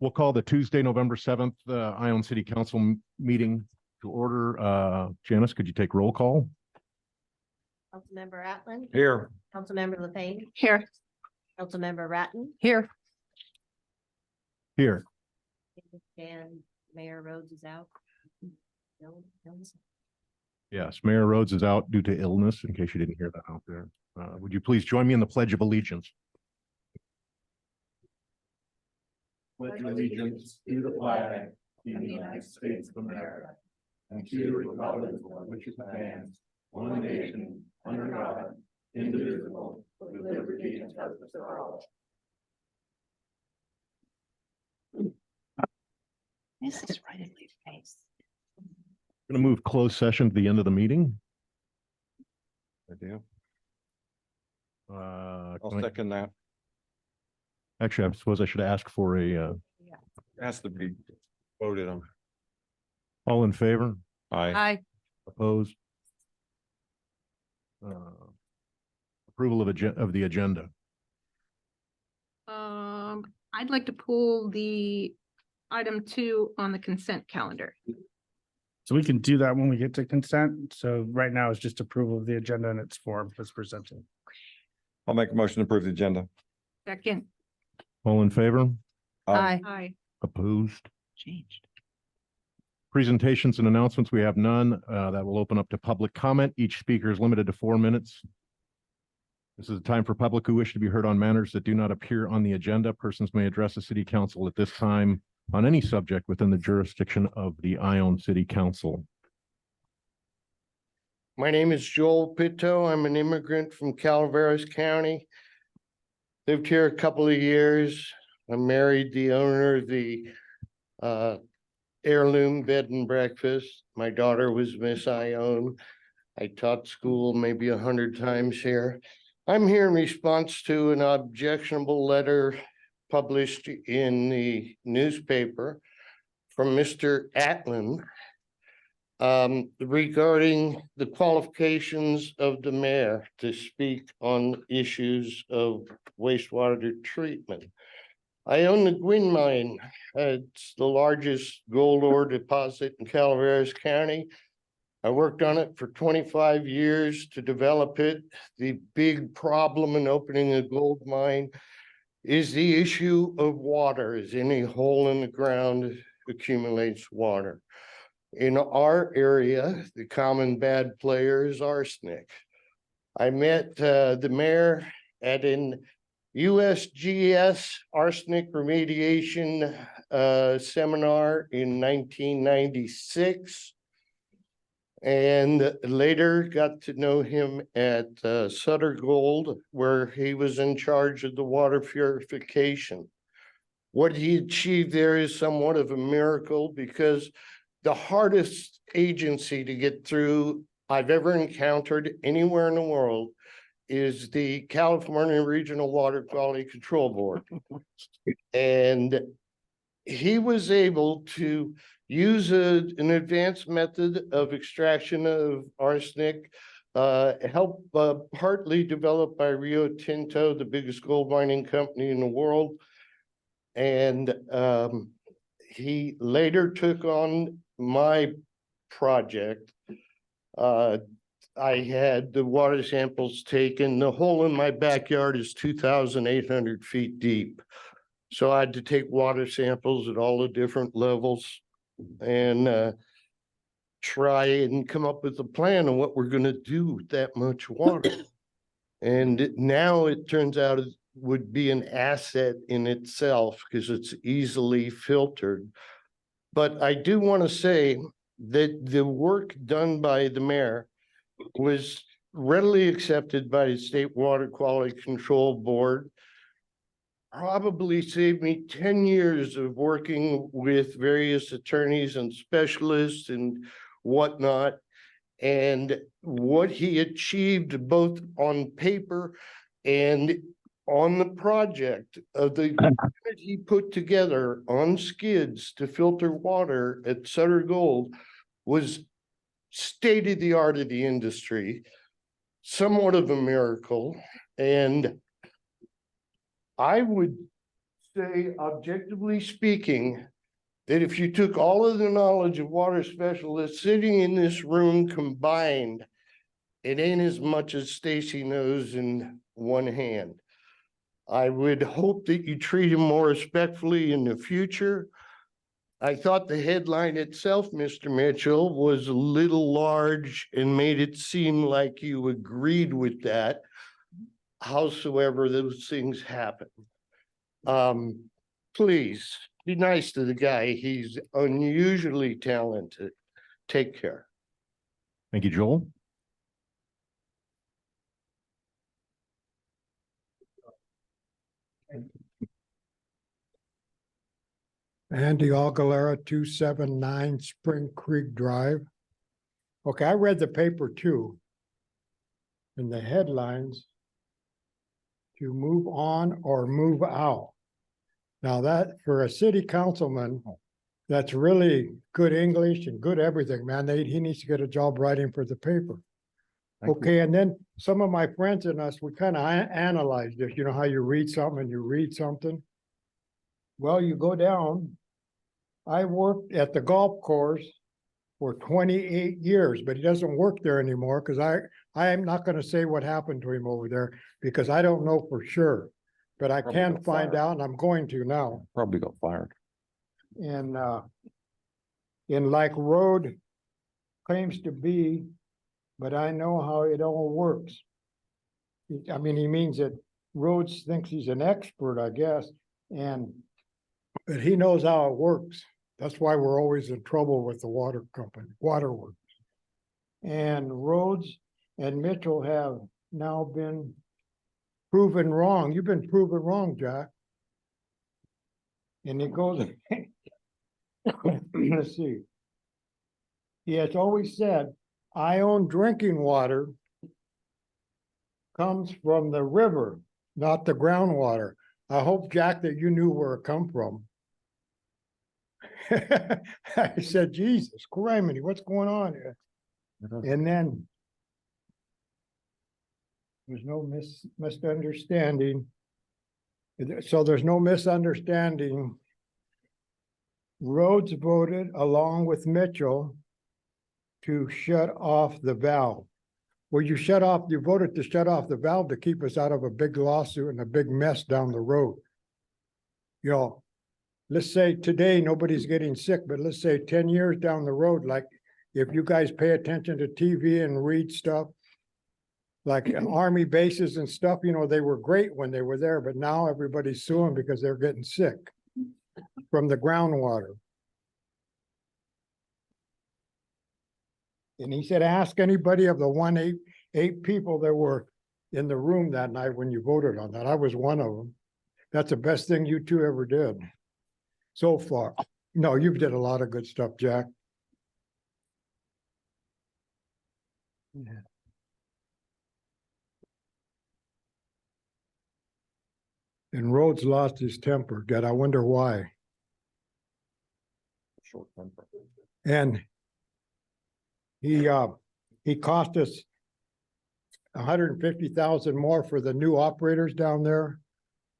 We'll call the Tuesday, November 7th, Ione City Council meeting to order. Janice, could you take roll call? Councilmember Atlan. Here. Councilmember LePage. Here. Councilmember Ratton. Here. Here. And Mayor Rhodes is out. No. Yes, Mayor Rhodes is out due to illness, in case you didn't hear that out there. Would you please join me in the Pledge of Allegiance? Pledge allegiance to the flag of the United States of America and to the republic for which it stands, one nation, under God, indivisible, with liberty and justice for all. This is right in my face. Going to move closed session to the end of the meeting. I do. Can I'll I- second that. Actually, I suppose I should ask for a, Has to be voted on. all in favor, Aye. Aye. opposed? Approval of the agenda. I'd like to pull the item 2 on the consent calendar. So we can do that when we get to consent. So right now it's just approval of the agenda in its form as presented. I'll make a motion to approve the agenda. Second. All in favor, Aye. opposed? Changed. Presentations and announcements, we have none. That will open up to public comment. Each speaker is limited to 4 minutes. This is a time for public who wish to be heard on matters that do not appear on the agenda. Persons may address the city council at this time on any subject within the jurisdiction of the Ione City Council. My name is Joel Pitto. I'm an immigrant from Calaveras County. Lived here a couple of years. I married the owner of the Heirloom Bed and Breakfast. My daughter was Miss Ione. I taught school maybe 100 times here. I'm here in response to an objectionable letter published in the newspaper from Mr. Atlan regarding the qualifications of the mayor to speak on issues of wastewater treatment. I own the Gwin Mine. It's the largest gold ore deposit in Calaveras County. I worked on it for 25 years to develop it. The big problem in opening a gold mine is the issue of water, as any hole in the ground accumulates water. In our area, the common bad player is arsenic. I met the mayor at an USGS arsenic remediation seminar in 1996. And later got to know him at Sutter Gold, where he was in charge of the water purification. What he achieved there is somewhat of a miracle, because the hardest agency to get through I've ever encountered anywhere in the world is the California Regional Water Quality Control Board. And he was able to use an advanced method of extraction of arsenic, helped partly developed by Rio Tinto, the biggest gold mining company in the world. And he later took on my project. I had the water samples taken. The hole in my backyard is 2,800 feet deep. So I had to take water samples at all the different levels and try and come up with a plan on what we're going to do with that much water. And now it turns out it would be an asset in itself because it's easily filtered. But I do want to say that the work done by the mayor was readily accepted by the State Water Quality Control Board. Probably saved me 10 years of working with various attorneys and specialists and whatnot. And what he achieved both on paper and on the project of the unit he put together on skids to filter water at Sutter Gold was state of the art of the industry, somewhat of a miracle. And I would say, objectively speaking, that if you took all of the knowledge of water specialists sitting in this room combined, it ain't as much as Stacy knows in one hand. I would hope that you treat him more respectfully in the future. I thought the headline itself, Mr. Mitchell, was a little large and made it seem like you agreed with that. Howsoever those things happen. Please be nice to the guy. He's unusually talented. Take care. Thank you, Joel. Andy Aguilera, 279 Spring Creek Drive. Okay, I read the paper too. And the headlines. To move on or move out. Now that, for a city councilman, that's really good English and good everything, man. He needs to get a job writing for the paper. Thank you. Okay, and then some of my friends and us, we kind of analyzed this. You know how you read something and you read something? Well, you go down. I worked at the golf course for 28 years, but he doesn't work there anymore because I am not going to say what happened to him over there because I don't know for sure. But I Probably can got find fired. out and I'm going to now. Probably got fired. And in like road claims to be, but I know how it all works. I mean, he means that Rhodes thinks he's an expert, I guess, but he knows how it works. That's why we're always in trouble with the water company, Waterworks. And Rhodes and Mitchell have now been proven wrong. You've been proven wrong, Jack. And it goes, let's see. He has always said, I own drinking water comes from the river, not the groundwater. I hope, Jack, that you knew where it come from. I said, Jesus, criminy, what's going on here? And then there's no misunderstanding. So there's no misunderstanding. Rhodes voted along with Mitchell to shut off the valve. Well, you voted to shut off the valve to keep us out of a big lawsuit and a big mess down the road. You know, let's say today nobody's getting sick, but let's say 10 years down the road, like if you guys pay attention to TV and read stuff, like army bases and stuff, you know, they were great when they were there, but now everybody's suing because they're getting sick from the groundwater. And he said, ask anybody of the eight people that were in the room that night when you voted on that. I was one of them. That's the best thing you two ever did so far. No, you've did a lot of good stuff, Jack. Yeah. And Rhodes lost his temper. Dad, I wonder why. Short temper. And he cost us 150,000 more for the new operators down there.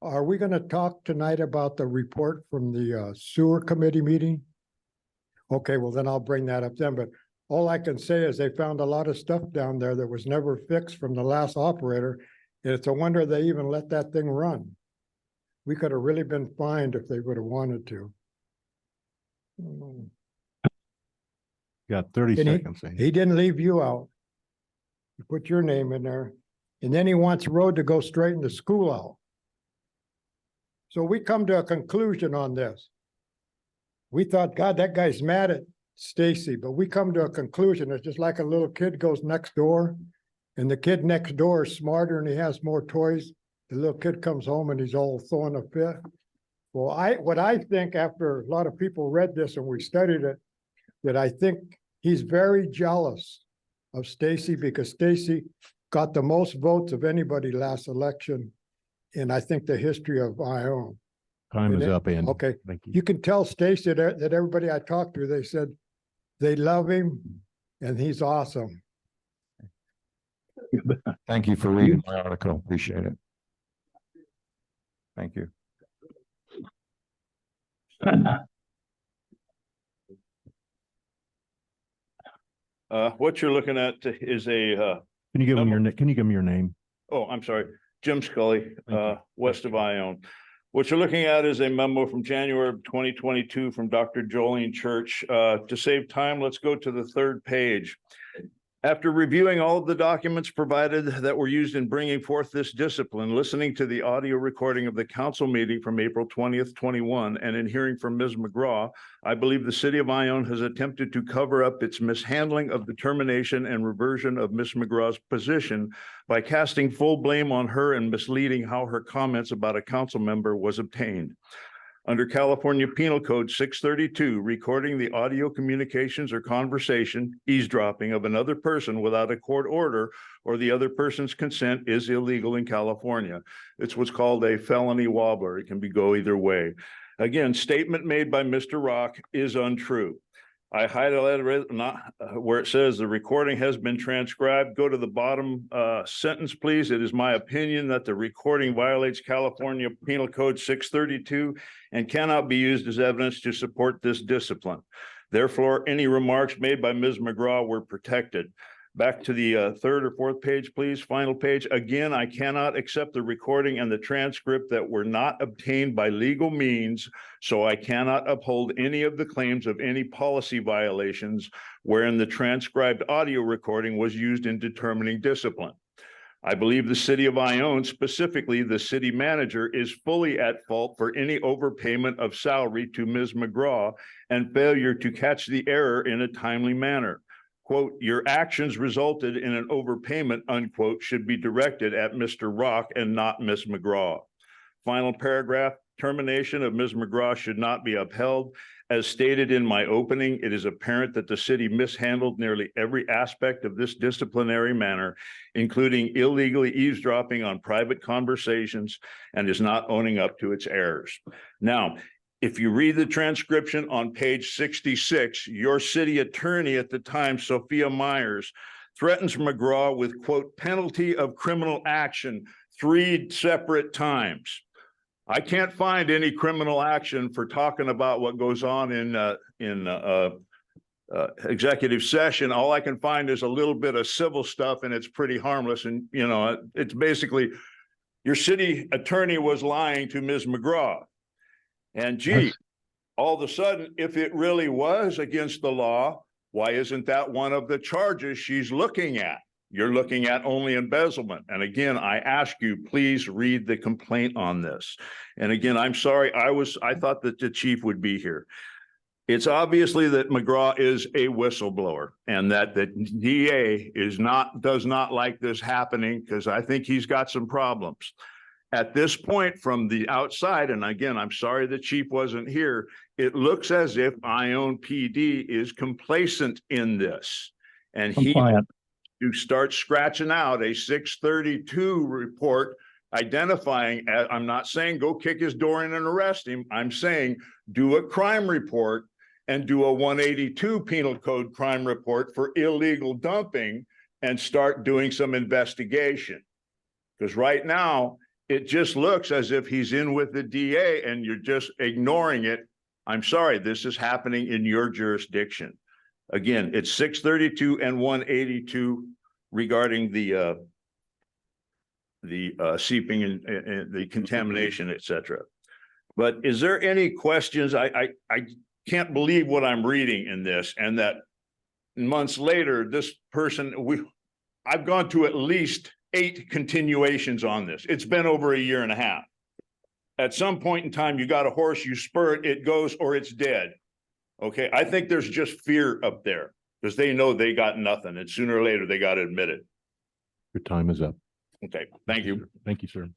Are we gonna talk tonight about the report from the sewer committee meeting? Okay, well then I'll bring that up then, but all I can say is they found a lot of stuff down there that was never fixed from the last operator. And it's a wonder they even let that thing run. We could have really been fined if they would have wanted to. Got 30 And seconds. he didn't leave you out. You put your name in there. And then he wants Road to go straighten the school out. So we come to a conclusion on this. We thought, God, that guy's mad at Stacy, but we come to a conclusion. It's just like a little kid goes next door and the kid next door is smarter and he has more toys. The little kid comes home and he's all throwing a fit. Well, what I think after a lot of people read this and we studied it, that I think he's very jealous of Stacy because Stacy got the most votes of anybody last election. And I think the history of Ione. Time is And up, Andy. Okay, Thank you. you can tell Stacy that everybody I talked to, they said they love him and he's awesome. Thank you for reading my article. Appreciate it. Thank you. What you're looking at is Can you give them can you give them your name? oh, I'm sorry, Jim Scully, Thank you. west of Ione. What you're looking at is a memo from January of 2022 from Dr. Jolene Church. To save time, let's go to the third page. After reviewing all of the documents provided that were used in bringing forth this discipline, listening to the audio recording of the council meeting from April 20th, 21, and in hearing from Ms. McGraw, I believe the city of Ione has attempted to cover up its mishandling of the termination and reversion of Ms. McGraw's position by casting full blame on her and misleading how her comments about a council member was obtained. Under California Penal Code 632, recording the audio communications or conversation, eavesdropping of another person without a court order or the other person's consent is illegal in California. It's what's called a felony wobbler. It can go either way. Again, statement made by Mr. Rock is untrue. I highlighted where it says the recording has been transcribed. Go to the bottom sentence, please. It is my opinion that the recording violates California Penal Code 632 and cannot be used as evidence to support this discipline. Therefore, any remarks made by Ms. McGraw were protected. Back to the third or fourth page, please. Final page. Again, I cannot accept the recording and the transcript that were not obtained by legal means, so I cannot uphold any of the claims of any policy violations wherein the transcribed audio recording was used in determining discipline. I believe the city of Ione, specifically the city manager, is fully at fault for any overpayment of salary to Ms. McGraw and failure to catch the error in a timely manner. Quote, your actions resulted in an overpayment, unquote, should be directed at Mr. Rock and not Ms. McGraw. Final paragraph, termination of Ms. McGraw should not be upheld. As stated in my opening, it is apparent that the city mishandled nearly every aspect of this disciplinary manner, including illegally eavesdropping on private conversations, and is not owning up to its errors. Now, if you read the transcription on page 66, your city attorney at the time, Sophia Myers, threatens McGraw with, quote, penalty of criminal action 3 separate times. I can't find any criminal action for talking about what goes on in executive session. All I can find is a little bit of civil stuff, and it's pretty harmless. And, you know, it's basically your city attorney was lying to Ms. McGraw. And gee, all of a sudden, if it really was against the law, why isn't that one of the charges she's looking at? You're looking at only embezzlement. And again, I ask you, please read the complaint on this. And again, I'm sorry, I thought that the chief would be here. It's obviously that McGraw is a whistleblower and that the DA does not like this happening, because I think he's got some problems. At this point from the outside, and again, I'm sorry the chief wasn't here, it looks as if Ione PD is complacent in this. And he to start scratching out a 632 report identifying, I'm not saying go kick his door in and arrest him. I'm saying do a crime report and do a 182 penal code crime report for illegal dumping and start doing some investigation. Because right now, it just looks as if he's in with the DA and you're just ignoring it. I'm sorry, this is happening in your jurisdiction. Again, it's 632 and 182 regarding the seeping and the contamination, et cetera. But is there any questions? I can't believe what I'm reading in this, and that months later, this person, I've gone to at least 8 continuations on this. It's been over a year and a half. At some point in time, you got a horse, you spur it, it goes or it's dead. Okay, I think there's just fear up there because they know they got nothing, and sooner or later they got to admit it. Your time is up. Okay, thank you. Thank you, sir.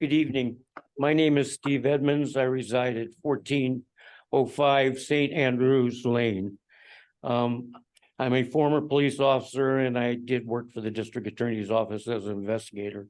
Good evening. My name is Steve Edmonds. I reside at 1405 St. Andrews Lane. I'm a former police officer and I did work for the district attorney's office as an investigator.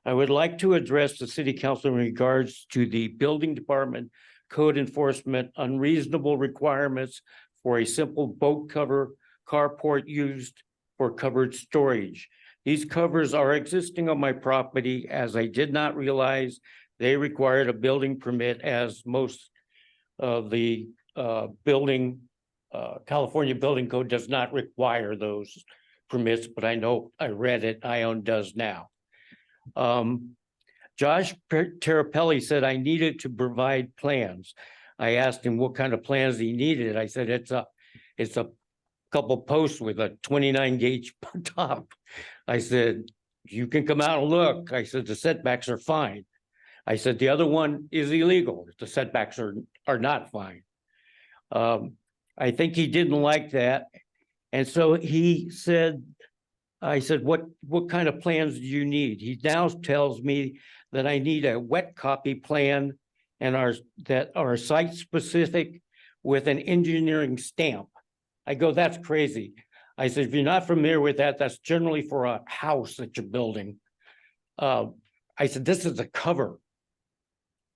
I would like to address the city council in regards to the building department code enforcement unreasonable requirements for a simple boat cover carport used for covered storage. These covers are existing on my property, as I did not realize they required a building permit, as most of the California Building Code does not require those permits, but I know I read it, Ione does now. Josh Terapelli said I needed to provide plans. I asked him what kind of plans he needed. I said, it's a couple posts with a 29 gauge top. I said, you can come out and look. I said, the setbacks are fine. I said, the other one is illegal. The setbacks are not fine. I think he didn't like that. And so he said, I said, what kind of plans do you need? He now tells me that I need a wet copy plan and that are site specific with an engineering stamp. I go, that's crazy. I said, if you're not familiar with that, that's generally for a house that you're building. I said, this is a cover.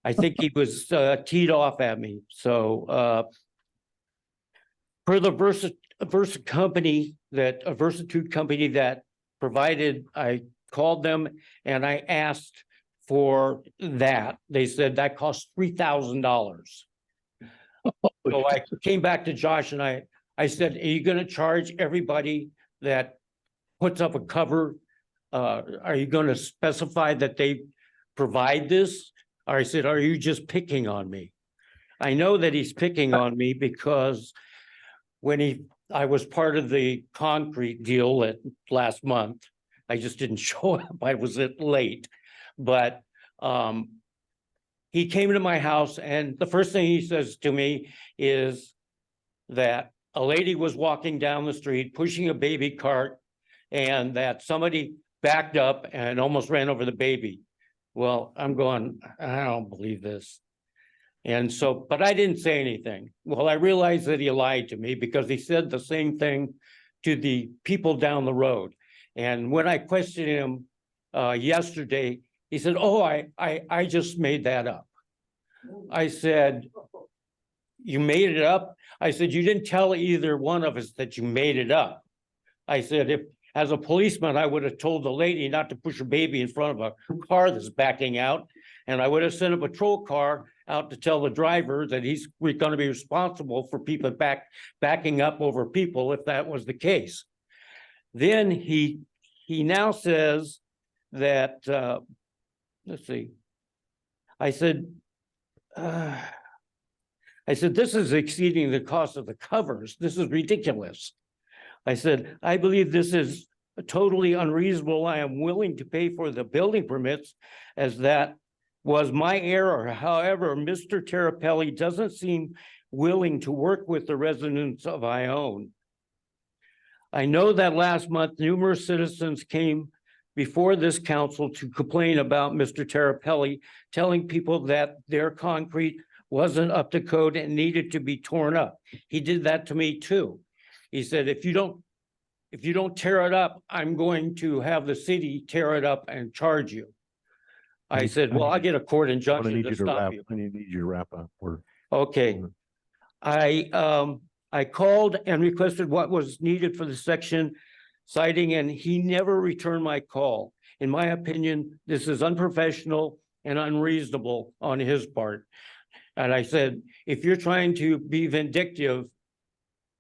I think he was teed off at me. So per the Versatude company that provided, I called them and I asked for that. They said that cost $3,000. So I came back to Josh and I said, are you going to charge everybody that puts up a cover? Are you going to specify that they provide this? Or I said, are you just picking on me? I know that he's picking on me because when I was part of the concrete deal last month, I just didn't show up. I was late, but he came to my house and the first thing he says to me is that a lady was walking down the street pushing a baby cart and that somebody backed up and almost ran over the baby. Well, I'm going, I don't believe this. And so, but I didn't say anything. Well, I realized that he lied to me because he said the same thing to the people down the road. And when I questioned him yesterday, he said, oh, I just made that up. I said, you made it up? I said, you didn't tell either one of us that you made it up. I said, if as a policeman, I would have told the lady not to push a baby in front of a car that's backing out. And I would have sent a patrol car out to tell the driver that he's going to be responsible for people backing up over people if that was the case. Then he now says that, let's see, I said, this is exceeding the cost of the covers. This is ridiculous. I said, I believe this is totally unreasonable. I am willing to pay for the building permits as that was my error. However, Mr. Terapelli doesn't seem willing to work with the residents of Ione. I know that last month, numerous citizens came before this council to complain about Mr. Terapelli, telling people that their concrete wasn't up to code and needed to be torn up. He did that to me too. He said, if you don't tear it up, I'm going to have the city tear it up and charge you. I said, well, I'll get a court injunction to stop you. I need you to wrap up. Okay. I called and requested what was needed for the section citing, and he never returned my call. In my opinion, this is unprofessional and unreasonable on his part. And I said, if you're trying to be vindictive,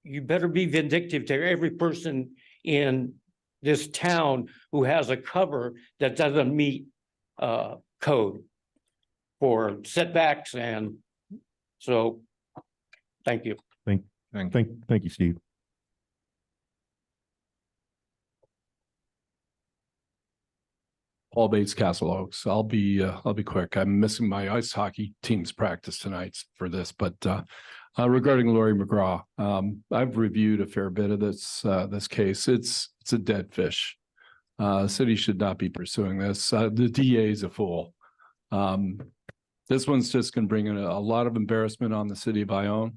you better be vindictive to every person in this town who has a cover that doesn't meet code for setbacks. And so, thank you. Thank you, Steve. Paul Bates, Castle Oaks. I'll be quick. I'm missing my ice hockey team's practice tonight for this, but regarding Lori McGraw, I've reviewed a fair bit of this case. It's a dead fish. City should not be pursuing this. The DA is a fool. This one's just going to bring in a lot of embarrassment on the city of Ione.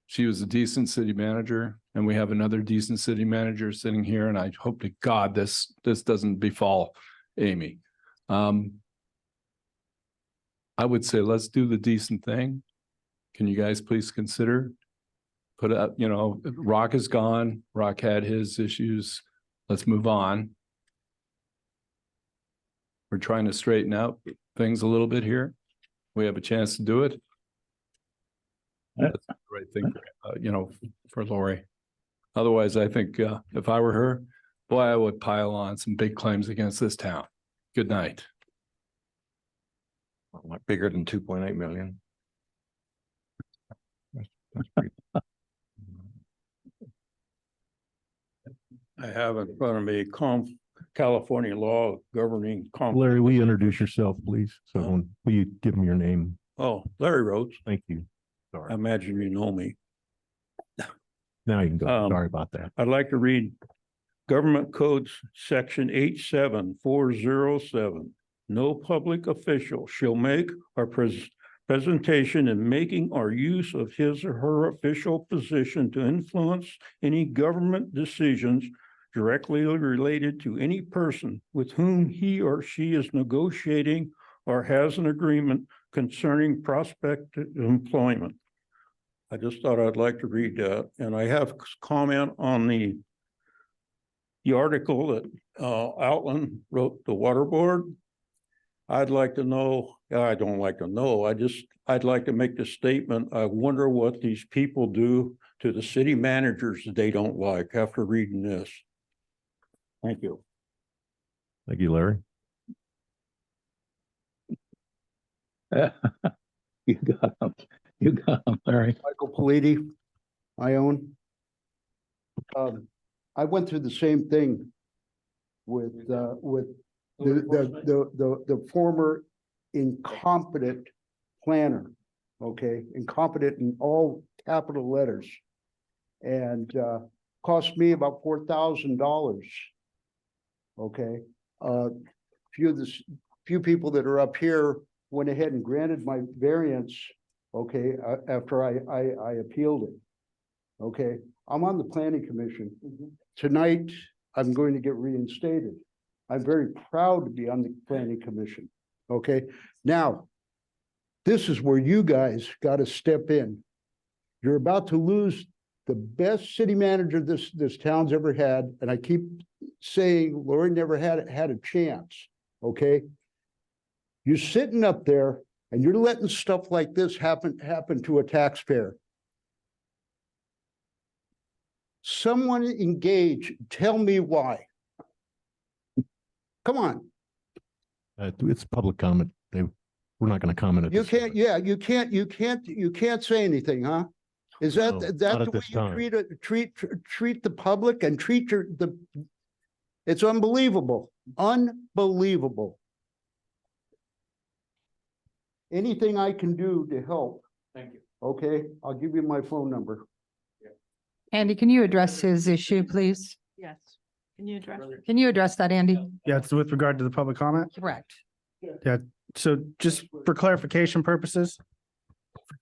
She was a decent city manager, and we have another decent city manager sitting here. And I hope to God this doesn't befall Amy. I would say let's do the decent thing. Can you guys please consider put up, Rock is gone. Rock had his issues. Let's move on. We're trying to straighten out things a little bit here. We have a chance to do it. That's the right thing, for Lori. Otherwise, I think, if I were her, boy, I would pile on some big claims against this town. Good night. Like bigger than 2.8 million. That's pretty- I have in front of me California law governing. Larry, will you introduce yourself, please? So will you give them your name? Oh, Larry Rhodes. Thank you. I Sorry. imagine you know me. Now you can go. Um, Sorry about that. I'd like to read Government Codes, Section 87407. No public official shall make or presentation in making or use of his or her official position to influence any government decisions directly related to any person with whom he or she is negotiating or has an agreement concerning prospective employment. I just thought I'd like to read that, and I have comment on the article that Outland wrote, the water board. I'd like to know, I don't like to know, I'd like to make the statement, I wonder what these people do to the city managers that they don't like after reading this. Thank you. Thank you, Larry. You got him. You got him, Larry. Michael Politi, I own. I went through the same thing with the former incompetent planner, okay, incompetent in all capital letters. And cost me about $4,000. Okay, few people that are up here went ahead and granted my variance, okay, after I appealed it. Okay, I'm on the planning commission. Tonight, I'm going to get reinstated. I'm very proud to be on the planning commission. Okay, now, this is where you guys got to step in. You're about to lose the best city manager this town's ever had, and I keep saying Lori never had a chance. Okay, you're sitting up there and you're letting stuff like this happen to a taxpayer. Someone engage. Tell me why. Come on. It's public comment. We're not going to comment. At You this can't. time. Yeah, you can't say anything, huh? Is that No, that not the at way this you time. treat the public and treat the? It's unbelievable. Unbelievable. Anything I can do to help. Thank you. Okay, I'll give you my phone number. Andy, can you address his issue, please? Yes. Can you address? Can you address that, Andy? Yeah, it's with regard to the public comment. Correct. So just for clarification purposes,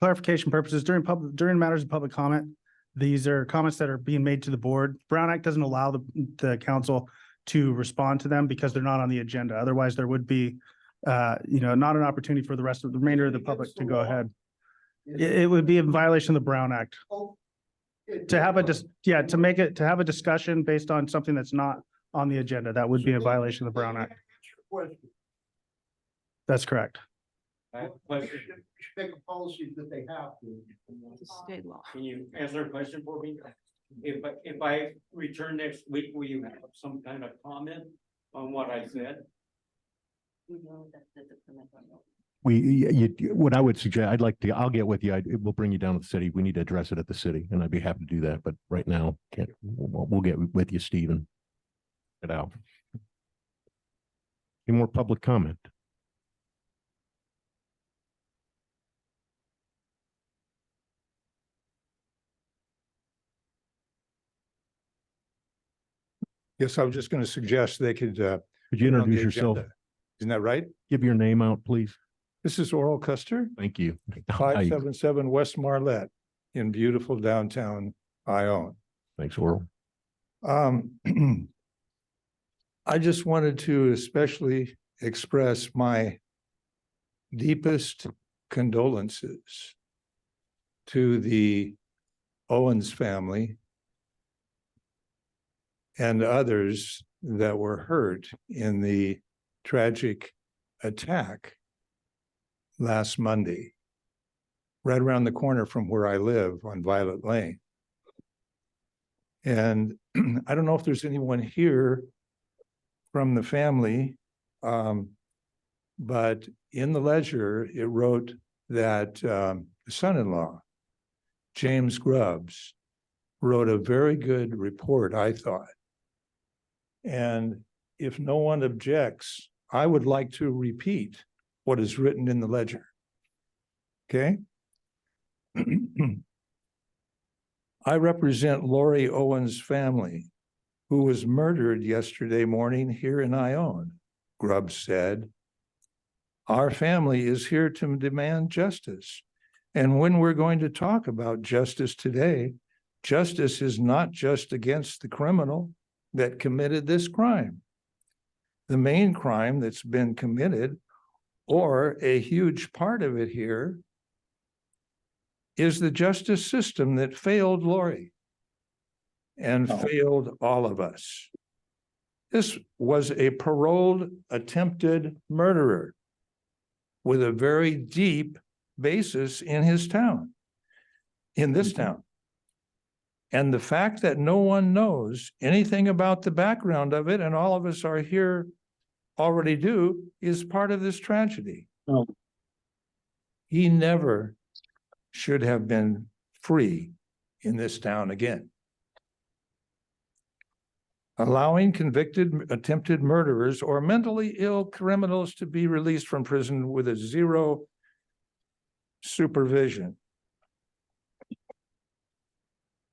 during matters of public comment, these are comments that are being made to the board. Brown Act doesn't allow the council to respond to them because they're not on the agenda. Otherwise, there would be, not an opportunity for the remainder of the public to go ahead. It would be in violation of the Brown Act. To have a discussion based on something that's not on the agenda, that would be a violation of the Brown Act. That's correct. I have a question. Make a policy that they have to. State law. Can you answer a question for me? If I return next week, will you have some kind of comment on what I said? We know that the permit. What I would suggest, I'll get with you. We'll bring you down to the city. We need to address it at the city and I'd be happy to do that. But right now, we'll get with you, Stephen. Get out. Any more public comment? Yes, I was just going to suggest they could. Could you introduce yourself? Isn't that right? Give your name out, please. This is Oral Custer, Thank you. 577 West Marlette in beautiful downtown Ione. Thanks, Oral. I just wanted to especially express my deepest condolences to the Owens family and others that were hurt in the tragic attack last Monday, right around the corner from where I live on Violet Lane. And I don't know if there's anyone here from the family, but in the Ledger, it wrote that the son-in-law, James Grubbs, wrote a very good report, I thought. And if no one objects, I would like to repeat what is written in the Ledger. Okay? I represent Lori Owen's family, who was murdered yesterday morning here in Ione, Grubbs said. Our family is here to demand justice. And when we're going to talk about justice today, justice is not just against the criminal that committed this crime. The main crime that's been committed, or a huge part of it here, is the justice system that failed Lori and failed all of us. This was a paroled attempted murderer with a very deep basis in his town, in this town. And the fact that no one knows anything about the background of it, and all of us are here already do, is part of this tragedy. Oh. He never should have been free in this town again. Allowing convicted attempted murderers or mentally ill criminals to be released from prison with a zero supervision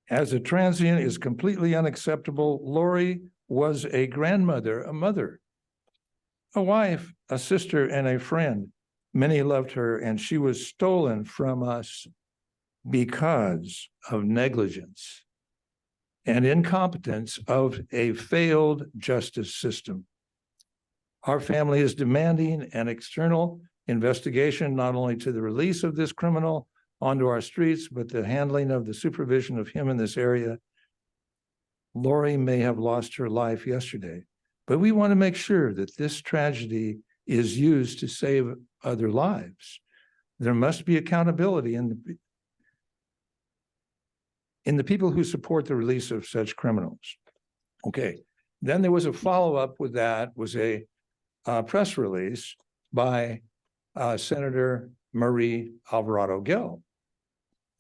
as a transient is completely unacceptable. Lori was a grandmother, a mother, a wife, a sister, and a friend. Many loved her, and she was stolen from us because of negligence and incompetence of a failed justice system. Our family is demanding an external investigation, not only to the release of this criminal onto our streets, but the handling of the supervision of him in this area. Lori may have lost her life yesterday, but we want to make sure that this tragedy is used to save other lives. There must be accountability in the people who support the release of such criminals. Okay, then there was a follow-up with that, was a press release by Senator Marie Alvarado Gill.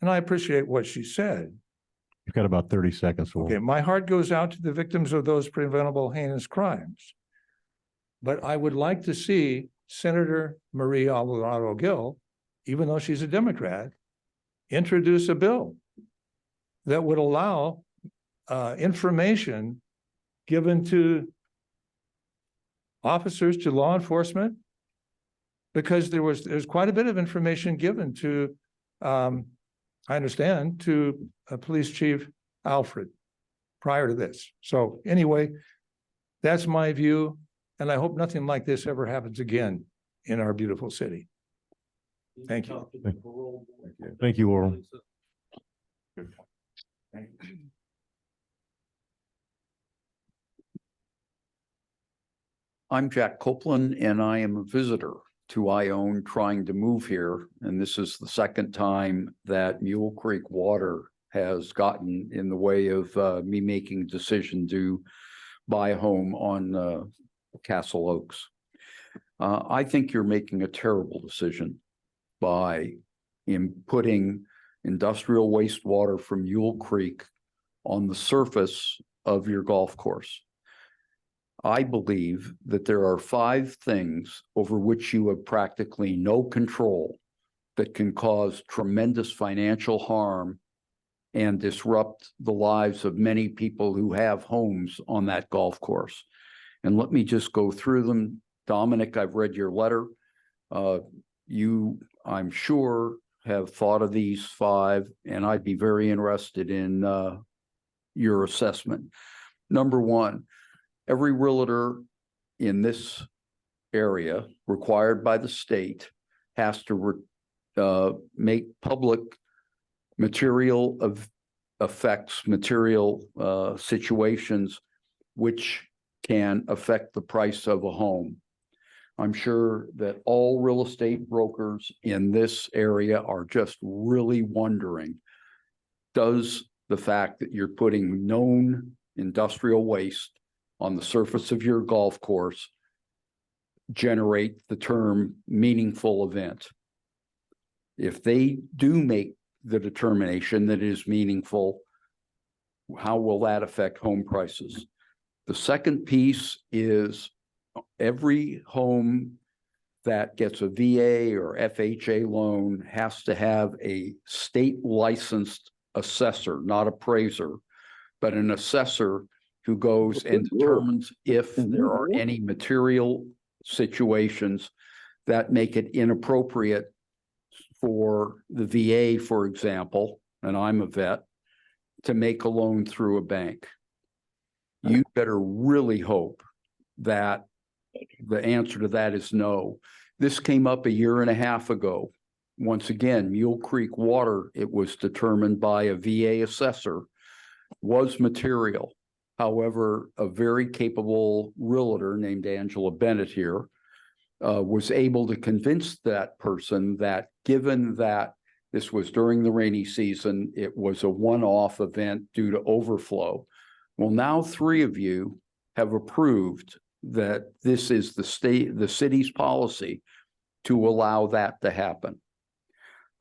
And I appreciate what she said. You've got about 30 seconds. Okay, my heart goes out to the victims of those preventable heinous crimes. But I would like to see Senator Marie Alvarado Gill, even though she's a Democrat, introduce a bill that would allow information given to officers, to law enforcement, because there's quite a bit of information given to, I understand, to Police Chief Alfred prior to this. So anyway, that's my view, and I hope nothing like this ever happens again in our beautiful city. Thank you. Thank you, Oral. I'm Jack Copeland, and I am a visitor to Ione trying to move here. And this is the second time that Mule Creek water has gotten in the way of me making a decision to buy a home on Castle Oaks. I think you're making a terrible decision by putting industrial wastewater from Mule Creek on the surface of your golf course. I believe that there are 5 things over which you have practically no control that can cause tremendous financial harm and disrupt the lives of many people who have homes on that golf course. And let me just go through them. Dominic, I've read your letter. You, I'm sure, have thought of these 5, and I'd be very interested in your assessment. Number 1, every realtor in this area, required by the state, has to make public material of effects, material situations which can affect the price of a home. I'm sure that all real estate brokers in this area are just really wondering, does the fact that you're putting known industrial waste on the surface of your golf course generate the term meaningful event? If they do make the determination that it is meaningful, how will that affect home prices? The second piece is every home that gets a VA or FHA loan has to have a state licensed assessor, not appraiser, but an assessor who goes and determines if there are any material situations that make it inappropriate for the VA, for example, and I'm a vet, to make a loan through a bank. You better really hope that the answer to that is no. This came up a year and a half ago. Once again, Mule Creek water, it was determined by a VA assessor, was material. However, a very capable realtor named Angela Bennett here was able to convince that person that given that this was during the rainy season, it was a one-off event due to overflow. Well, now 3 of you have approved that this is the city's policy to allow that to happen.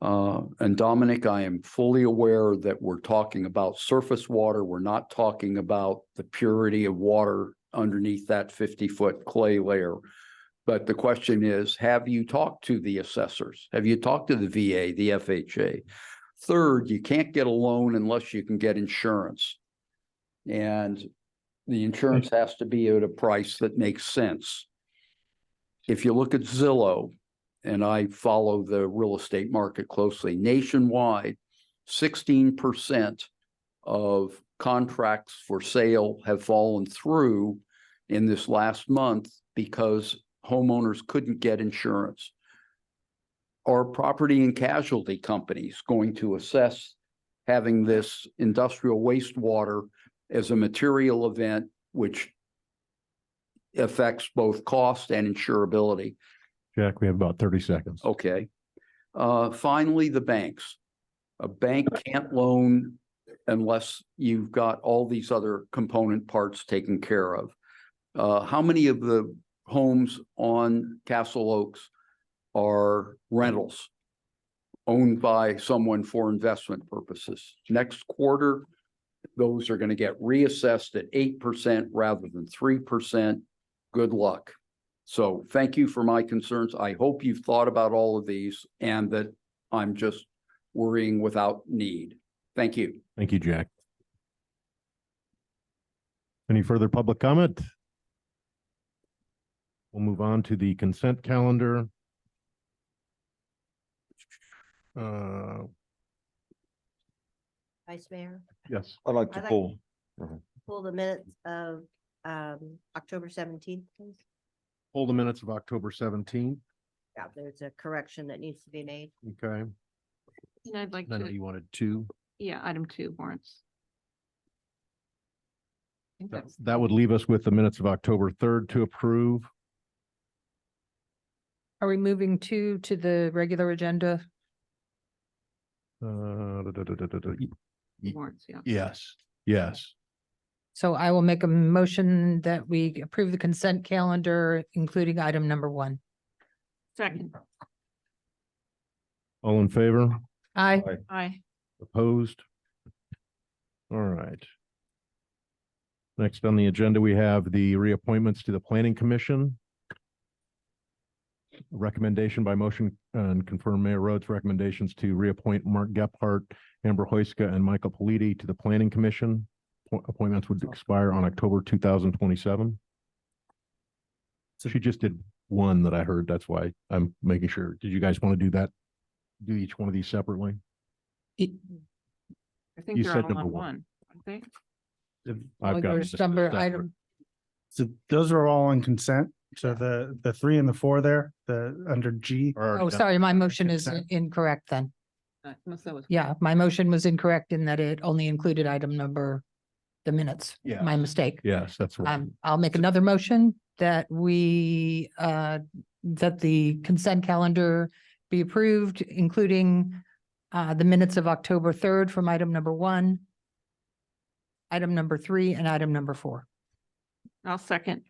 And Dominic, I am fully aware that we're talking about surface water. We're not talking about the purity of water underneath that 50-foot clay layer. But the question is, have you talked to the assessors? Have you talked to the VA, the FHA? Third, you can't get a loan unless you can get insurance. And the insurance has to be at a price that makes sense. If you look at Zillow, and I follow the real estate market closely, nationwide, 16% of contracts for sale have fallen through in this last month because homeowners couldn't get insurance. Are property and casualty companies going to assess having this industrial wastewater as a material event which affects both cost and insurability? Jack, we have about 30 seconds. Okay. Finally, the banks. A bank can't loan unless you've got all these other component parts taken care of. How many of the homes on Castle Oaks are rentals owned by someone for investment purposes? Next quarter, those are going to get reassessed at 8% rather than 3%. Good luck. So thank you for my concerns. I hope you've thought about all of these and that I'm just worrying without need. Thank you. Thank you, Jack. Any further public comment? We'll move on to the consent calendar. Vice Mayor, Yes. I'd like I'd to like- pull. pull the minutes of October 17th, please. Hold the minutes of October 17th. Yeah, there's a correction that needs to be made. Okay. And I'd like Then to, you wanted 2. yeah, item 2 warrants. I think That, that's- that would leave us with the minutes of October 3rd to approve. Are we moving to the regular agenda? Warrants, yeah. Yes, yes. So I will make a motion that we approve the consent calendar, including item number 1. Second, All in favor? Aye. aye. Opposed? All right. Next on the agenda, we have the reappointments to the Planning Commission. Recommendation by motion and confirm Mayor Rhodes' recommendations to reappoint Mark Gephardt, Amber Hoyska, and Michael Politi to the Planning Commission. Appointments would expire on October 2027. So she just did one that I heard. That's why I'm making sure. Did you guys want to do that? Do each one of these separately? I think You they're said all number on 1. one, aren't they? I've got There's this number separate. item, So those are all on consent. So the 3 and the 4 there, the under G. Are already oh, done. sorry, my motion is Consent. incorrect then. Unless that was. Yeah, my motion was incorrect in that it only included item number, the minutes. Yeah. My mistake. Yes, that's right. I'll make another motion that we, that the consent calendar be approved, including the minutes of October 3rd from item number 1, item number 3, and item number 4. I'll second.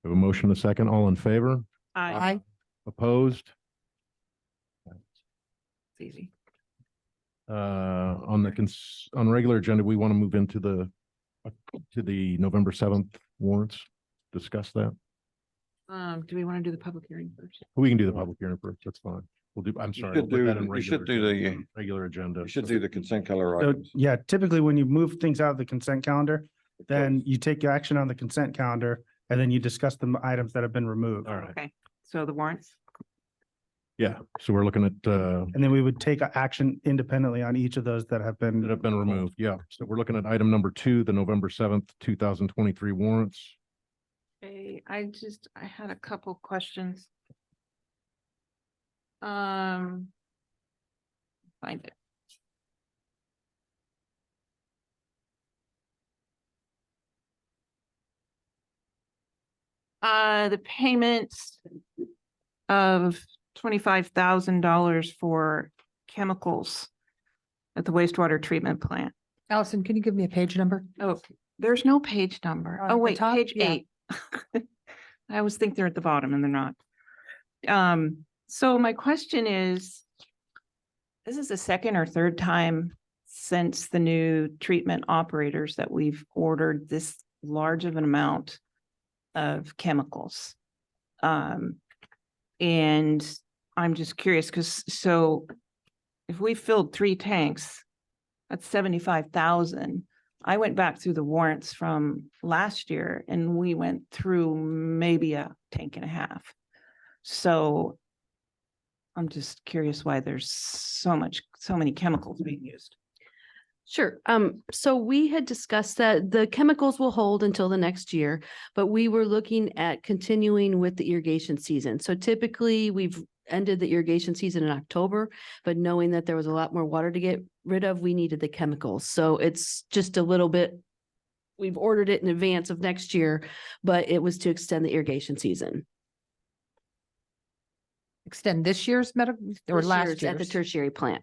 We have a motion, a second, all in favor, Aye. opposed? It's easy. On on regular agenda, we want to move into the November 7th warrants, discuss that. Do we want to do the public hearing first? We can do the public hearing first, that's fine. We'll do, I'm sorry. should we'll put that do- in we should regular do agenda- the- Regular agenda. We should do the consent calendar So, items. yeah, typically when you move things out of the consent calendar, then you take action on the consent calendar and then you discuss the items that have been removed. All right, Okay, so the warrants? yeah, so we're looking at, And then we would take action independently on each of those that have that been. have been removed, yeah. So we're looking at item number 2, the November 7th, 2023 warrants. Okay, I had a couple questions. Find it. The payments of $25,000 for chemicals at the wastewater treatment plant. Allison, can you give me a page number? Oh, there's no page number. On Oh, the wait, top? page Yeah. 8. I always think they're at the bottom and they're not. So my question is, this is the second or third time since the new treatment operators that we've ordered this large of an amount of chemicals. And I'm just curious, because so if we filled 3 tanks, that's 75,000. I went back through the warrants from last year and we went through maybe a tank and a half. So I'm just curious why there's so many chemicals being used. Sure. So we had discussed that the chemicals will hold until the next year, but we were looking at continuing with the irrigation season. So typically we've ended the irrigation season in October, but knowing that there was a lot more water to get rid of, we needed the chemicals. So it's just a little bit, we've ordered it in advance of next year, but it was to extend the irrigation season. Extend this year's medical or This last year's at the year's? tertiary plant.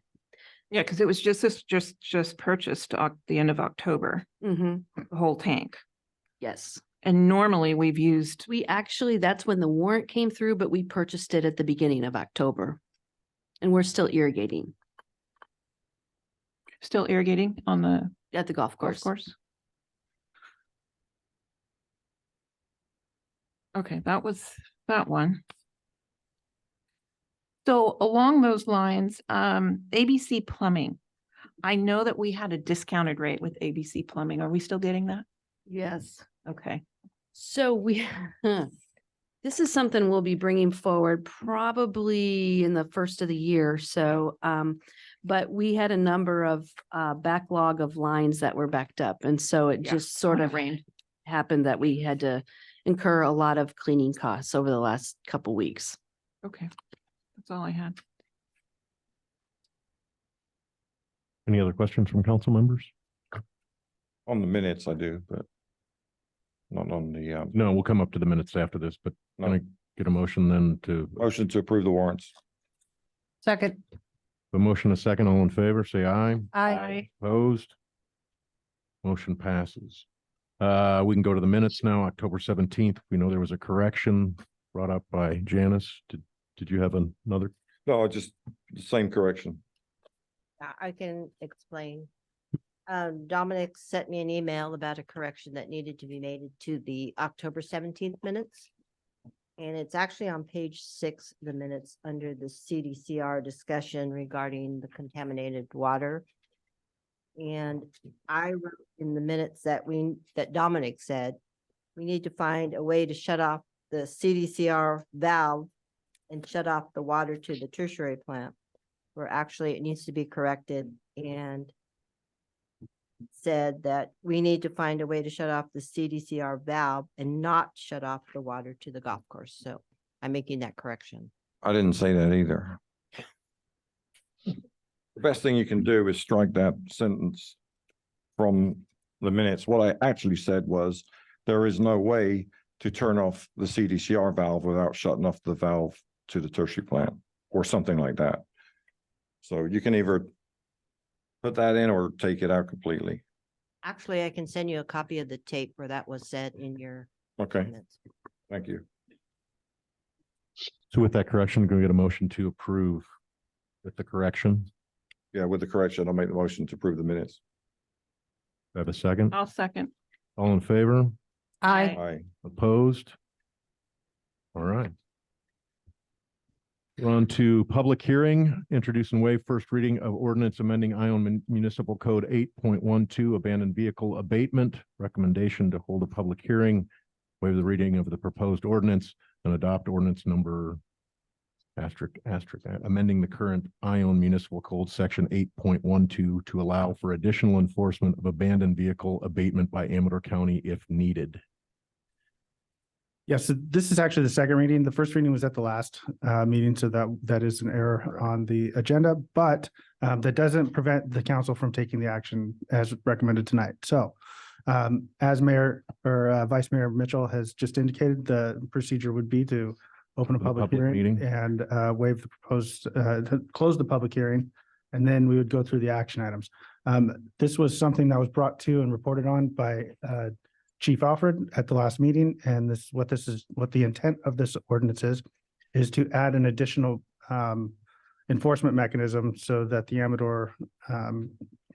Yeah, because it was just purchased the end of October, Mhm. the whole tank. Yes. And normally we've used, We actually, that's when the warrant came through, but we purchased it at the beginning of October. And we're still irrigating still irrigating on the at the golf golf course. course. Okay, that was that one. So along those lines, ABC Plumbing. I know that we had a discounted rate with ABC Plumbing. Are we still getting that? Yes. Okay. So we, this is something we'll be bringing forward probably in the first of the year. So, but we had a number of backlog of lines that were backed up. And so it Yeah, just sort when it of rained. happened that we had to incur a lot of cleaning costs over the last couple weeks. Okay, that's all I had. Any other questions from council members? On the minutes I do, but not on the, No, we'll come up to the minutes after this, but can No. I get a motion then to, motion to approve the warrants. Second. a motion, a second, all in favor, say aye. Aye. Opposed? Motion passes. We can go to the minutes now, October 17th. We know there was a correction brought up by Janice. Did you have another? No, just the same correction. I can explain. Dominic sent me an email about a correction that needed to be made to the October 17th minutes. And it's actually on page 6 of the minutes under the CDCR discussion regarding the contaminated water. And I wrote in the minutes that Dominic said, we need to find a way to shut off the CDCR valve and shut off the water to the tertiary plant, where actually it needs to be corrected and said that we need to find a way to shut off the CDCR valve and not shut off the water to the golf course. So I'm making that correction. I didn't say that either. The best thing you can do is strike that sentence from the minutes. What I actually said was, there is no way to turn off the CDCR valve without shutting off the valve to the tertiary plant or something like that. So you can either put that in or take it out completely. Actually, I can send you a copy of the tape where that was said in your Okay, minutes. thank you. So with that correction, going to get a motion to approve with the correction. Yeah, with the correction, I'll make the motion to approve the minutes. Do I have a second? I'll second. All in favor? I, Aye. Opposed? All right. We're on to public hearing, introduce and waive first reading of ordinance amending Ione Municipal Code 8.12 abandoned vehicle abatement. Recommendation to hold a public hearing, waive the reading of the proposed ordinance and adopt ordinance number amending the current Ione Municipal Code section 8.12 to allow for additional enforcement of abandoned vehicle abatement by Amador County if needed. Yes, so this is actually the second reading. The first reading was at the last meeting, so that is an error on the agenda, but that doesn't prevent the council from taking the action as recommended tonight. So as Mayor or Vice Mayor Mitchell has just indicated, the procedure would be to open a The public public hearing meeting. and waive the proposed, to close the public hearing, and then we would go through the action items. This was something that was brought to and reported on by Chief Alfred at the last meeting, and this is what the intent of this ordinance is to add an additional enforcement mechanism so that the Amador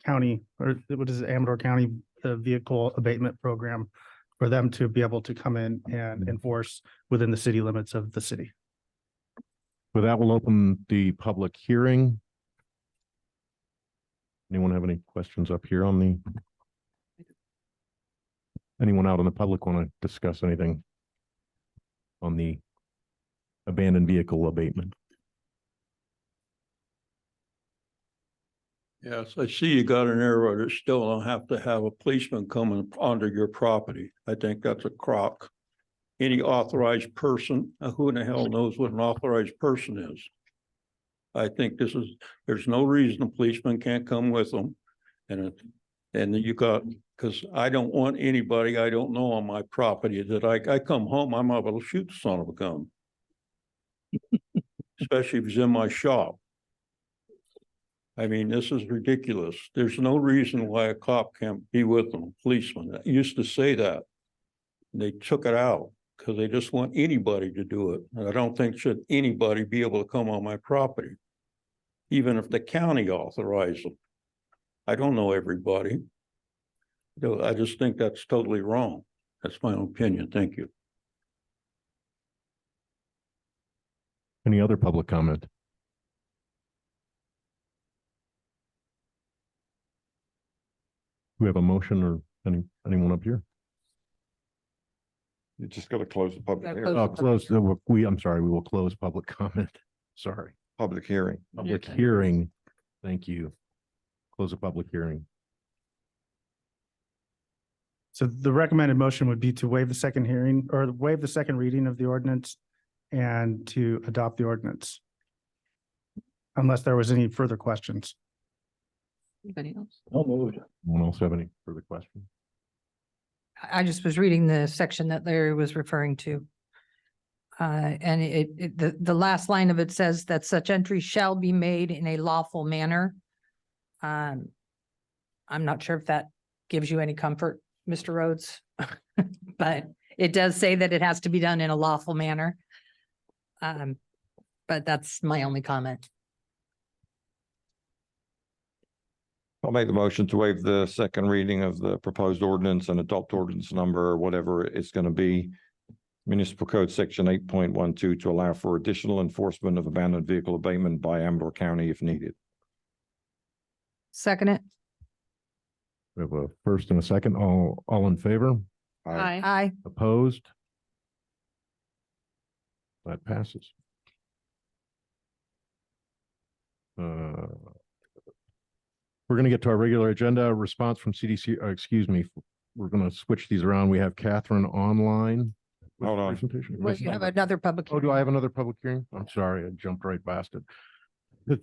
County, or what is it, Amador County Vehicle Abatement Program, for them to be able to come in and enforce within the city limits of the city. With that, we'll open the public hearing. Anyone have any questions up here on the? Anyone out in the public want to discuss anything on the abandoned vehicle abatement? Yes, I see you got an error that still don't have to have a policeman coming onto your property. I think that's a crock. Any authorized person, who in the hell knows what an authorized person is? I think there's no reason a policeman can't come with them. And you got, because I don't want anybody I don't know on my property that I come home, I'm able to shoot the son of a gun. Especially if he's in my shop. I mean, this is ridiculous. There's no reason why a cop can't be with them, policeman. I used to say that. They took it out because they just want anybody to do it. And I don't think should anybody be able to come on my property. Even if the county authorizes them. I don't know everybody. I just think that's totally wrong. That's my opinion. Thank you. Any other public comment? We have a motion or anyone up here? You just got to close the public Gotta hearing. close. I'm sorry, we will close public comment. Sorry, Public hearing. public Okay. hearing. Thank you. Close a public hearing. So the recommended motion would be to waive the second hearing or waive the second reading of the ordinance and to adopt the ordinance. Unless there was any further questions. Anybody else? Anyone else have any further questions? I just was reading the section that Larry was referring to. And the last line of it says that such entry shall be made in a lawful manner. I'm not sure if that gives you any comfort, Mr. Rhodes. But it does say that it has to be done in a lawful manner. But that's my only comment. I'll make the motion to waive the second reading of the proposed ordinance and adopt ordinance number, or whatever it's going to be. Municipal Code Section 8.12 to allow for additional enforcement of abandoned vehicle abatement by Amador County if needed. Second it. We have a first and a second. All in favor? Aye. Aye. Opposed? That passes. We're going to get to our regular agenda response from CDC, excuse me, we're going to switch these around. We have Catherine online. with Hold on. presentation. Well, you have another public. Oh, do I have another public hearing? I'm sorry, I jumped right past it.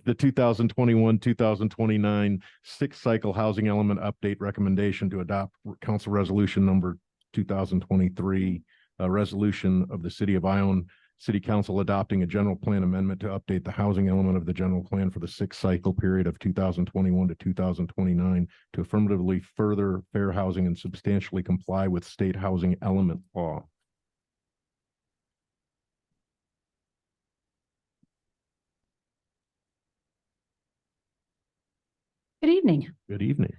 The 2021, 2029 sixth cycle housing element update recommendation to adopt council resolution number 2023 a resolution of the City of Ione City Council adopting a general plan amendment to update the housing element of the general plan for the sixth cycle period of 2021 to 2029 to affirmatively further fair housing and substantially comply with state housing element law. Good evening. Good evening.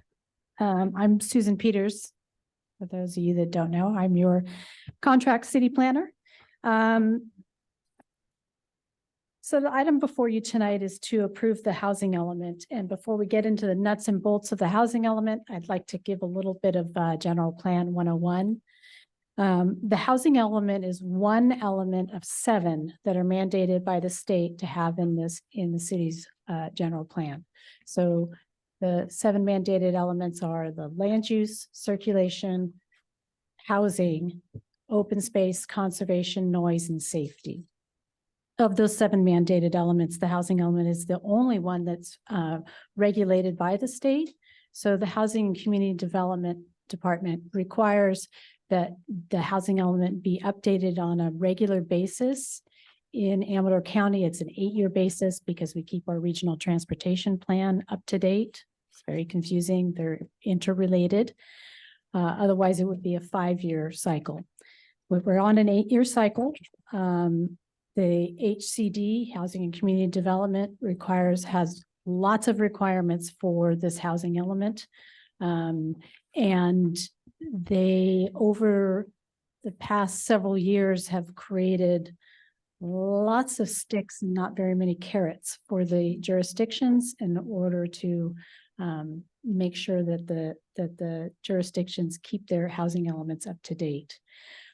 I'm Susan Peters. For those of you that don't know, I'm your contract city planner. So the item before you tonight is to approve the housing element. And before we get into the nuts and bolts of the housing element, I'd like to give a little bit of general plan 101. The housing element is one element of 7 that are mandated by the state to have in the city's general plan. So the 7 mandated elements are the land use, circulation, housing, open space, conservation, noise, and safety. Of those 7 mandated elements, the housing element is the only one that's regulated by the state. So the Housing and Community Development Department requires that the housing element be updated on a regular basis. In Amador County, it's an 8-year basis because we keep our regional transportation plan up to date. It's very confusing. They're interrelated. Otherwise, it would be a 5-year cycle. We're on an 8-year cycle. The HCD, Housing and Community Development, has lots of requirements for this housing element. And they, over the past several years, have created lots of sticks and not very many carrots for the jurisdictions in order to make sure that the jurisdictions keep their housing elements up to date.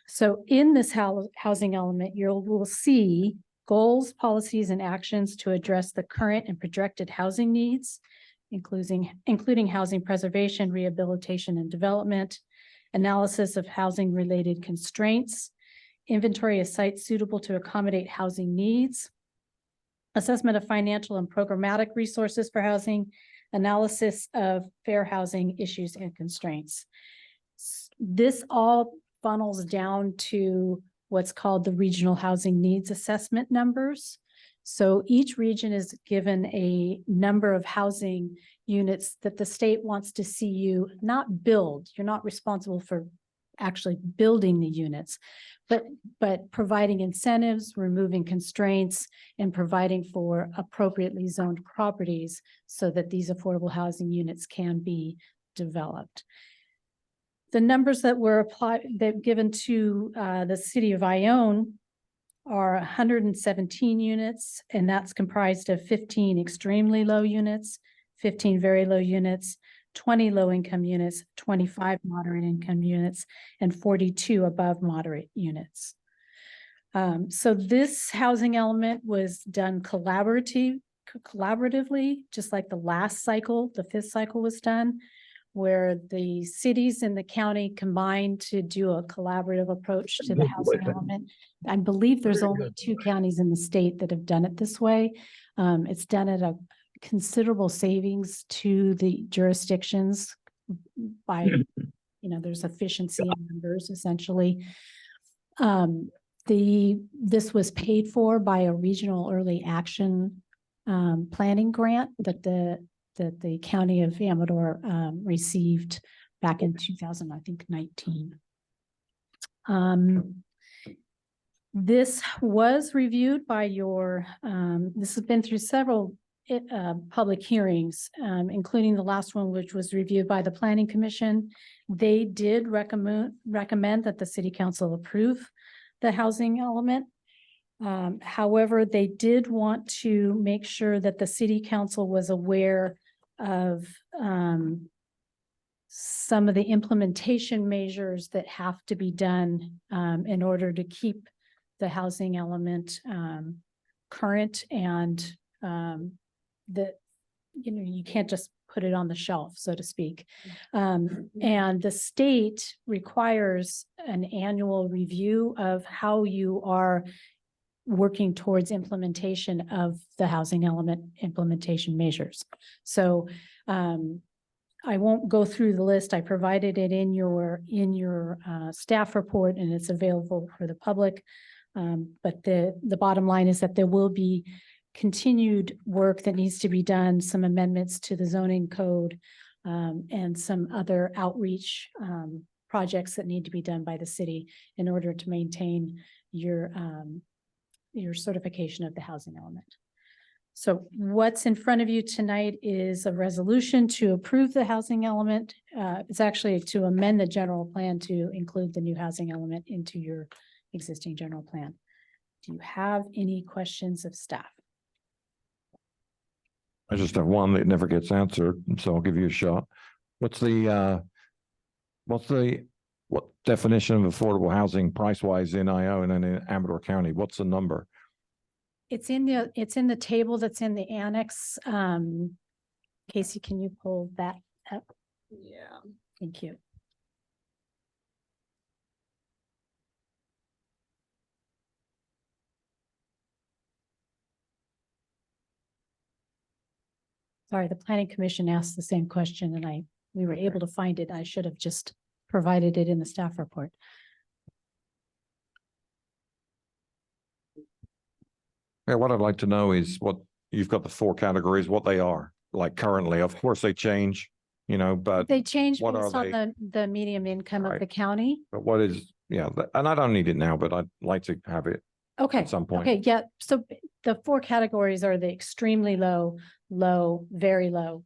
So in this housing element, will see goals, policies, and actions to address the current and projected housing needs, including housing preservation, rehabilitation, and development, analysis of housing-related constraints, inventory of sites suitable to accommodate housing needs, assessment of financial and programmatic resources for housing, analysis of fair housing issues and constraints. This all funnels down to what's called the regional housing needs assessment numbers. So each region is given a number of housing units that the state wants to see you not build. You're not responsible for actually building the units, but providing incentives, removing constraints, and providing for appropriately zoned properties so that these affordable housing units can be developed. The numbers that were given to the city of Ione are 117 units, and that's comprised of 15 extremely low units, 15 very low units, 20 low-income units, 25 moderate income units, and 42 above moderate units. So this housing element was done collaboratively, just like the last cycle, the 5th cycle was done, where the cities and the county combined to do a collaborative approach to the housing element. I believe there's only 2 counties in the state that have done it this way. It's done at a considerable savings to the jurisdictions by, there's efficiency in numbers essentially. This was paid for by a regional early action planning grant that the county of Amador received back in 2019. This was reviewed by this has been through several public hearings, including the last one, which was reviewed by the Planning Commission. They did recommend that the City Council approve the housing element. However, they did want to make sure that the City Council was aware of some of the implementation measures that have to be done in order to keep the housing element current, and that you can't just put it on the shelf, so to speak. And the state requires an annual review of how you are working towards implementation of the housing element implementation measures. So I won't go through the list. I provided it in your staff report and it's available for the public. But the bottom line is that there will be continued work that needs to be done, some amendments to the zoning code, and some other outreach projects that need to be done by the city in order to maintain your certification of the housing element. So what's in front of you tonight is a resolution to approve the housing element. It's actually to amend the general plan to include the new housing element into your existing general plan. Do you have any questions of staff? I just have one that never gets answered, so I'll give you a shot. What definition of affordable housing price wise in Ione and in Amador County? What's the number? It's in the table that's in the annex. Casey, can you pull that up? Yeah. Thank you. Sorry, the planning commission asked the same question and we were able to find it. I should have just provided it in the staff report. Yeah, what I'd like to know is what, you've got the 4 categories, what they are, like currently. Of course, they change, but They changed what based are on the medium income of Right. the county. what is, and I don't need it now, but I'd like to have it Okay. at some point. Okay, yeah, so the 4 categories are the extremely low, low, very low.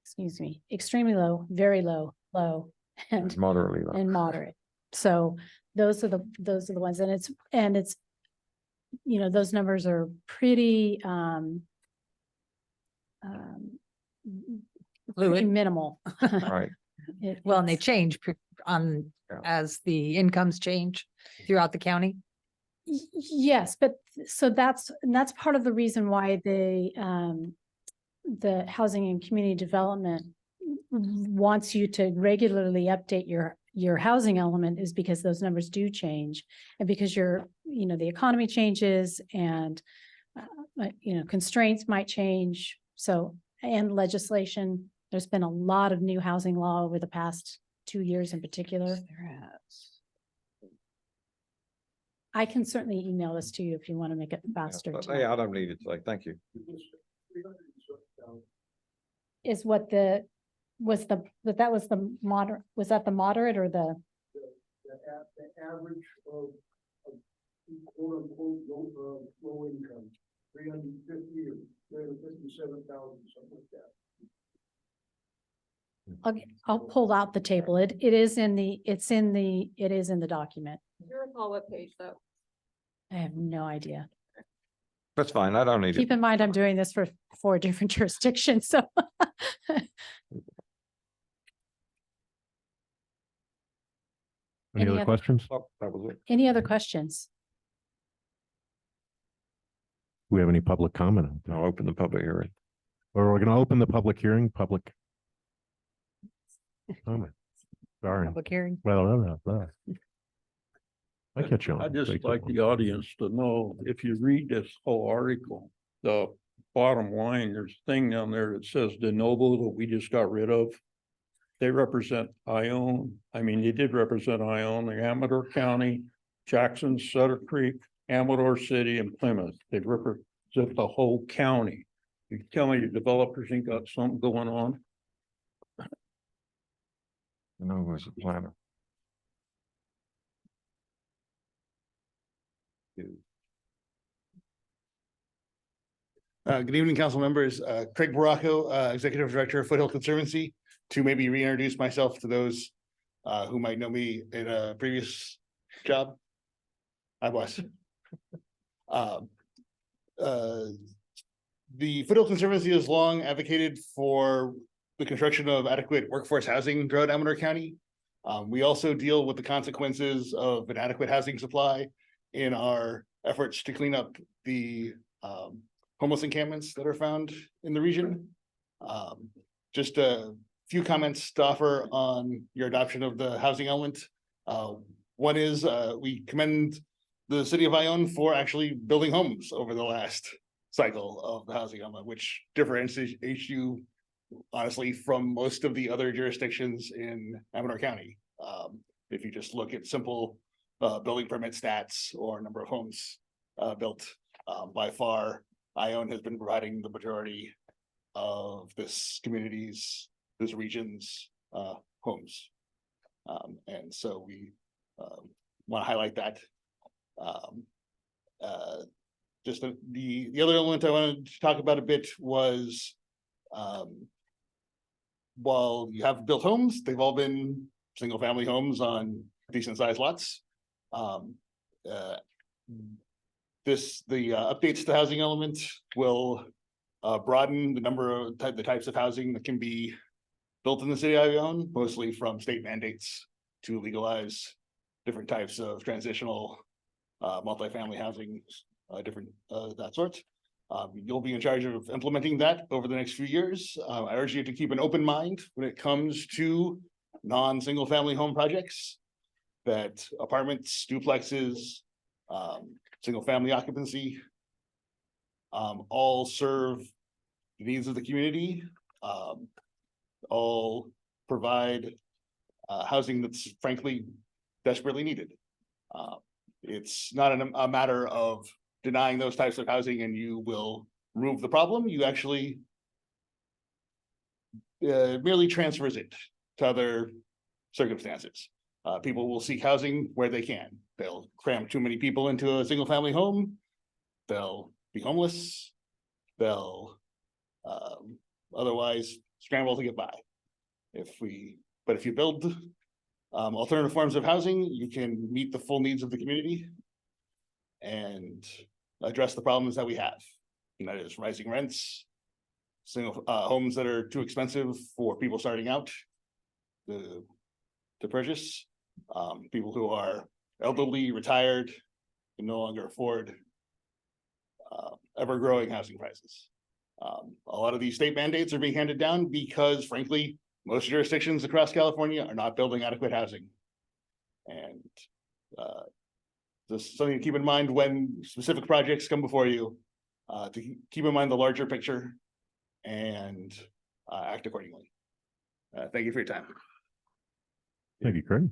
Excuse me, extremely low, very low, low, and Moderately low. moderate. So those are the ones, and it's those numbers are pretty Fluid. minimal. Right. Well, and they change Yeah. as the incomes change throughout the county. Yes, but so that's part of the reason why the Housing and Community Development wants you to regularly update your housing element, is because those numbers do change, and because the economy changes and constraints might change. So, and legislation, there's been a lot of new housing law over the past 2 years in particular. I can certainly email this to you if you want to make it faster. Yeah, I don't need it today. Thank you. Is what that was the moderate, was that the moderate or the? The average of quote unquote low income, 350 or 357,000, something like that. I'll pull out the table. It is in the document. Do you recall what page though? I have no idea. That's fine. I don't need Keep it. in mind, I'm doing this for 4 different jurisdictions, so. Any Any other other- questions? Oh, that was it. Any other questions? Do we have any public comment? I'll open the public hearing. Or we're gonna open the public hearing, public comment. Sorry. Public hearing. Well, I catch you on. I'd just Facebook. like the audience to know, if you read this whole article, the bottom line, there's a thing down there that says De Novo that we just got rid of. They represent Ione. I mean, they did represent Ione, the Amador County, Jackson, Sutter Creek, Amador City, and Plymouth. They represent the whole county. You tell me the developers ain't got something going on? Who's the planner? Good evening, council members. Craig Baracco, Executive Director of Foothill Conservancy. To maybe reintroduce myself to those who might know me in a previous job. I was. The Foothill Conservancy has long advocated for the construction of adequate workforce housing throughout Amador County. We also deal with the consequences of inadequate housing supply in our efforts to clean up the homeless encampments that are found in the region. Just a few comments to offer on your adoption of the housing element. One is we commend the city of Ione for actually building homes over the last cycle of the housing element, which differentiates you honestly, from most of the other jurisdictions in Amador County. If you just look at simple building permit stats or number of homes built, by far, Ione has been providing the majority of this community's, this region's homes. And so we want to highlight that. Just the other element I wanted to talk about a bit was while you have built homes, they've all been single family homes on decent sized lots. The updates to housing element will broaden the number of the types of housing that can be built in the city I own, mostly from state mandates to legalize different types of transitional multifamily housing, different that sort. You'll be in charge of implementing that over the next few years. I urge you to keep an open mind when it comes to non-single family home projects, that apartments, duplexes, single family occupancy, all serve the needs of the community, all provide housing that's frankly desperately needed. It's not a matter of denying those types of housing and you will remove the problem. You actually merely transfers it to other circumstances. People will seek housing where they can. They'll cram too many people into a single family home. They'll be homeless. They'll otherwise scramble to get by. But if you build alternative forms of housing, you can meet the full needs of the community and address the problems that we have. And that is rising rents, single homes that are too expensive for people starting out to purchase, people who are elderly, retired, can no longer afford ever-growing housing prices. A lot of these state mandates are being handed down because, frankly, most jurisdictions across California are not building adequate housing. And this is something to keep in mind when specific projects come before you, to keep in mind the larger picture and act accordingly. Thank you for your time. Thank you, Craig.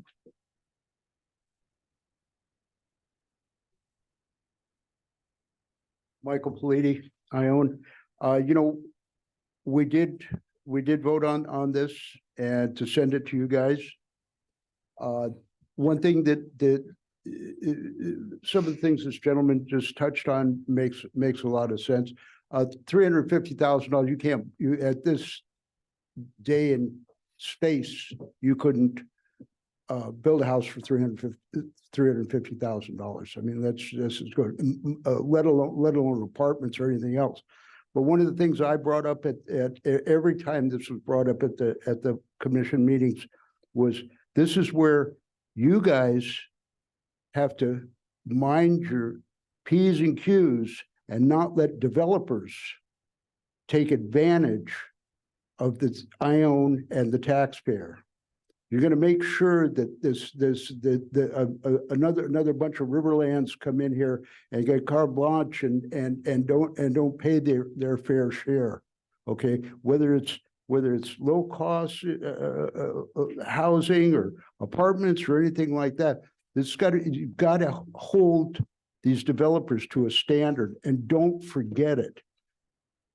Michael Politi, Ione. We did vote on this and to send it to you guys. One thing that some of the things this gentleman just touched on makes a lot of sense. $350,000, you at this day and space, you couldn't build a house for $350,000. I mean, this is good, let alone apartments or anything else. But one of the things I brought up at every time this was brought up at the commission meetings was, this is where you guys have to mind your P's and Q's and not let developers take advantage of this Ione and the taxpayer. You're going to make sure that another bunch of Riverlands come in here and get carte blanche and don't pay their fair share. Okay, whether it's low cost housing or apartments or anything like that, you've got to hold these developers to a standard, and don't forget it,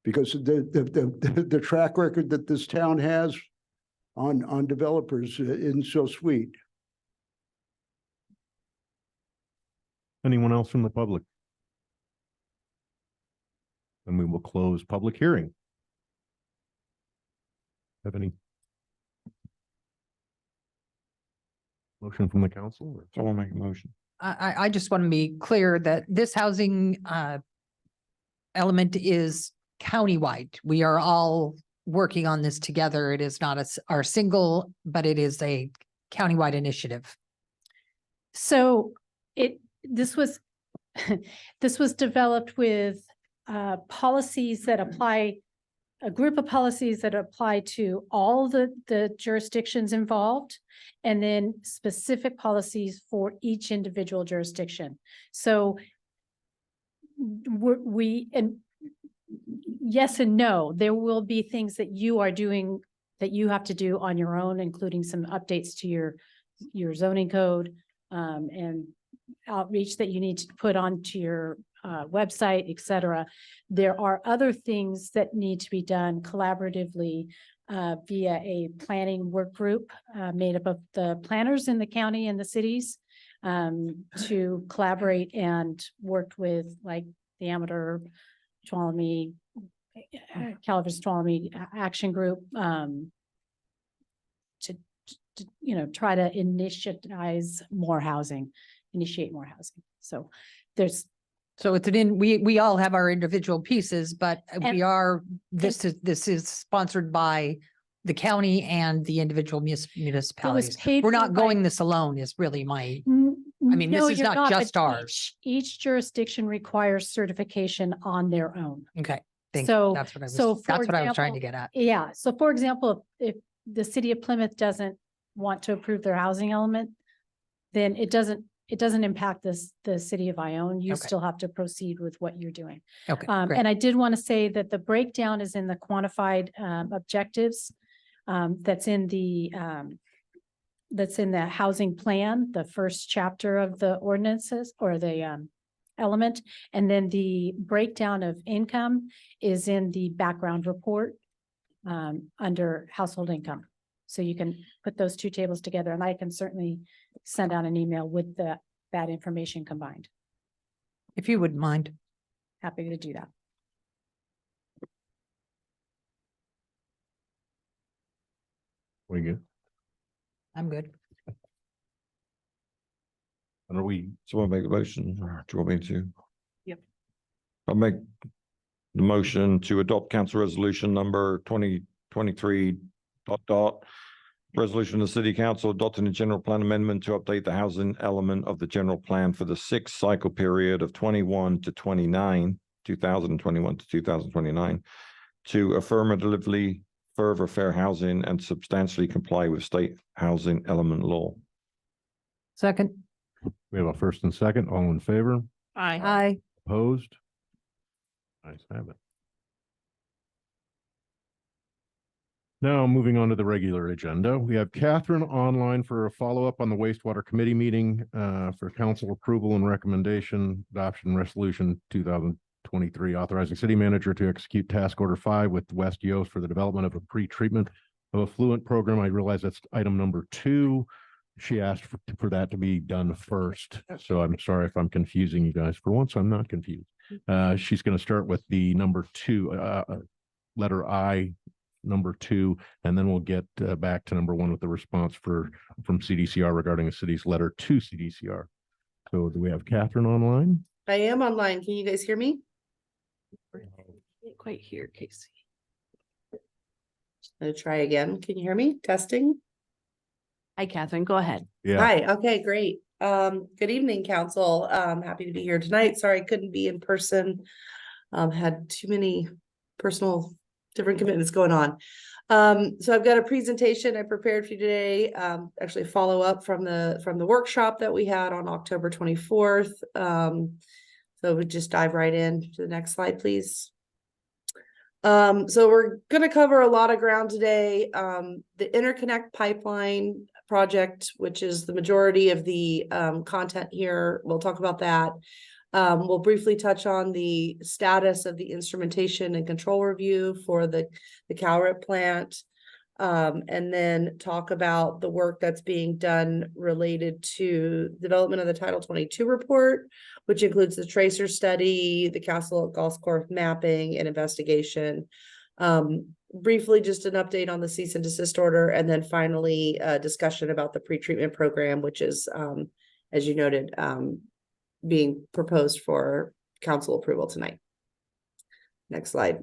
because the track record that this town has on developers isn't so sweet. Anyone else from the public? And we will close public hearing. Have any motion from the council? Or Someone make a motion. I just want to be clear that this housing element is countywide. We are all working on this together. It is not our single, but it is a countywide initiative. So this was developed with policies that apply, a group of policies that apply to all the jurisdictions involved, and then specific policies for each individual jurisdiction. So yes and no. There will be things that you are doing that you have to do on your own, including some updates to your zoning code, and outreach that you need to put onto your website, et cetera. There are other things that need to be done collaboratively via a planning work group made up of the planners in the county and the cities to collaborate and work with like the Amador, Tuolumne, Calaveras Tuolumne Action Group to try to initiate more housing. So there's So we all have our individual pieces, but And- this is sponsored by the county and the individual municipalities. paid We're for not by- going this alone is really my, I mean, this is not just ours. Each jurisdiction requires certification on their own. okay. Thank So- you. That's what so for that's what I was trying to example- get at. Yeah, so for example, if the city of Plymouth doesn't want to approve their housing element, then it doesn't impact the city of Ione. You Okay. still have to proceed with what you're doing. Okay, great. And I did want to say that the breakdown is in the quantified objectives. That's in the housing plan, the first chapter of the ordinances or the element. And then the breakdown of income is in the background report under household income. So you can put those two tables together, and I can certainly send out an email with that information combined. If you wouldn't mind. Happy to do that. We good? I'm good. And are we, So I'll make a motion, or do you want me to? Yep. I'll make the motion to adopt council resolution number 2023 ... Resolution of the City Council adopting a general plan amendment to update the housing element of the general plan for the sixth cycle period of 2021 to 2029, to affirmatively further fair housing and substantially comply with state housing element law. Second. we have a first and second, all in favor, Aye. opposed? Nice have it. Now, moving on to the regular agenda, we have Catherine online for a follow-up on the wastewater committee meeting for council approval and recommendation, adoption resolution 2023, authorizing city manager to execute task order 5 with West Yost for the development of a pre-treatment of effluent program. I realize that's item number 2. She asked for that to be done first. So I'm sorry if I'm confusing you guys. For once, I'm not confused. She's going to start with the number 2, letter I, number 2, and then we'll get back to number 1 with the response from CDCR regarding the city's letter to CDCR. So do we have Catherine online? I am online. Can you guys hear me? Can't quite hear Casey. I'm gonna try again. Can you hear me? Testing. Hi, Catherine, go ahead. Yeah, Hi, okay, great. Good evening, council. Happy to be here tonight. Sorry I couldn't be in person. Had too many personal different commitments going on. So I've got a presentation I prepared for you today, actually follow up from the workshop that we had on October 24th. So we just dive right in to the next slide, please. So we're gonna cover a lot of ground today. The interconnect pipeline project, which is the majority of the content here, we'll talk about that. We'll briefly touch on the status of the instrumentation and control review for the CalRIP plant. And then talk about the work that's being done related to development of the Title 22 report, which includes the tracer study, the Castle Golf Course mapping and investigation. Briefly, just an update on the cease and desist order, and then finally a discussion about the pretreatment program, which is, as you noted, being proposed for council approval tonight. Next slide.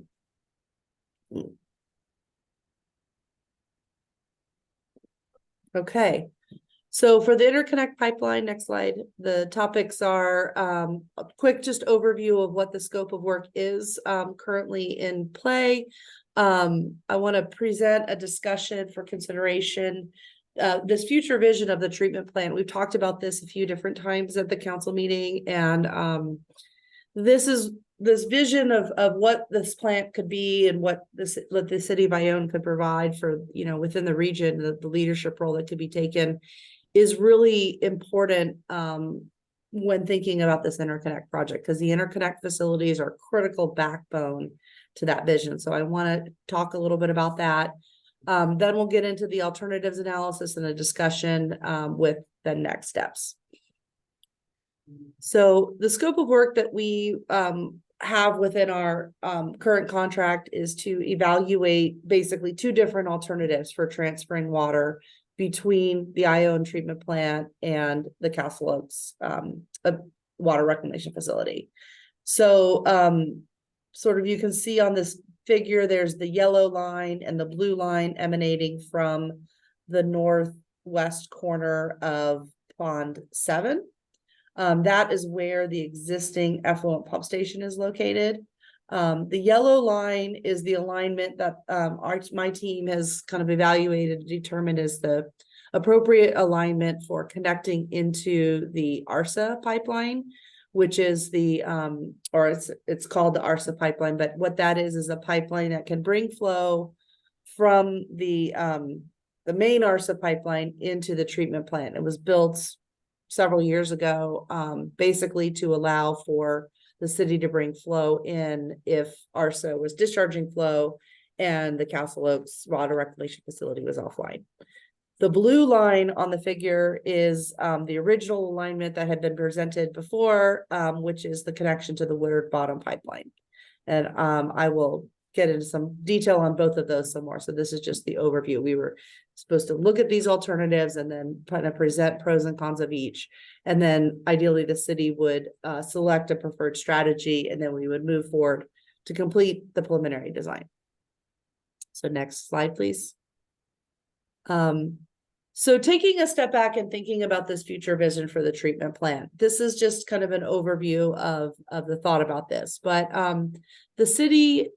Okay, so for the interconnect pipeline, next slide, the topics are a quick just overview of what the scope of work is currently in play. I want to present a discussion for consideration. This future vision of the treatment plant, we've talked about this a few different times at the council meeting, and this is this vision of what this plant could be and what the city of Ione could provide for, within the region, the leadership role that could be taken is really important when thinking about this interconnect project, because the interconnect facilities are critical backbone to that vision. So I want to talk a little bit about that. Then we'll get into the alternatives analysis and a discussion with the next steps. So the scope of work that we have within our current contract is to evaluate basically two different alternatives for transferring water between the Ione treatment plant and the Castle Oaks water reclamation facility. So sort of you can see on this figure, there's the yellow line and the blue line emanating from the northwest corner of Pond 7. That is where the existing effluent pump station is located. The yellow line is the alignment that my team has kind of evaluated and determined is the appropriate alignment for connecting into the ARSA pipeline, which is the it's called the ARSA pipeline, but what that is a pipeline that can bring flow from the main ARSA pipeline into the treatment plant. It was built several years ago, basically to allow for the city to bring flow in if ARSA was discharging flow and the Castle Oaks water reclamation facility was offline. The blue line on the figure is the original alignment that had been presented before, which is the connection to the Woodard Bottom pipeline. And I will get into some detail on both of those some more. So this is just the overview. We were supposed to look at these alternatives and then kind of present pros and cons of each. And then ideally the city would select a preferred strategy, and then we would move forward to complete the preliminary design. So next slide, please. So taking a step back and thinking about this future vision for the treatment plant, this is just kind of an overview of the thought about this. But the city,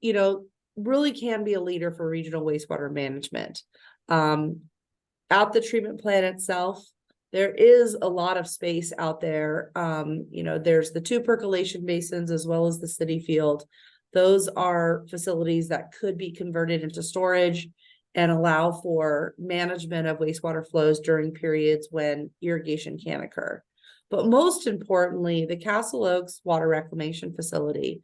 really can be a leader for regional wastewater management. At the treatment plant itself, there is a lot of space out there. There's the 2 percolation basins as well as the city field. Those are facilities that could be converted into storage and allow for management of wastewater flows during periods when irrigation can occur. But most importantly, the Castle Oaks water reclamation facility,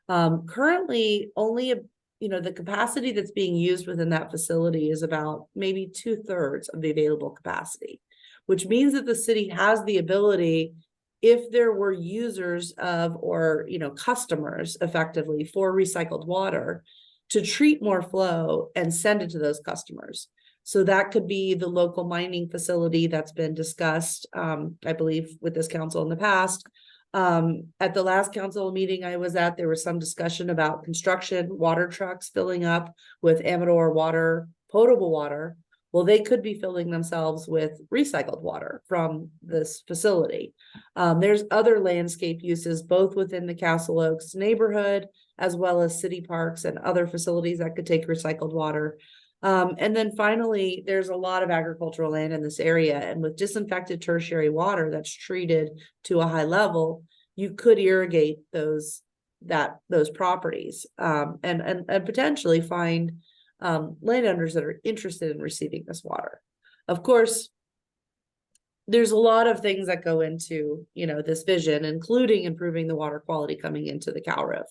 currently only the capacity that's being used within that facility is about maybe 2/3 of the available capacity, which means that the city has the ability, if there were users of, or customers effectively for recycled water, to treat more flow and send it to those customers. So that could be the local mining facility that's been discussed, I believe, with this council in the past. At the last council meeting I was at, there was some discussion about construction water trucks filling up with Amador water, potable water. Well, they could be filling themselves with recycled water from this facility. There's other landscape uses, both within the Castle Oaks neighborhood, as well as city parks and other facilities that could take recycled water. And then finally, there's a lot of agricultural land in this area, and with disinfected tertiary water that's treated to a high level, you could irrigate those properties, and potentially find landowners that are interested in receiving this water. Of course, there's a lot of things that go into this vision, including improving the water quality coming into the Calriff.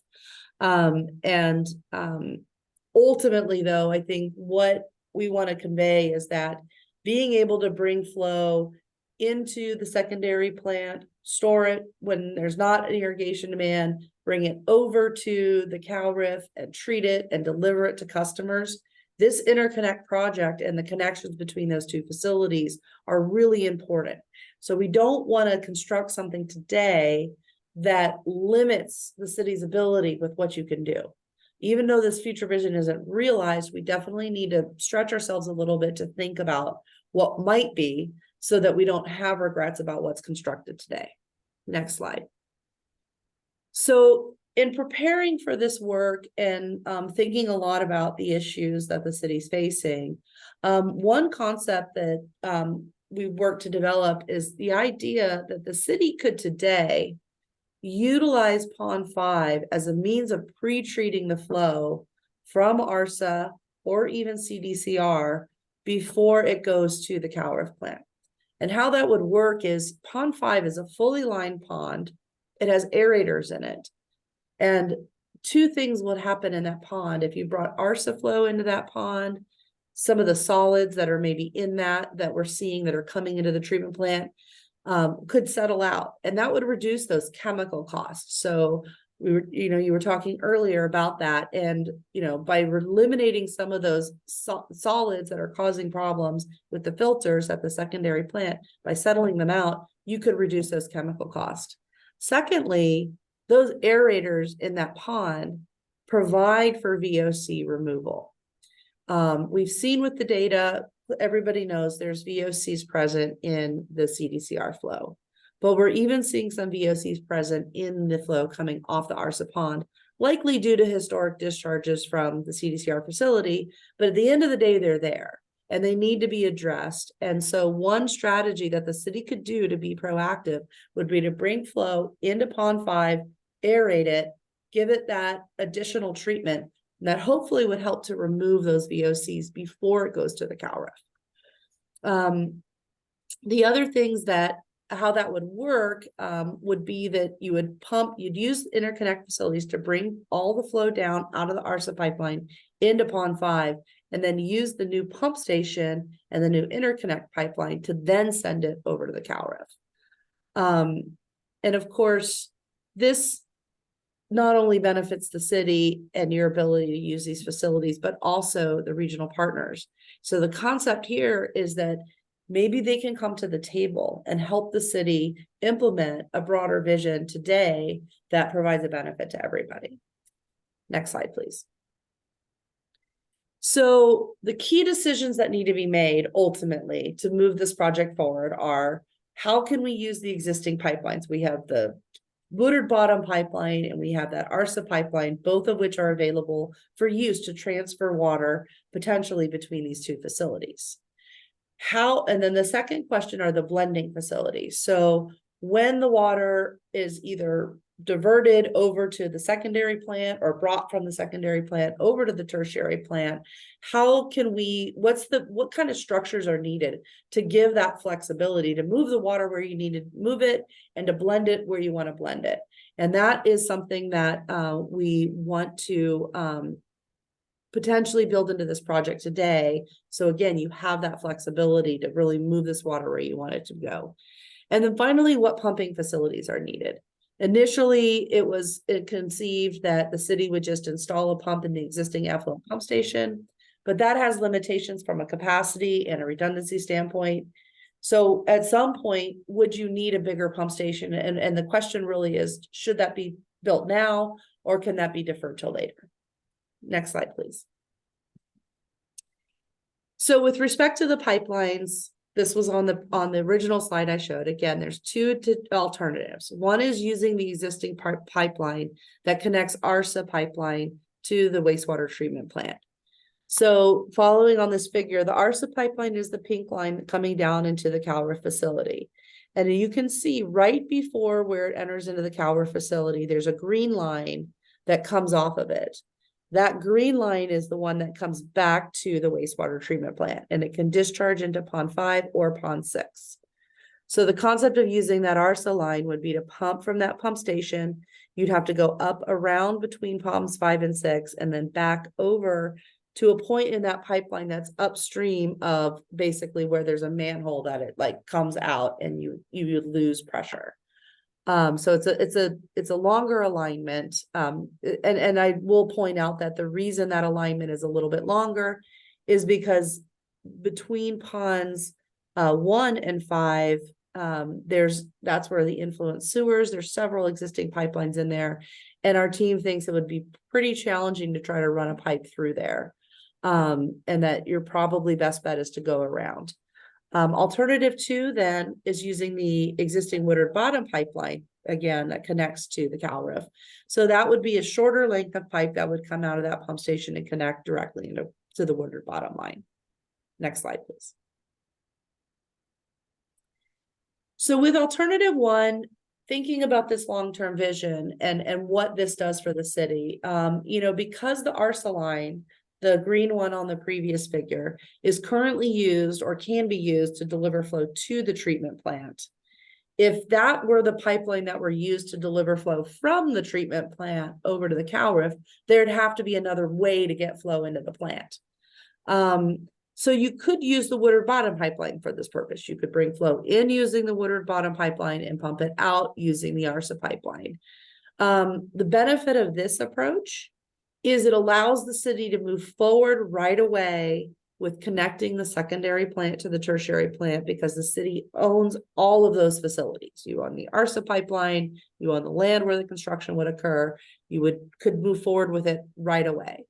Ultimately, though, I think what we want to convey is that being able to bring flow into the secondary plant, store it when there's not an irrigation demand, bring it over to the Calriff and treat it and deliver it to customers. This interconnect project and the connections between those two facilities are really important. So we don't want to construct something today that limits the city's ability with what you can do. Even though this future vision isn't realized, we definitely need to stretch ourselves a little bit to think about what might be, so that we don't have regrets about what's constructed today. Next slide. So in preparing for this work and thinking a lot about the issues that the city's facing, one concept that we worked to develop is the idea that the city could today utilize Pond 5 as a means of pre-treating the flow from ARSA or even CDCR before it goes to the Calref plant. And how that would work is Pond 5 is a fully lined pond. It has aerators in it. And two things would happen in that pond. If you brought ARSA flow into that pond, some of the solids that are maybe in that we're seeing that are coming into the treatment plant could settle out, and that would reduce those chemical costs. So you were talking earlier about that, and by eliminating some of those solids that are causing problems with the filters at the secondary plant, by settling them out, you could reduce those chemical costs. Secondly, those aerators in that pond provide for VOC removal. We've seen with the data, everybody knows there's VOCs present in the CDCR flow, but we're even seeing some VOCs present in the flow coming off the ARSA pond, likely due to historic discharges from the CDCR facility. But at the end of the day, they're there and they need to be addressed. And so one strategy that the city could do to be proactive would be to bring flow into Pond 5, aerate it, give it that additional treatment that hopefully would help to remove those VOCs before it goes to the Calref. The other things how that would work would be that you'd use interconnect facilities to bring all the flow down out of the ARSA pipeline into Pond 5, and then use the new pump station and the new interconnect pipeline to then send it over to the Calref. And of course, this not only benefits the city and your ability to use these facilities, but also the regional partners. So the concept here is that maybe they can come to the table and help the city implement a broader vision today that provides a benefit to everybody. Next slide, please. So the key decisions that need to be made ultimately to move this project forward are, how can we use the existing pipelines? We have the Woodard Bottom pipeline and we have that ARSA pipeline, both of which are available for use to transfer water potentially between these two facilities. And then the second question are the blending facilities. So when the water is either diverted over to the secondary plant or brought from the secondary plant over to the tertiary plant, what kind of structures are needed to give that flexibility to move the water where you need to move it and to blend it where you want to blend it? And that is something that we want to potentially build into this project today. So again, you have that flexibility to really move this water where you want it to go. And then finally, what pumping facilities are needed? Initially, it conceived that the city would just install a pump in the existing effluent pump station, but that has limitations from a capacity and a redundancy standpoint. So at some point, would you need a bigger pump station? And the question really is, should that be built now or can that be deferred till later? Next slide, please. So with respect to the pipelines, this was on the original slide I showed. Again, there's two alternatives. One is using the existing pipeline that connects ARSA pipeline to the wastewater treatment plant. So following on this figure, the ARSA pipeline is the pink line coming down into the Calref facility. And you can see right before where it enters into the Calref facility, there's a green line that comes off of it. That green line is the one that comes back to the wastewater treatment plant, and it can discharge into Pond 5 or Pond 6. So the concept of using that ARSA line would be to pump from that pump station. You'd have to go up around between Ponds 5 and 6 and then back over to a point in that pipeline that's upstream of basically where there's a manhole that it comes out and you lose pressure. So it's a longer alignment. And I will point out that the reason that alignment is a little bit longer is because between Ponds 1 and 5, that's where the influent sewers, there's several existing pipelines in there. And our team thinks it would be pretty challenging to try to run a pipe through there. And that your probably best bet is to go around. Alternative 2 then is using the existing Woodard Bottom pipeline, again, that connects to the Calref. So that would be a shorter length of pipe that would come out of that pump station and connect directly to the Woodard Bottom line. Next slide, please. So with alternative 1, thinking about this long-term vision and what this does for the city, because the ARSA line, the green one on the previous figure, is currently used or can be used to deliver flow to the treatment plant. If that were the pipeline that were used to deliver flow from the treatment plant over to the Calref, there'd have to be another way to get flow into the plant. So you could use the Woodard Bottom pipeline for this purpose. You could bring flow in using the Woodard Bottom pipeline and pump it out using the ARSA pipeline. The benefit of this approach is it allows the city to move forward right away with connecting the secondary plant to the tertiary plant, because the city owns all of those facilities. You own the ARSA pipeline, you own the land where the construction would occur, could move forward with it right away.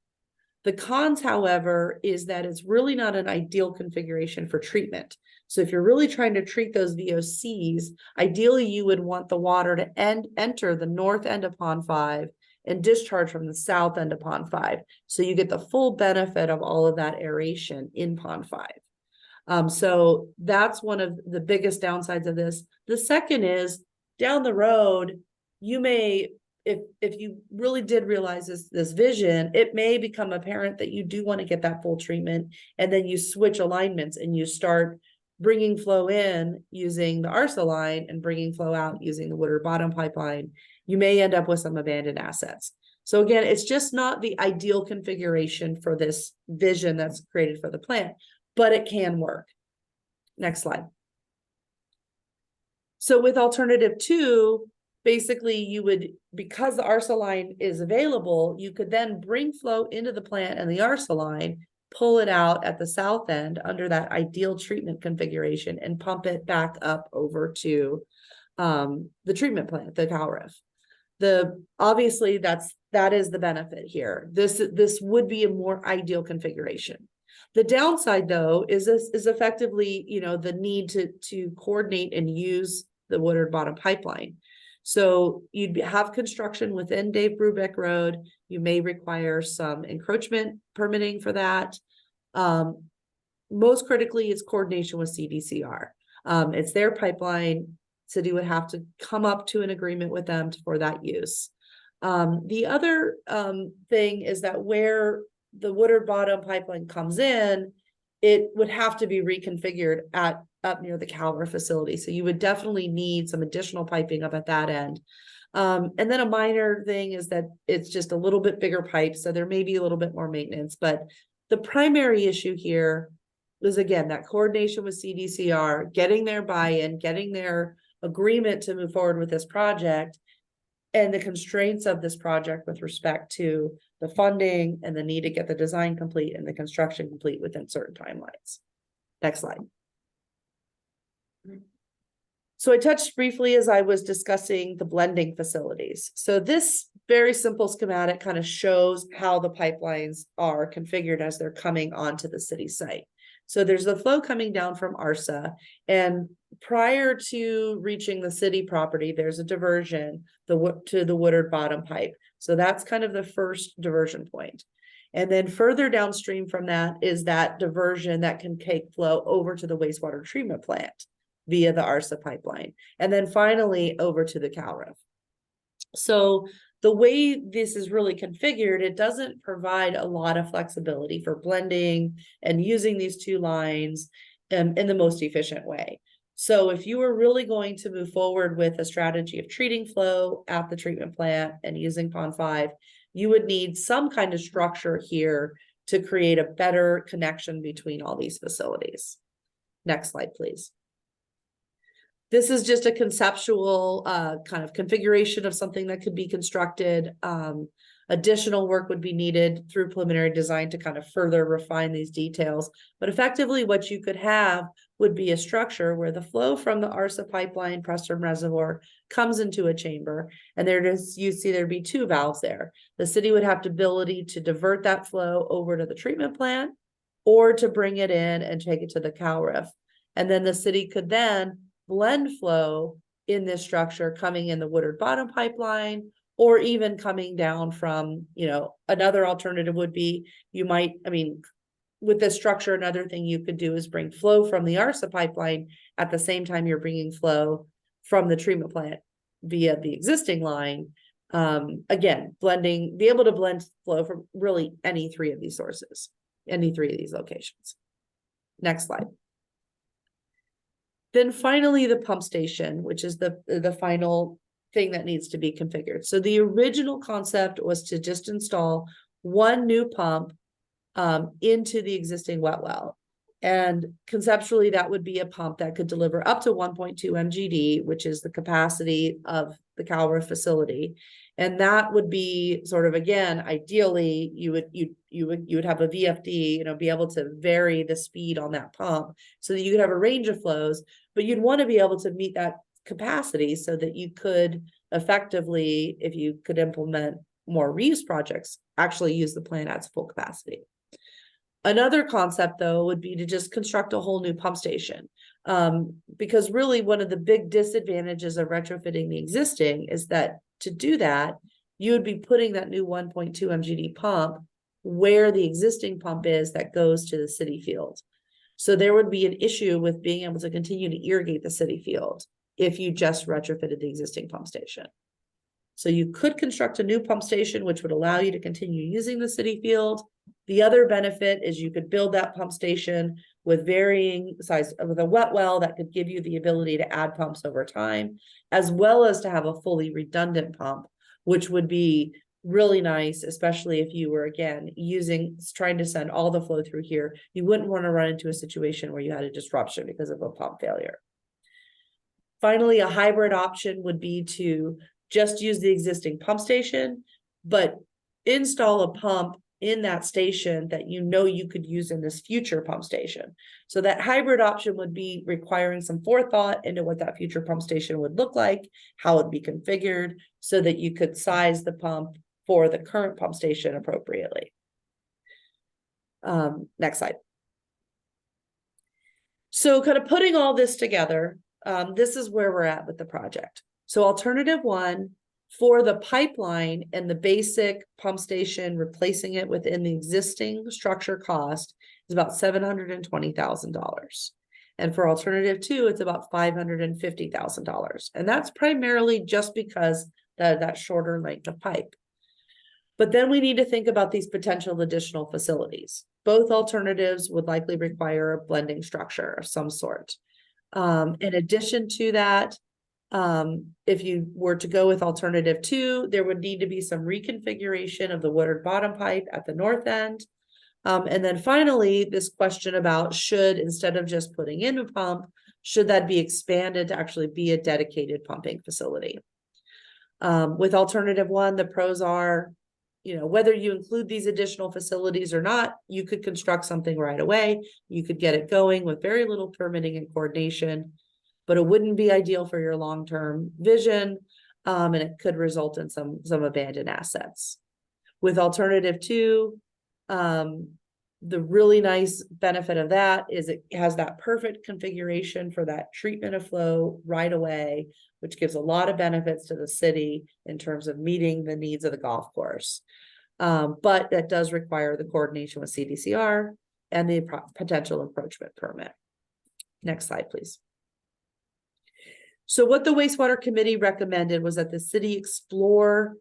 The cons, however, is that it's really not an ideal configuration for treatment. So if you're really trying to treat those VOCs, ideally you would want the water to enter the north end of Pond 5 and discharge from the south end of Pond 5. So you get the full benefit of all of that aeration in Pond 5. So that's one of the biggest downsides of this. The second is down the road, you may, if you really did realize this vision, it may become apparent that you do want to get that full treatment, and then you switch alignments and you start bringing flow in using the ARSA line and bringing flow out using the Woodard Bottom pipeline. You may end up with some abandoned assets. So again, it's just not the ideal configuration for this vision that's created for the plant, but it can work. Next slide. So with alternative 2, basically you would, because the ARSA line is available, you could then bring flow into the plant and the ARSA line, pull it out at the south end under that ideal treatment configuration, and pump it back up over to the treatment plant, the Calref. Obviously that is the benefit here. This would be a more ideal configuration. The downside, though, is effectively, the need to coordinate and use the Woodard Bottom pipeline. So you'd have construction within Dave Brubeck Road. You may require some encroachment permitting for that. Most critically, it's coordination with CDCR. It's their pipeline. City would have to come up to an agreement with them for that use. The other thing is that where the Woodard Bottom pipeline comes in, it would have to be reconfigured up near the Calref facility. So you would definitely need some additional piping up at that end. And then a minor thing is that it's just a little bit bigger pipe, so there may be a little bit more maintenance. But the primary issue here is, again, that coordination with CDCR, getting their buy-in, getting their agreement to move forward with this project, and the constraints of this project with respect to the funding and the need to get the design complete and the construction complete within certain timelines. Next slide. So I touched briefly as I was discussing the blending facilities. So this very simple schematic kind of shows how the pipelines are configured as they're coming onto the city site. So there's the flow coming down from ARSA, and prior to reaching the city property, there's a diversion to the Woodard Bottom pipe. So that's kind of the first diversion point. And then further downstream from that is that diversion that can take flow over to the wastewater treatment plant via the ARSA pipeline. And then finally over to the Calref. So the way this is really configured, it doesn't provide a lot of flexibility for blending and using these two lines in the most efficient way. So if you were really going to move forward with a strategy of treating flow at the treatment plant and using Pond 5, you would need some kind of structure here to create a better connection between all these facilities. Next slide, please. This is just a conceptual kind of configuration of something that could be constructed. Additional work would be needed through preliminary design to kind of further refine these details. But effectively what you could have would be a structure where the flow from the ARSA pipeline Preston Reservoir comes into a chamber, and you see there'd be two valves there. The city would have the ability to divert that flow over to the treatment plant or to bring it in and take it to the Calref. And then the city could then blend flow in this structure coming in the Woodard Bottom pipeline, or even coming down from, another alternative would be with this structure, another thing you could do is bring flow from the ARSA pipeline at the same time you're bringing flow from the treatment plant. via the existing line. Again, be able to blend flow from really any three of these sources, any three of these locations. Next slide. Then finally, the pump station, which is the final thing that needs to be configured. So the original concept was to just install one new pump into the existing wet well. And conceptually, that would be a pump that could deliver up to 1.2 MGD, which is the capacity of the Calvert facility. And that would be sort of, again, ideally, you would have a VFD, be able to vary the speed on that pump so that you could have a range of flows, but you'd want to be able to meet that capacity so that you could effectively, if you could implement more reuse projects, actually use the plant at its full capacity. Another concept, though, would be to just construct a whole new pump station. Because really one of the big disadvantages of retrofitting the existing is that to do that, you would be putting that new 1.2 MGD pump where the existing pump is that goes to the city field. So there would be an issue with being able to continue to irrigate the city field if you just retrofitted the existing pump station. So you could construct a new pump station, which would allow you to continue using the city field. The other benefit is you could build that pump station with varying size with a wet well that could give you the ability to add pumps over time, as well as to have a fully redundant pump, which would be really nice, especially if you were, again, trying to send all the flow through here. You wouldn't want to run into a situation where you had a disruption because of a pump failure. Finally, a hybrid option would be to just use the existing pump station, but install a pump in that station that you could use in this future pump station. So that hybrid option would be requiring some forethought into what that future pump station would look like, how it'd be configured, so that you could size the pump for the current pump station appropriately. Next slide. So kind of putting all this together, this is where we're at with the project. So alternative one, for the pipeline and the basic pump station, replacing it within the existing structure cost is about $720,000. And for alternative two, it's about $550,000. And that's primarily just because that shorter length of pipe. But then we need to think about these potential additional facilities. Both alternatives would likely require a blending structure of some sort. In addition to that, if you were to go with alternative two, there would need to be some reconfiguration of the Woodard bottom pipe at the north end. And then finally, this question about should, instead of just putting in a pump, should that be expanded to actually be a dedicated pumping facility? With alternative one, the pros are, whether you include these additional facilities or not, you could construct something right away. You could get it going with very little permitting and coordination, but it wouldn't be ideal for your long-term vision, and it could result in some abandoned assets. With alternative two, the really nice benefit of that is it has that perfect configuration for that treatment of flow right away, which gives a lot of benefits to the city in terms of meeting the needs of the golf course. But that does require the coordination with CDCR and the potential encroachment permit. Next slide, please. So what the wastewater committee recommended was that the city explore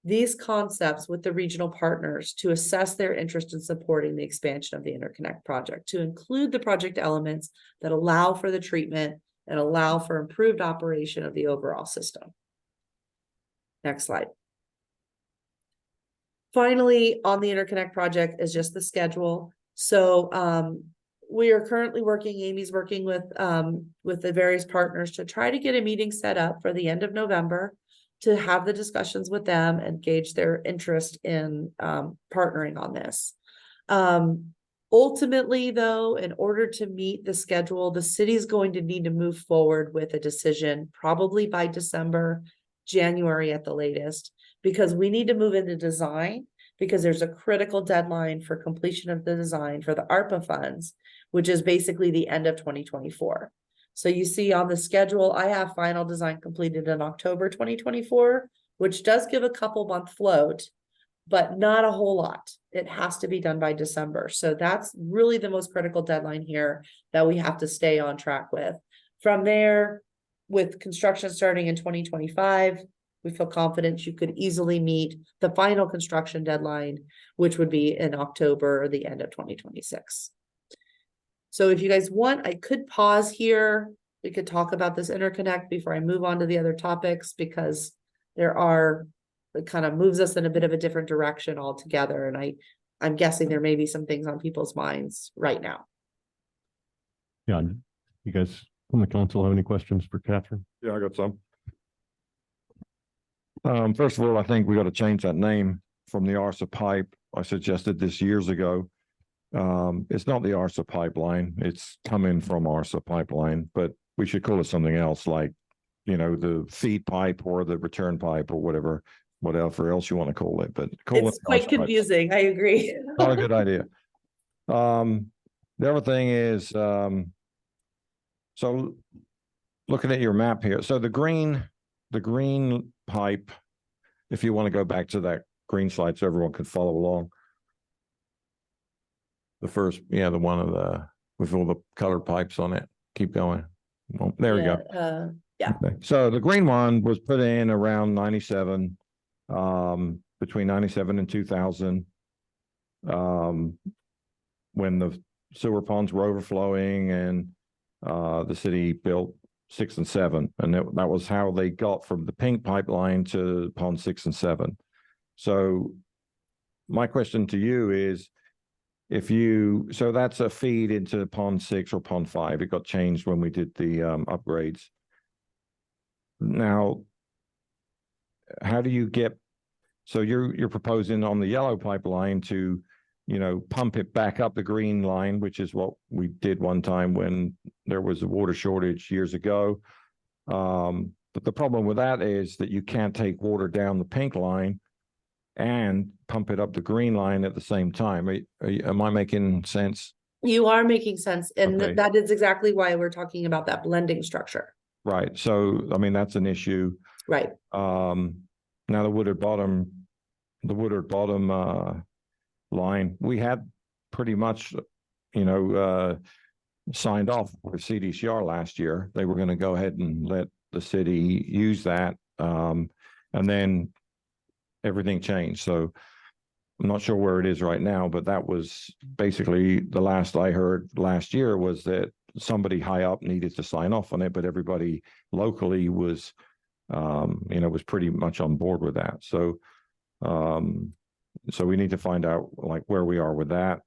these concepts with the regional partners to assess their interest in supporting the expansion of the interconnect project, to include the project elements that allow for the treatment and allow for improved operation of the overall system. Next slide. Finally, on the interconnect project is just the schedule. So we are currently working, Amy's working with the various partners to try to get a meeting set up for the end of November to have the discussions with them and gauge their interest in partnering on this. Ultimately, though, in order to meet the schedule, the city is going to need to move forward with a decision probably by December, January at the latest, because we need to move into design, because there's a critical deadline for completion of the design for the ARPA funds, which is basically the end of 2024. So you see on the schedule, I have final design completed in October 2024, which does give a couple month float, but not a whole lot. It has to be done by December. So that's really the most critical deadline here that we have to stay on track with. From there, with construction starting in 2025, we feel confident you could easily meet the final construction deadline, which would be in October or the end of 2026. So if you guys want, I could pause here. We could talk about this interconnect before I move on to the other topics, because it kind of moves us in a bit of a different direction altogether. And I'm guessing there may be some things on people's minds right now. Yeah, you guys from the council have any questions for Catherine? Yeah, I got some. First of all, I think we got to change that name from the ARSA pipe. I suggested this years ago. It's not the ARSA pipeline. It's coming from ARSA pipeline, but we should call it something else, like, the feed pipe or the return pipe or whatever else you want to call it, but call It's it quite ARSA pipe. confusing. I agree. Not a good idea. The other thing is, so looking at your map here, so the green pipe, if you want to go back to that green slide so everyone could follow along. The first, the one with all the colored pipes on it. Keep going. Well, there we go. Yeah. Okay. So the green one was put in around 97, between 97 and 2000. When the sewer ponds were overflowing and the city built 6 and 7, and that was how they got from the pink pipeline to pond 6 and 7. So my question to you is, so that's a feed into pond 6 or pond 5. It got changed when we did the upgrades. Now, how do you get, so you're proposing on the yellow pipeline to, pump it back up the green line, which is what we did one time when there was a water shortage years ago. But the problem with that is that you can't take water down the pink line and pump it up the green line at the same time. Am I making sense? You are making sense. And Okay. that is exactly why we're talking about that blending structure. Right. So, that's an issue. Right. Now the Woodard Bottom line, we had pretty much, signed off with CDCR last year. They were going to go ahead and let the city use that. And then everything changed. So I'm not sure where it is right now, but that was basically the last I heard last year was that somebody high up needed to sign off on it, but everybody locally was, was pretty much on board with that. So, so we need to find out like where we are with that.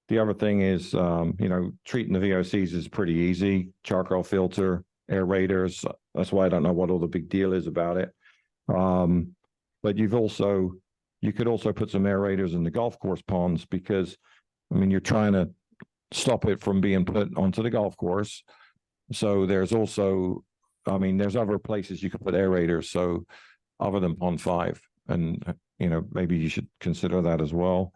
The other thing is, treating the VOCs is pretty easy. Charcoal filter, aerators. That's why I don't know what all the big deal is about it. But you could also put some aerators in the golf course ponds because, you're trying to stop it from being put onto the golf course. So there's also, there's other places you could put aerators. So other than pond 5, and, maybe you should consider that as well.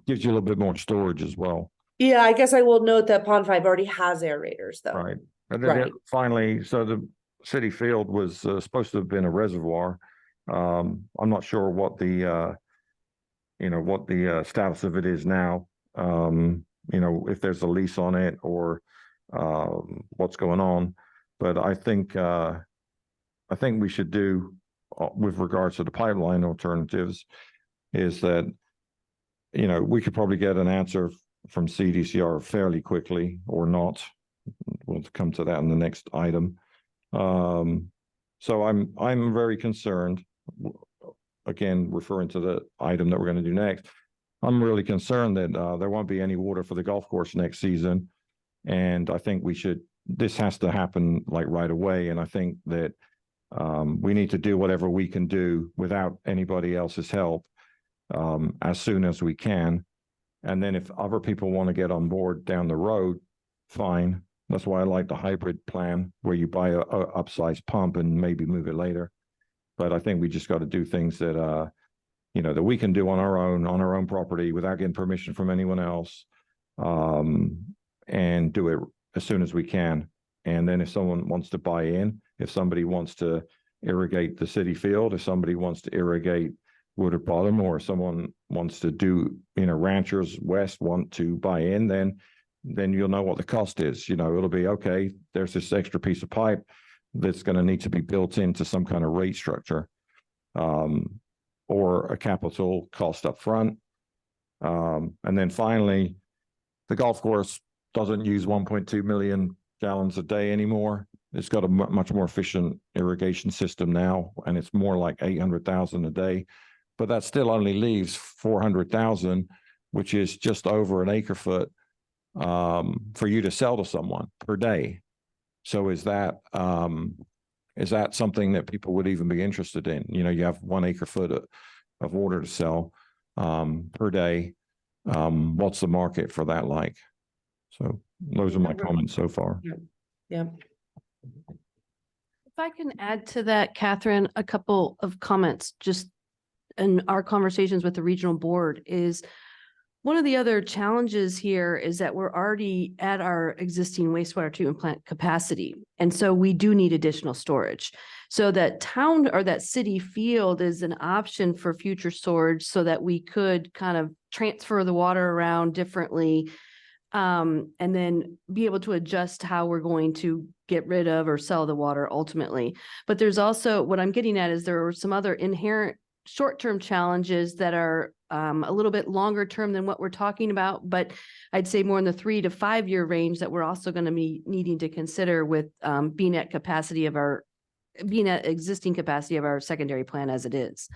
Gives you a little bit more storage as well. Yeah, I guess I will note that pond 5 already has aerators though. Right. And then finally, so the city field was supposed to have been a reservoir. I'm not sure what the status of it is now. If there's a lease on it or what's going on. But I think we should do with regards to the pipeline alternatives is that, we could probably get an answer from CDCR fairly quickly or not. We'll come to that in the next item. So I'm very concerned, again, referring to the item that we're going to do next. I'm really concerned that there won't be any water for the golf course next season. And I think this has to happen like right away. And I think that we need to do whatever we can do without anybody else's help as soon as we can. And then if other people want to get on board down the road, fine. That's why I like the hybrid plan where you buy a upsized pump and maybe move it later. But I think we just got to do things that, that we can do on our own property without getting permission from anyone else, and do it as soon as we can. And then if someone wants to buy in, if somebody wants to irrigate the city field, if somebody wants to irrigate Woodard Bottom, or someone wants to do, ranchers west want to buy in, then then you'll know what the cost is. You know, it'll be, okay, there's this extra piece of pipe that's going to need to be built into some kind of rate structure. Or a capital cost up front. And then finally, the golf course doesn't use 1.2 million gallons a day anymore. It's got a much more efficient irrigation system now, and it's more like 800,000 a day. But that still only leaves 400,000, which is just over an acre foot for you to sell to someone per day. So is that something that people would even be interested in? You know, you have 1 acre foot of water to sell per day. What's the market for that like? So those are my comments so far. Yeah. If I can add to that, Catherine, a couple of comments just in our conversations with the regional board is one of the other challenges here is that we're already at our existing wastewater treatment plant capacity. And so we do need additional storage. So that town or that city field is an option for future storage so that we could kind of transfer the water around differently. And then be able to adjust how we're going to get rid of or sell the water ultimately. But there's also, what I'm getting at is there are some other inherent short-term challenges that are a little bit longer term than what we're talking about, but I'd say more in the 3 to 5 year range that we're also going to be needing to consider with being at existing capacity of our secondary plan as it is.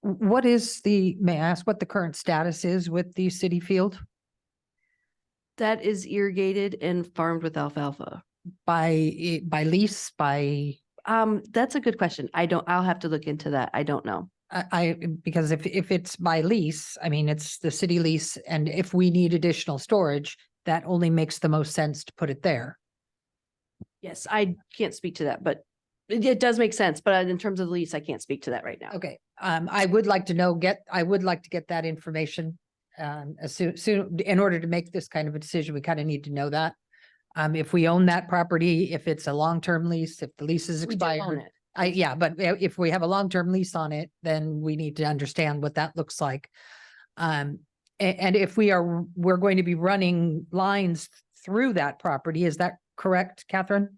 May I ask what the current status is with the city field? That is irrigated and farmed with alfalfa. By lease, That's a good question. I'll have to look into that. I don't know. Because if it's by lease, I mean, it's the city lease, and if we need additional storage, that only makes the most sense to put it there. Yes, I can't speak to that, but it does make sense. But in terms of the lease, I can't speak to that right now. Okay, I would like to get that information. As soon, in order to make this kind of a decision, we kind of need to know that. If we own that property, if it's a long-term lease, if the lease is We do own expired. it. But if we have a long-term lease on it, then we need to understand what that looks like. And if we're going to be running lines through that property, is that correct, Catherine?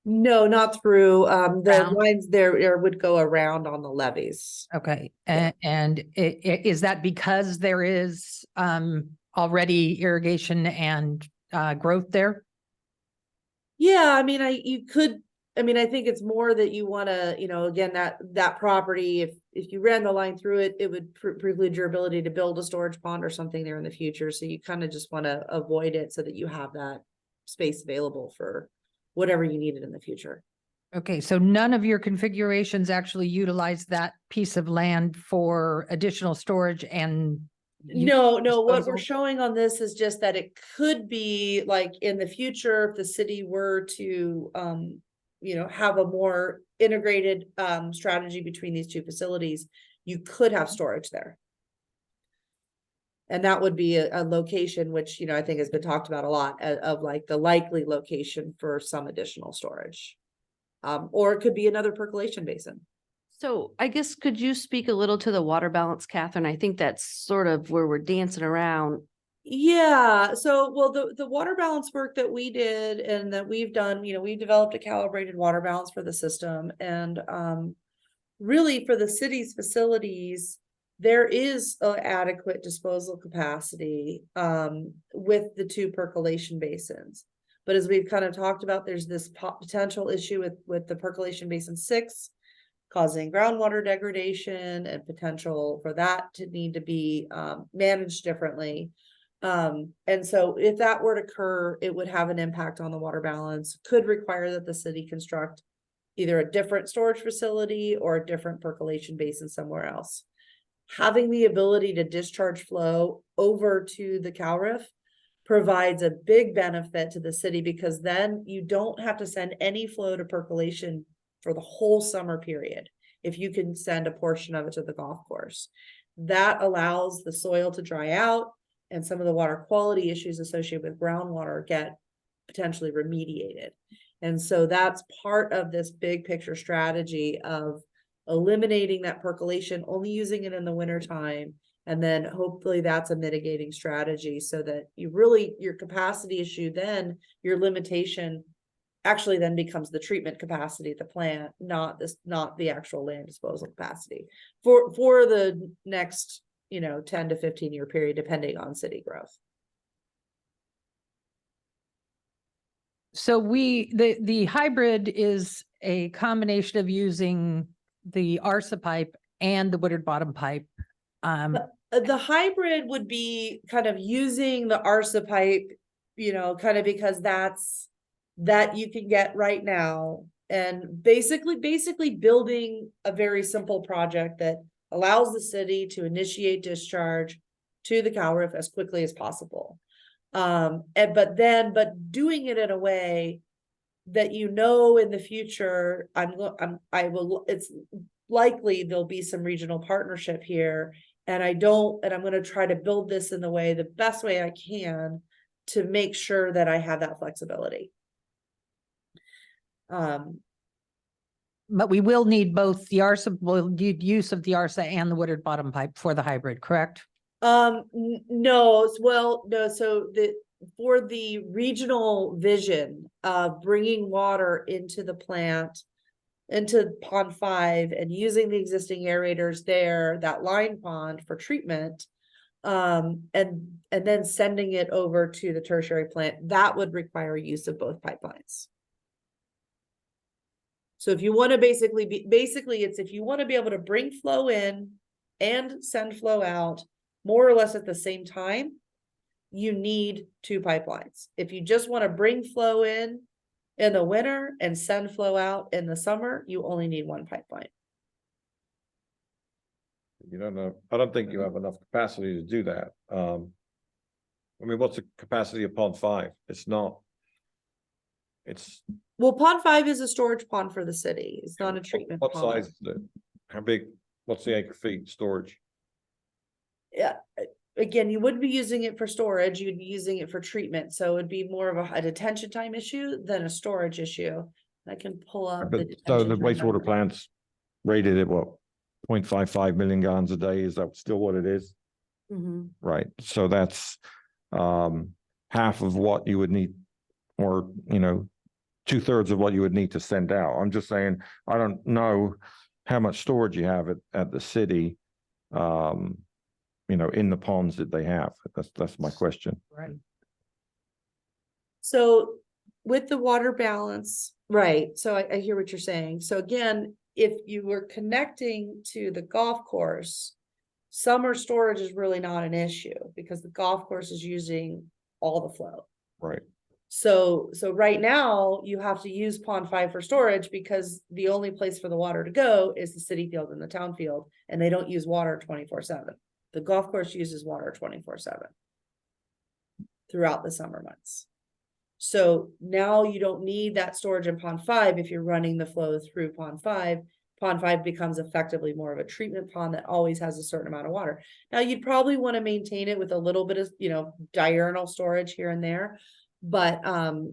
No, not through, the Around? lines there would go around on the levees. Okay, and is that because there is already irrigation and growth there? Yeah, I mean, I think it's more that you want to, again, that property, if you ran the line through it, it would preclude your ability to build a storage pond or something there in the future. So you kind of just want to avoid it so that you have that space available for whatever you needed in the future. Okay, so none of your configurations actually utilize that piece of land for additional storage and No, what we're disposal? showing on this is just that it could be like in the future, if the city were to, have a more integrated, strategy between these two facilities, you could have storage there. And that would be a location which, I think has been talked about a lot of like the likely location for some additional storage. Or it could be another percolation basin. So I guess, could you speak a little to the water balance, Catherine? I think that's sort of where we're dancing around. Yeah, so, well, the water balance work that we did and that we've done, we've developed a calibrated water balance for the system. And really for the city's facilities, there is adequate disposal capacity with the 2 percolation basins. But as we've kind of talked about, there's this potential issue with the percolation basin 6 causing groundwater degradation and potential for that to need to be managed differently. And so if that were to occur, it would have an impact on the water balance, could require that the city construct either a different storage facility or a different percolation basin somewhere else. Having the ability to discharge flow over to the CalRIF provides a big benefit to the city, because then you don't have to send any flow to percolation for the whole summer period. If you can send a portion of it to the golf course, that allows the soil to dry out and some of the water quality issues associated with groundwater get potentially remediated. And so that's part of this big picture strategy of eliminating that percolation, only using it in the wintertime, And then hopefully that's a mitigating strategy so that you really, your capacity issue, then your limitation actually then becomes the treatment capacity at the plant, not the actual land disposal capacity for the next, 10 to 15 year period, depending on city growth. So the hybrid is a combination of using the ARSA pipe and the Woodard bottom pipe. The hybrid would be kind of using the ARSA pipe, kind of because that you can get right now. And basically building a very simple project that allows the city to initiate discharge to the Calref as quickly as possible. But doing it in a way that in the future, it's likely there'll be some regional partnership here. And I'm going to try to build this in the best way I can to make sure that I have that flexibility. But we will need both the ARSA, will need use of the ARSA and the Woodard bottom pipe for the hybrid, correct? No, so for the regional vision of bringing water into the plant, into pond 5 and using the existing aerators there, that line pond for treatment, and then sending it over to the tertiary plant, that would require use of both pipelines. So if you want to it's if you want to be able to bring flow in and send flow out more or less at the same time, you need 2 pipelines. If you just want to bring flow in the winter and send flow out in the summer, you only need 1 pipeline. You don't know, I don't think you have enough capacity to do that. What's the capacity of pond 5? Well, pond 5 is a storage pond for the city. It's not a treatment What pond. size is it? How big? What's the acre feet storage? Yeah, again, you wouldn't be using it for storage, you'd be using it for treatment, so it'd be more of a detention time issue than a storage issue. I can pull up But the so detention the time wastewater number. plant's rated at what? 0.55 million gallons a day? Is that still what it is? Mhm. Right, so that's half of what you would need, or 2/3 of what you would need to send out. I'm just saying, I don't know how much storage you have at the city, in the ponds that they have. That's my question. Right. So with the water balance, right, so I hear what you're saying. So again, if you were connecting to the golf course, summer storage is really not an issue because the golf course is using all the flow. Right. So right now you have to use pond 5 for storage because the only place for the water to go is the city field and the town field, and they don't use water 24/7. The golf course uses water 24/7 throughout the summer months. So now you don't need that storage in pond 5 if you're running the flow through pond 5. Pond 5 becomes effectively more of a treatment pond that always has a certain amount of water. Now you'd probably want to maintain it with a little bit of, diurnal storage here and there. But,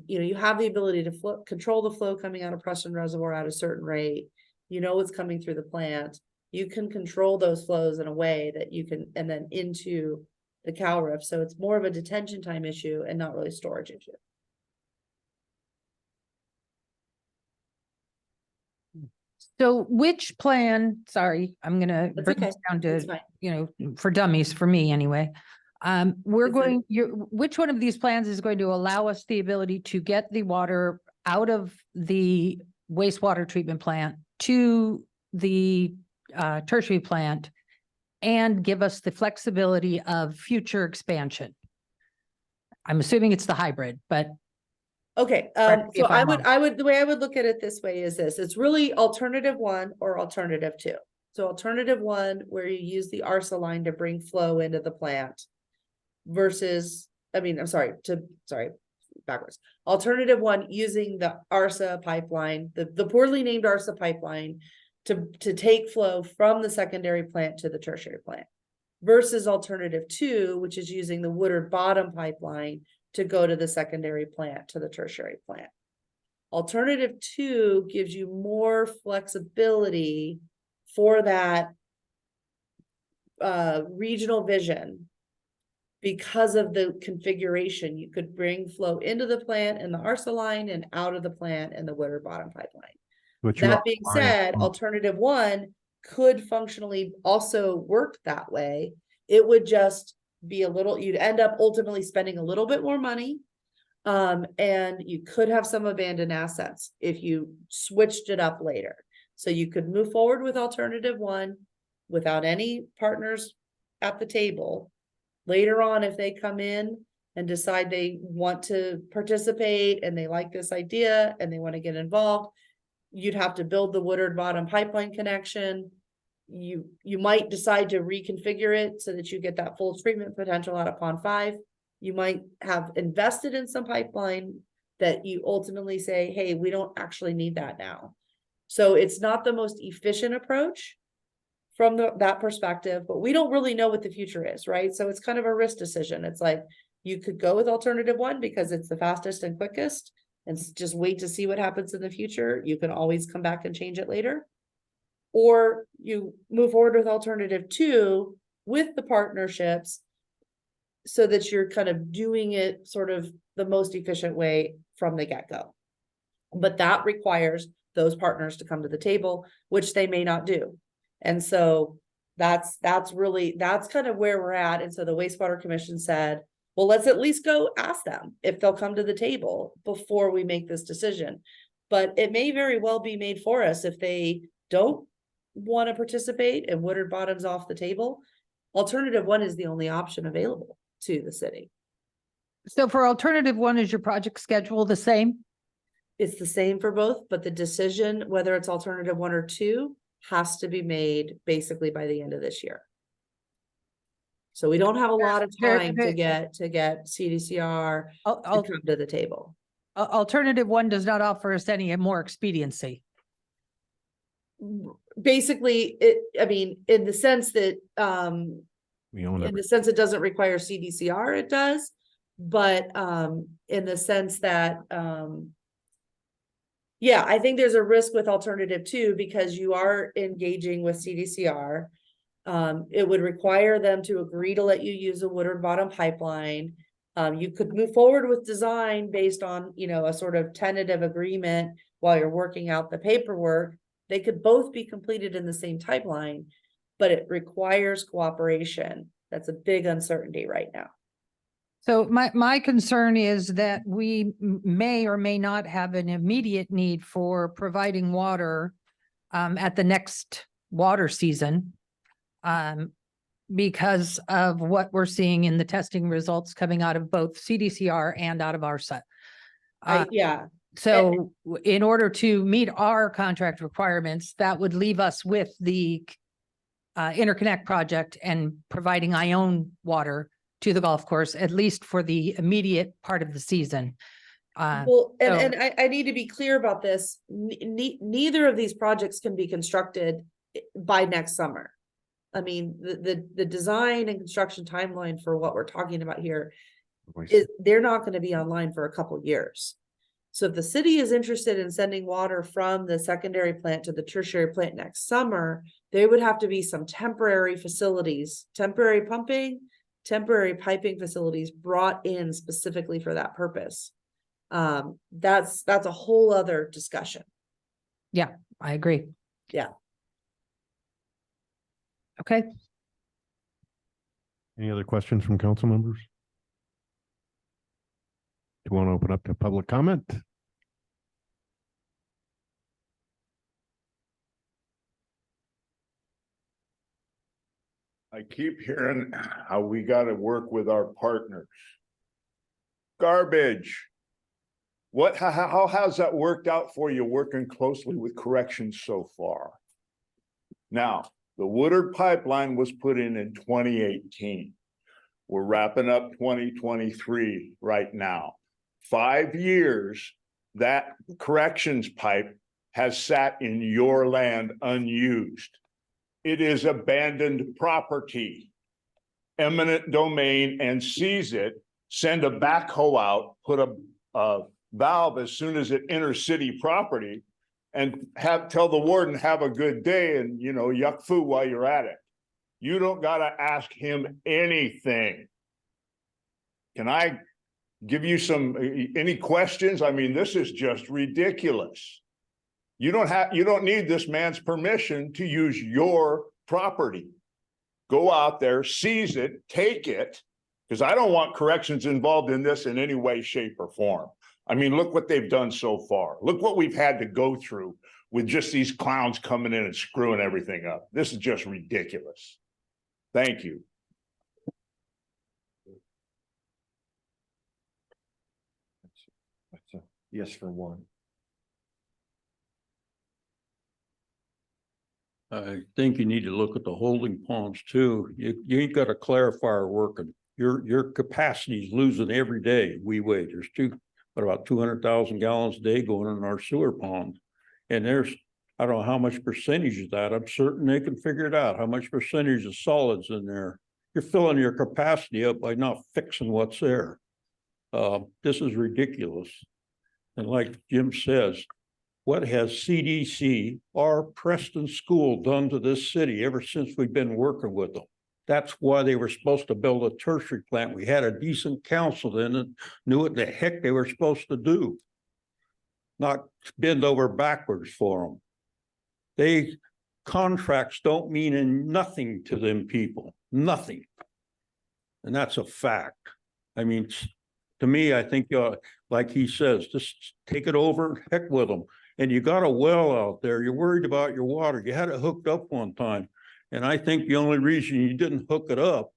you have the ability to control the flow coming out of Preston Reservoir at a certain rate. You know what's coming through the plant. You can control those flows in a way that you can, and then into the Calref. So it's more of a detention time issue and not really storage issue. So which plan, sorry, I'm gonna That's bring okay. this down That's to, fine. for dummies, for me anyway. We're It's fine. which one of these plans is going to allow us the ability to get the water out of the wastewater treatment plant to the tertiary plant and give us the flexibility of future expansion? I'm assuming it's the hybrid, but Okay, correct me so if I'm wrong. the way I would look at it this way is this, it's really alternative 1 or alternative 2. So alternative 1, where you use the ARSA line to bring flow into the plant versus, backwards. Alternative 1, using the ARSA pipeline, the poorly named ARSA pipeline to take flow from the secondary plant to the tertiary plant versus alternative 2, which is using the Woodard bottom pipeline to go to the secondary plant, to the tertiary plant. Alternative 2 gives you more flexibility for that regional vision. Because of the configuration, you could bring flow into the plant and the ARSA line and out of the plant and the Woodard Bottom pipeline. But you're That being relying said, on- alternative one could functionally also work that way. It would just be a little, you'd end up ultimately spending a little bit more money. And you could have some abandoned assets if you switched it up later. So you could move forward with alternative one without any partners at the table. Later on, if they come in and decide they want to participate and they like this idea and they want to get involved, you'd have to build the Woodard Bottom pipeline connection. You might decide to reconfigure it so that you get that full treatment potential out of Pond 5. You might have invested in some pipeline that you ultimately say, hey, we don't actually need that now. So it's not the most efficient approach from that perspective, but we don't really know what the future is, right? So it's kind of a risk decision. It's like, you could go with alternative one because it's the fastest and quickest and just wait to see what happens in the future. You can always come back and change it later. Or you move forward with alternative two with the partnerships so that you're kind of doing it sort of the most efficient way from the get-go. But that requires those partners to come to the table, which they may not do. And so that's kind of where we're at. And so the wastewater commission said, well, let's at least go ask them if they'll come to the table before we make this decision. But it may very well be made for us if they don't want to participate and Woodard Bottom's off the table. Alternative one is the only option available to the city. So for alternative one, is your project schedule the same? It's the same for both, but the decision, whether it's alternative one or two, has to be made basically by the end of this year. So we don't have a lot of time to get CDCR to come to the table. Alternative one does not offer us any more expediency. Basically, in the sense that, We own in the sense it doesn't require CDCR, it does. But, in the sense that, yeah, I think there's a risk with alternative two because you are engaging with CDCR. It would require them to agree to let you use a Woodard Bottom pipeline. You could move forward with design based on, a sort of tentative agreement while you're working out the paperwork. They could both be completed in the same timeline, but it requires cooperation. That's a big uncertainty right now. So my concern is that we may or may not have an immediate need for providing water at the next water season because of what we're seeing in the testing results coming out of both CDCR and out of ARSA. Yeah. So in order to meet our contract requirements, that would leave us with the interconnect project and providing Ione water to the golf course, at least for the immediate part of the season. Well, and I need to be clear about this. Neither of these projects can be constructed by next summer. I mean, the design and construction timeline for what we're talking about here is they're not going to be online for a couple years. So if the city is interested in sending water from the secondary plant to the tertiary plant next summer, there would have to be some temporary facilities, temporary pumping, temporary piping facilities brought in specifically for that purpose. That's a whole other discussion. Yeah, I agree. Yeah. Okay. Any other questions from council members? Do you want to open up to public comment? I keep hearing how we gotta work with our partners. Garbage. How has that worked out for you working closely with corrections so far? Now, the Woodard pipeline was put in 2018. We're wrapping up 2023 right now. 5 years, that corrections pipe has sat in your land unused. It is abandoned property. Eminent domain and seize it, send a backhoe out, put a valve as soon as it enters city property, and tell the warden, have a good day, and yuck foo while you're at it. You don't gotta ask him anything. Can I give you any questions? I mean, this is just ridiculous. You don't need this man's permission to use your property. Go out there, seize it, take it, because I don't want corrections involved in this in any way, shape, or form. I mean, look what they've done so far. Look what we've had to go through with just these clowns coming in and screwing everything up. This is just ridiculous. Thank you. That's a yes for one. I think you need to look at the holding ponds too. You ain't got a clarifier working. Your capacity is losing every day. We wait. There's about 200,000 gallons a day going in our sewer pond. And I don't know how much percentage of that. I'm certain they can figure it out, how much percentage of solids in there. You're filling your capacity up by not fixing what's there. This is ridiculous. And like Jim says, what has CDC, our Preston school, done to this city ever since we've been working with them? That's why they were supposed to build a tertiary plant. We had a decent council then that knew what the heck they were supposed to do. Not bend over backwards for them. Contracts don't mean nothing to them people, nothing. And that's a fact. I mean, to me, I think, like he says, just take it over, heck with them. And you got a well out there, you're worried about your water. You had it hooked up one time. And I think the only reason you didn't hook it up,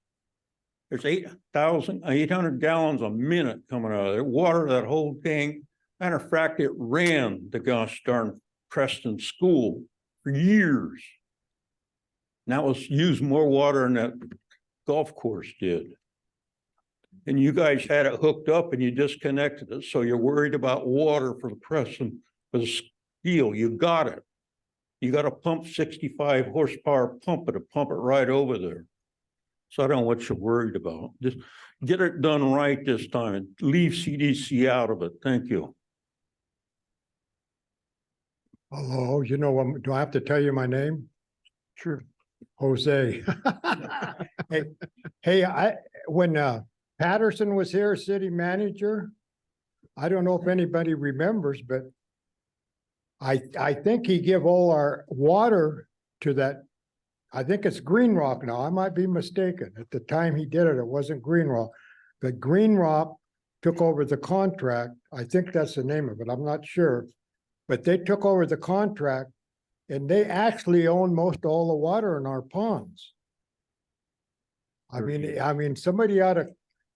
there's 800 gallons a minute coming out of there. Water, that whole thing. Matter of fact, it ran the gosh darn Preston school for years. And that was used more water than that golf course did. And you guys had it hooked up and you disconnected it. So you're worried about water for the Preston, for the steel. You got it. You got to pump 65 horsepower pump it right over there. So I don't know what you're worried about. Just get it done right this time and leave CDC out of it. Thank you. Hello, do I have to tell you my name? Sure. Jose. When Patterson was here, city manager, I don't know if anybody remembers, but I think he gave all our water to that. I think it's Green Rock now. I might be mistaken. At the time he did it, it wasn't Green Rock. But Green Rock took over the contract. I think that's the name of it. I'm not sure. But they took over the contract and they actually own most all the water in our ponds. I mean, somebody ought to.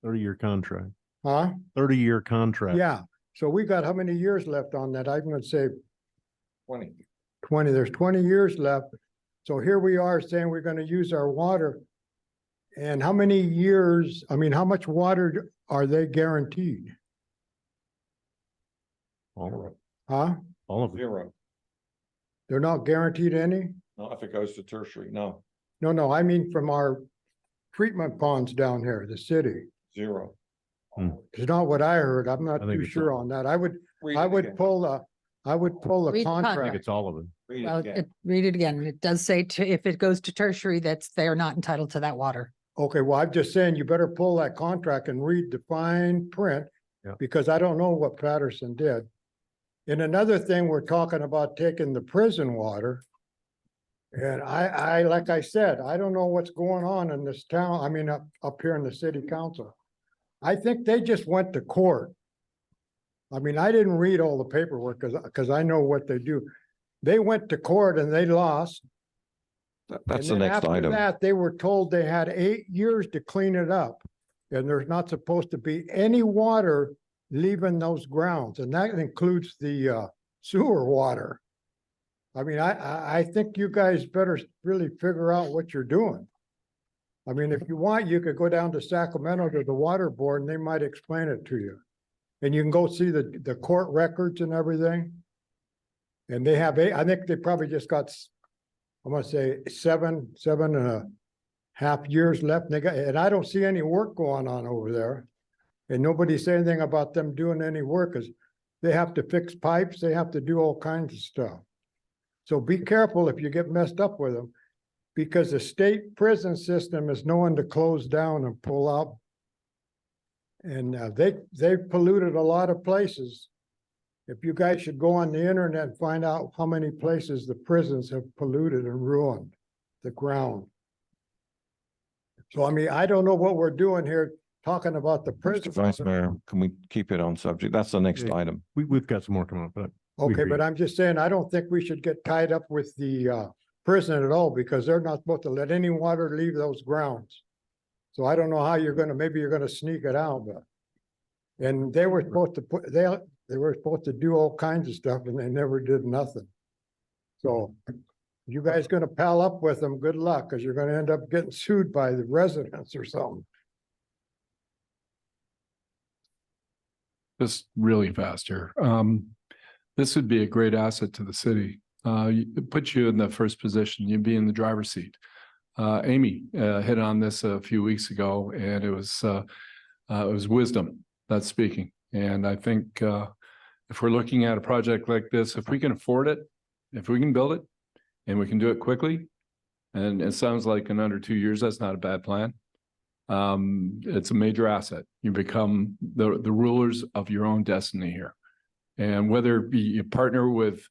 30-year contract. Huh? 30-year contract. Yeah. So we got how many years left on that? I'm gonna say 20. 20. There's 20 years left. So here we are saying we're gonna use our water. And how many years, how much water are they guaranteed? All right. Huh? All of it. Zero. They're not guaranteed any? Not if it goes to tertiary, no, No, I mean from our treatment ponds down here, the city. zero. It's not what I heard. I'm not I think too it's sure all- on that. I would Read I it would again. pull the Read the con- I think contract. it's all of it. Read it Well, again. read it again. It does say if it goes to tertiary, they are not entitled to that water. Okay, well, I'm just saying you better pull that contract and read the fine print. Yeah. Because I don't know what Patterson did. And another thing, we're talking about taking the prison water. And I, like I said, I don't know what's going on in this town, up here in the city council. I think they just went to court. I didn't read all the paperwork because I know what they do. They went to court and they lost. That's And the then next after item. that, they were told they had 8 years to clean it up. And there's not supposed to be any water leaving those grounds, and that includes the sewer water. I think you guys better really figure out what you're doing. If you want, you could go down to Sacramento to the water board and they might explain it to you. And you can go see the court records and everything. And they have I think they probably just got, I'm gonna say 7.5 years left. And I don't see any work going on over there. And nobody say anything about them doing any work, because they have to fix pipes, they have to do all kinds of stuff. So be careful if you get messed up with them, because the state prison system is known to close down and pull out. And they've polluted a lot of places. If you guys should go on the internet and find out how many places the prisons have polluted and ruined the ground. So I mean, I don't know what we're doing here, talking about the Mr. prison. Vice Mayor, can we keep it on subject? That's the next Yeah. item. We've got some more coming up, but. we Okay, agree. but I'm just saying, I don't think we should get tied up with the prison at all, because they're not supposed to let any water leave those grounds. So I don't know how you're gonna, maybe you're gonna sneak it out, but. And they were supposed to put, they were supposed to do all kinds of stuff and they never did nothing. So you guys gonna pal up with them, good luck, because you're gonna end up getting sued by the residents or something. Just really fast here. This would be a great asset to the city. It puts you in the first position, you'd be in the driver's seat. Amy hit on this a few weeks ago, and it was wisdom that's speaking. And I think if we're looking at a project like this, if we can afford it, if we can build it, and we can do it quickly, and it sounds like in under 2 years, that's not a bad plan. It's a major asset. You become the rulers of your own destiny here. And whether it be you partner with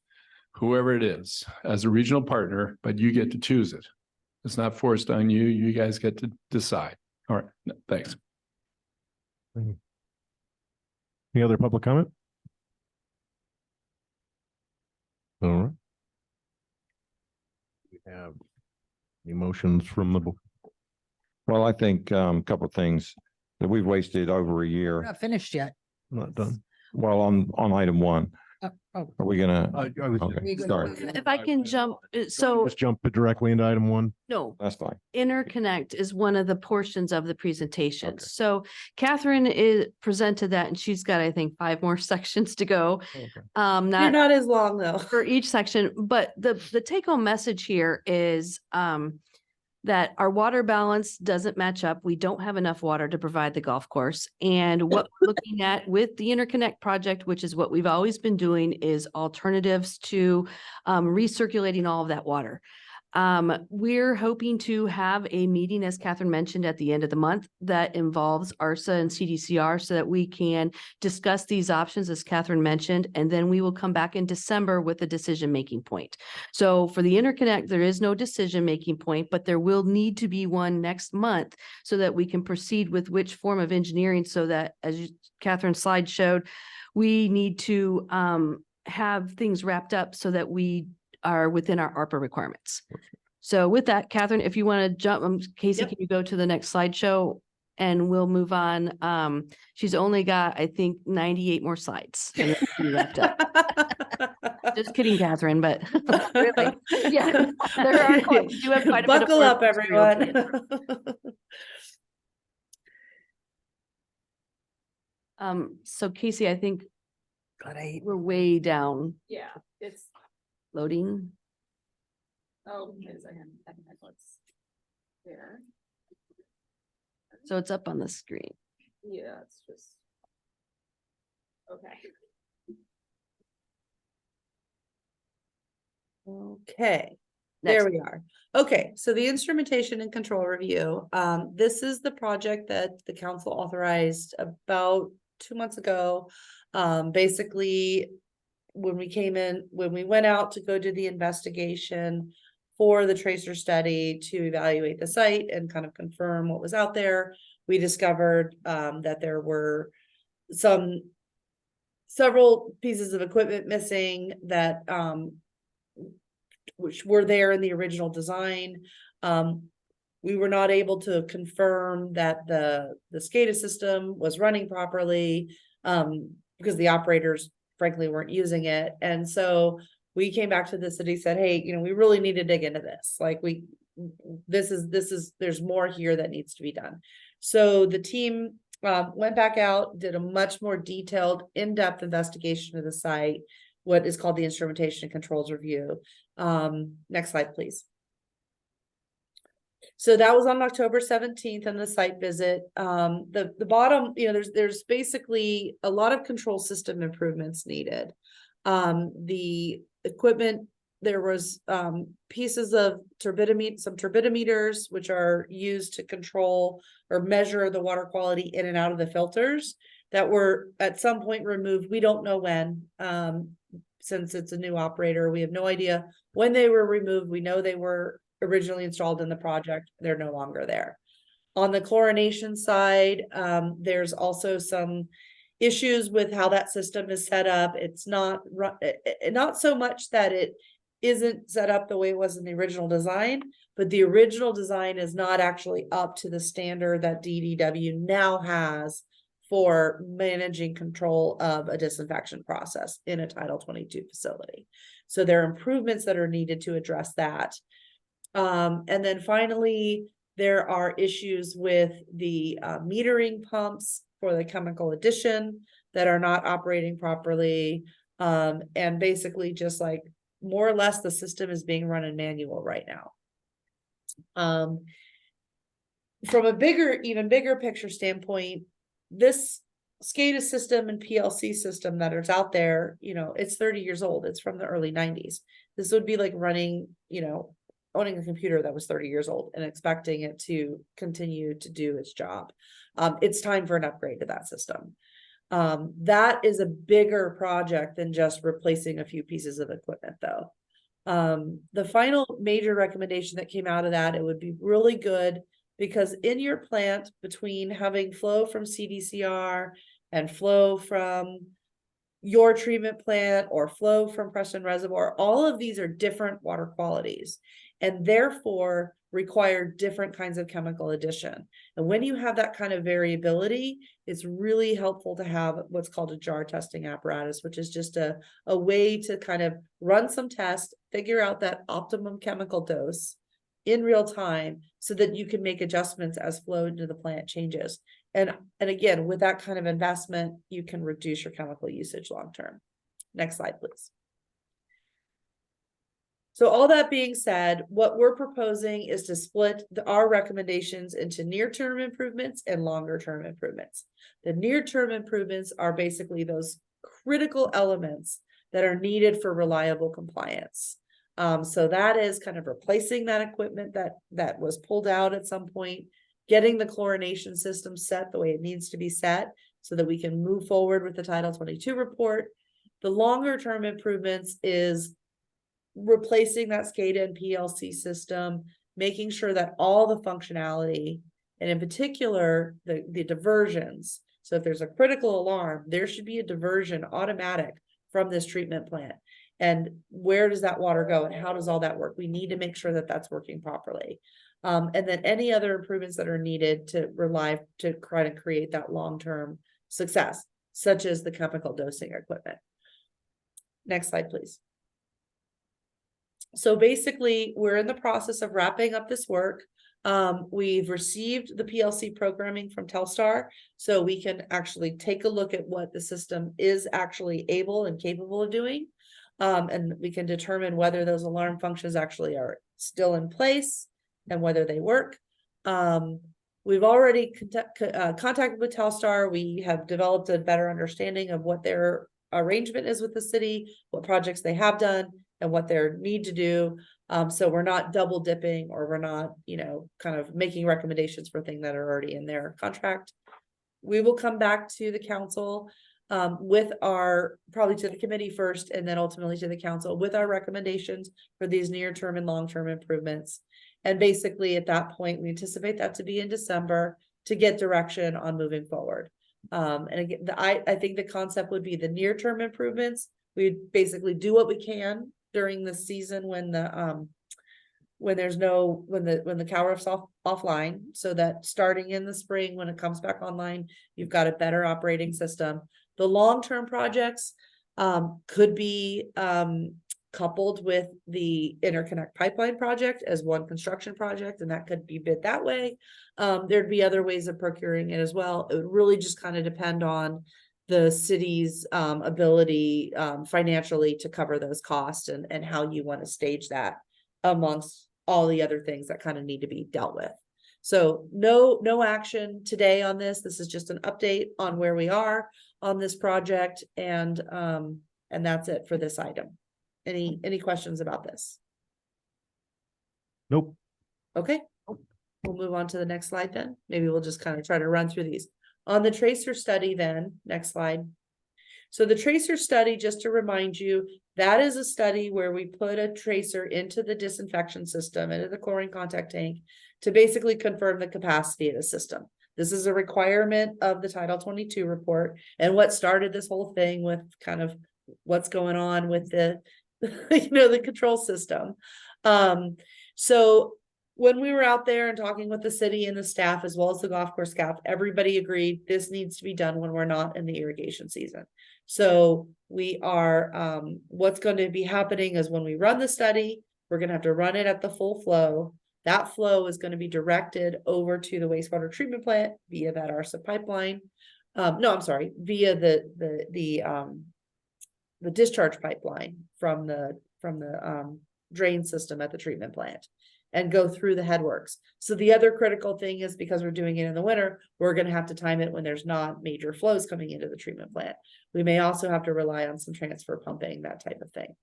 whoever it is as a regional partner, but you get to choose it. It's not forced on you. You guys get to decide. All right, thanks. Any other public comment? All right. We have emotions from the board. Well, I think a couple of things that we've wasted over a We're year. not finished yet. Not done. Well, on item one, Oh, are we gonna? I was- Okay, sorry, If I can jump, so Let's jump directly into item one. no, that's fine. interconnect is one of the portions of the presentation. Okay. So Catherine is presented that and she's got, I think, 5 more sections to go. Okay. You're Not not as long though. for each section, but the take home message here is that our water balance doesn't match up. We don't have enough water to provide the golf course. And what we're looking at with the interconnect project, which is what we've always been doing, is alternatives to recirculating all of that water. We're hoping to have a meeting, as Catherine mentioned, at the end of the month that involves ARSA and CDCR so that we can discuss these options, as Catherine mentioned, and then we will come back in December with a decision-making point. So for the interconnect, there is no decision-making point, but there will need to be one next month so that we can proceed with which form of engineering so that, as Catherine's slide showed, we need to have things wrapped up so that we are within our ARPA requirements. So with that, Catherine, if you want to jump, Casey, Yep. can you go to the next slideshow? And we'll move on. She's only got, I think, 98 more slides. and then we'll be wrapped up. Just kidding, Catherine, but really, yeah, there are quite, we do have quite a bit of Buckle work up, material to everyone. get. So Casey, I think we're way down Yeah, it's, loading. oh, wait a second. I think that's what's there. So it's up on the screen. Yeah, it's just. Okay. Okay, Next. there we are. Okay, so the instrumentation and control review, this is the project that the council authorized about 2 months ago. Basically, when we went out to go do the investigation for the tracer study to evaluate the site and kind of confirm what was out there, we discovered that there were several pieces of equipment missing that which were there in the original design. We were not able to confirm that the SCADA system was running properly because the operators frankly weren't using it. And so we came back to the city, said, hey, we really need to dig into this. Like there's more here that needs to be done. So the team went back out, did a much more detailed, in-depth investigation of the site, what is called the instrumentation and controls review. Next slide, please. So that was on October 17th on the site visit. The bottom, there's basically a lot of control system improvements needed. The equipment there was pieces of some turbidimeters, which are used to control or measure the water quality in and out of the filters that were at some point removed. We don't know when. Since it's a new operator, we have no idea when they were removed. We know they were originally installed in the project. They're no longer there. On the chlorination side, there's also some issues with how that system is set up. It's not so much that it isn't set up the way it was in the original design, but the original design is not actually up to the standard that DDW now has for managing control of a disinfection process in a Title 22 facility. So there are improvements that are needed to address that. And then finally, there are issues with the metering pumps for the chemical addition that are not operating properly. And basically just like more or less the system is being run in manual right now. From a even bigger picture standpoint, this SCADA system and PLC system that is out there, it's 30 years old. It's from the early 90s. This would be like running, owning a computer that was 30 years old and expecting it to continue to do its job. It's time for an upgrade to that system. That is a bigger project than just replacing a few pieces of equipment though. The final major recommendation that came out of that, it would be really good because in your plant, between having flow from CDCR and flow from your treatment plant or flow from Preston Reservoir, all of these are different water qualities and therefore require different kinds of chemical addition. And when you have that kind of variability, it's really helpful to have what's called a jar testing apparatus, which is just a way to kind of run some tests, figure out that optimum chemical dose in real time so that you can make adjustments as flow into the plant changes. And again, with that kind of investment, you can reduce your chemical usage long-term. Next slide, please. So all that being said, what we're proposing is to split our recommendations into near-term improvements and longer-term improvements. The near-term improvements are basically those critical elements that are needed for reliable compliance. So that is kind of replacing that equipment that was pulled out at some point, getting the chlorination system set the way it needs to be set so that we can move forward with the Title 22 report. The longer term improvements is replacing that SCADA and PLC system, making sure that all the functionality, and in particular, the diversions. So if there's a critical alarm, there should be a diversion automatic from this treatment plant. And where does that water go and how does all that work? We need to make sure that that's working properly. And then any other improvements that are needed to try to create that long-term success, such as the chemical dosing equipment. Next slide, please. So basically, we're in the process of wrapping up this work. We've received the PLC programming from Telstar, so we can actually take a look at what the system is actually able and capable of doing. And we can determine whether those alarm functions actually are still in place and whether they work. We've already contacted with Telstar. We have developed a better understanding of what their arrangement is with the city, what projects they have done, and what they need to do. So we're not double dipping or we're not, kind of making recommendations for things that are already in their contract. We will come back to the council with probably to the committee first, and then ultimately to the council with our recommendations for these near-term and long-term improvements. And basically at that point, we anticipate that to be in December to get direction on moving forward. And again, I think the concept would be the near-term improvements. We basically do what we can during the season when the cow roof's offline, so that starting in the spring, when it comes back online, you've got a better operating system. The long-term projects could be coupled with the interconnect pipeline project as one construction project, and that could be bid that way. There'd be other ways of procuring it as well. It would really just kind of depend on the city's ability financially to cover those costs and how you want to stage that amongst all the other things that kind of need to be dealt with. So no action today on this. This is just an update on where we are on this project, and that's it for this item. Any questions about this? Nope. Okay, we'll move on to the next slide then. Maybe we'll just kind of try to run through these. On the tracer study then, next slide. So the tracer study, just to remind you, that is a study where we put a tracer into the disinfection system, into the chlorine contact tank, to basically confirm the capacity of the system. This is a requirement of the Title 22 report, and what started this whole thing with kind of what's going on with the, the control system. So when we were out there and talking with the city and the staff, as well as the golf course staff, everybody agreed this needs to be done when we're not in the irrigation season. So we are, what's going to be happening is when we run the study, we're going to have to run it at the full flow. That flow is going to be directed over to the wastewater treatment plant via that ARSA pipeline. No, I'm sorry, via the discharge pipeline from the drain system at the treatment plant, and go through the headworks. So the other critical thing is, because we're doing it in the winter, we're going to have to time it when there's not major flows coming into the treatment plant. We may also have to rely on some transfer pumping, that type of thing.